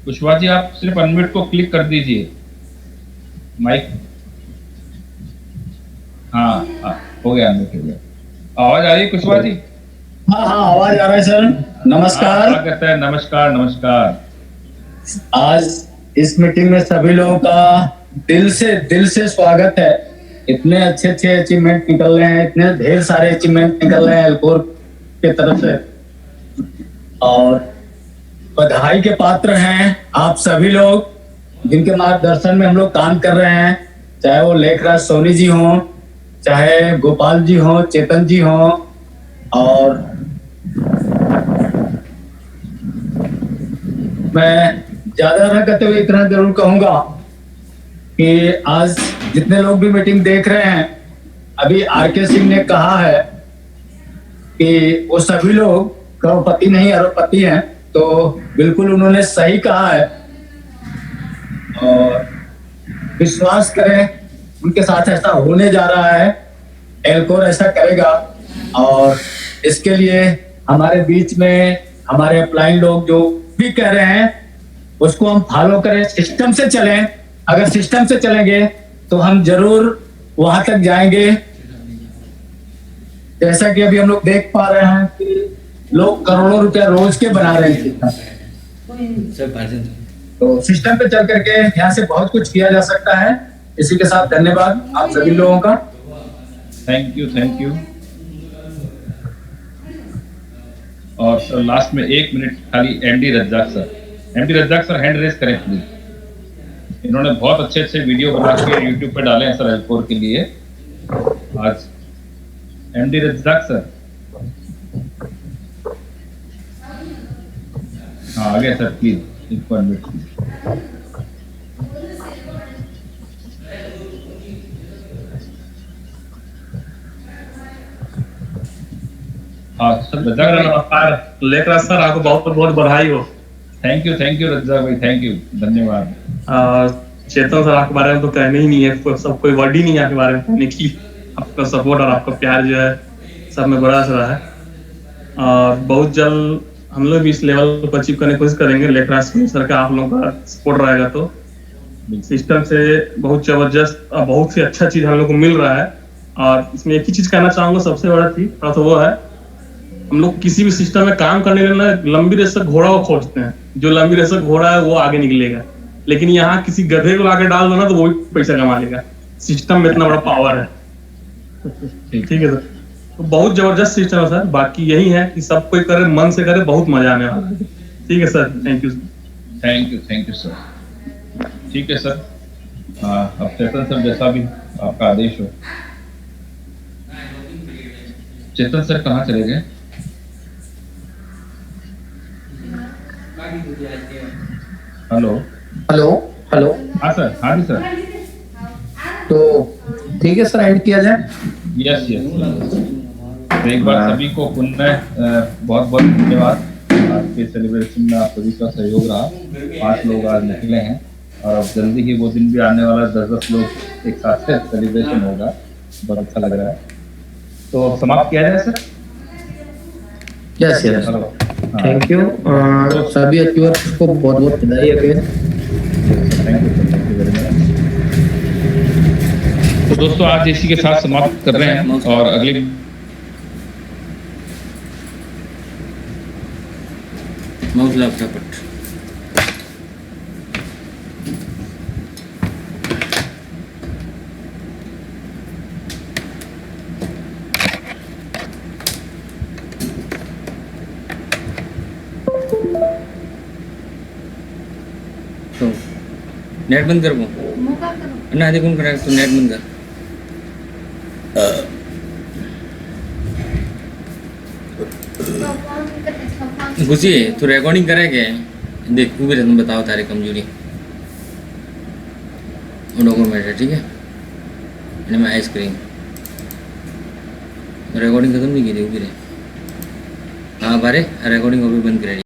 कुशवाहा जी आप सिर्फ अनम्यूट को क्लिक कर दीजिए, माइक। हाँ हो गया, अनम्यूट हो गया। आवाज आ रही है कुशवाहा जी? हाँ आवाज आ रहा है सर। नमस्कार। कहता है नमस्कार। आज इस मीटिंग में सभी लोगों का दिल से स्वागत है। इतने अच्छे अचीवमेंट निकल रहे हैं, इतने ढेर सारे अचीवमेंट निकल रहे हैं एल्कोर के तरफ से, और बधाई के पात्र हैं आप सभी लोग जिनके मार्गदर्शन में हम लोग काम कर रहे हैं। चाहे वो लेखराज सोनी जी हों, चाहे गोपाल जी हों, चेतन जी हों, और मैं ज्यादा न कहते हुए इतना जरूर कहूंगा कि आज जितने लोग भी मीटिंग देख रहे हैं, अभी आरके सिंह ने कहा है कि वो सभी लोग करोड़पति नहीं अरबपति हैं, तो बिल्कुल उन्होंने सही कहा है। और विश्वास करें, उनके साथ ऐसा होने जा रहा है, एल्कोर ऐसा करेगा। और इसके लिए हमारे बीच में हमारे अपलाइन लोग जो भी कह रहे हैं उसको हम फॉलो करें, सिस्टम से चलें। अगर सिस्टम से चलेंगे तो हम जरूर वहां तक जाएंगे। जैसा कि अभी हम लोग देख पा रहे हैं कि लोग करोड़ों रुपया रोज के बना रहे हैं, तो सिस्टम पे चल करके यहाँ से बहुत कुछ किया जा सकता है। इसी के साथ धन्यवाद आप सभी लोगों का। Thank you. और सर लास्ट में 1 मिनट खाली MD Razzaq sir hand raise करें प्लीज। इन्होंने बहुत अच्छे वीडियो बना के यूट्यूब पे डाले हैं सर एल्कोर के लिए। आज एमडी रज्जाक सर। हाँ आ गया सर, प्लीज एक मिनट। हाँ सर, रज्जाक सर नमस्कार लेकर सर, आपको बहुत बहुत बधाई हो। थैंक यू रज्जाक भाई, थैंक यू, धन्यवाद। चेतन सर आपके बारे में तो कहने ही नहीं है, सब कोई वर्ड ही नहीं है आपके बारे में कहने की। आपका सपोर्ट और आपका प्यार जो है सब में बड़ा रहा है, और बहुत जल्द हम लोग भी इस लेवल को अचीव करने की कोशिश करेंगे। लेकर सर का आप लोगों का सपोर्ट रहेगा तो सिस्टम से बहुत जबरदस्त और बहुत सी अच्छा चीज हम लोग को मिल रहा है। और इसमें एक ही चीज कहना चाहूंगा, सबसे बड़ा चीज तो वो है, हम लोग किसी भी सिस्टम में काम करने के लिए लंबी रेस तक घोड़ा को खोजते हैं, जो लंबी रेस तक घोड़ा है वो आगे निकलेगा। लेकिन यहाँ किसी गधे को लाके डाल दो ना तो वो भी पैसा कमा लेगा। सिस्टम में इतना बड़ा पावर है। ठीक है सर, तो बहुत जबरदस्त सिस्टम है सर। बाकी यही है कि सब कोई करे, मन से करे, बहुत मजा आने वाला है। ठीक है सर, थैंक यू सर। ठीक है सर, अब चेतन सर जैसा भी आपका आदेश हो। चेतन सर कहाँ चले गए? हेलो। हाँ सर, हाँ जी सर। तो ठीक है सर, एंड किया जाए। यस। तो एक बार सभी को पुनः बहुत बहुत धन्यवाद। आपके सेलिब्रेशन में आप सभी का सहयोग रहा। 5 लोग आज निकले हैं और अब जल्दी ही वो दिन भी आने वाला, 10-10 लोग एक साथ सेलिब्रेशन होगा। बहुत अच्छा लग रहा है। तो समाप्त किया जाए सर। Yes thank you. सभी अचीवर्स को बहुत बहुत बधाई अगेन। तो दोस्तों आज इसी के साथ समाप्त कर रहे हैं और अगले तो नेट बंद कर वो ना देखो करा तो नेट बंद कर। घुसी तो रिकॉर्डिंग करे के देख तू भी तुम बताओ तारे कमजोरी डॉक्यूमेंट है। ठीक है मैं आइसक्रीम रिकॉर्डिंग खत्म नहीं की थी। हाँ बारे रिकॉर्डिंग अभी बंद करें।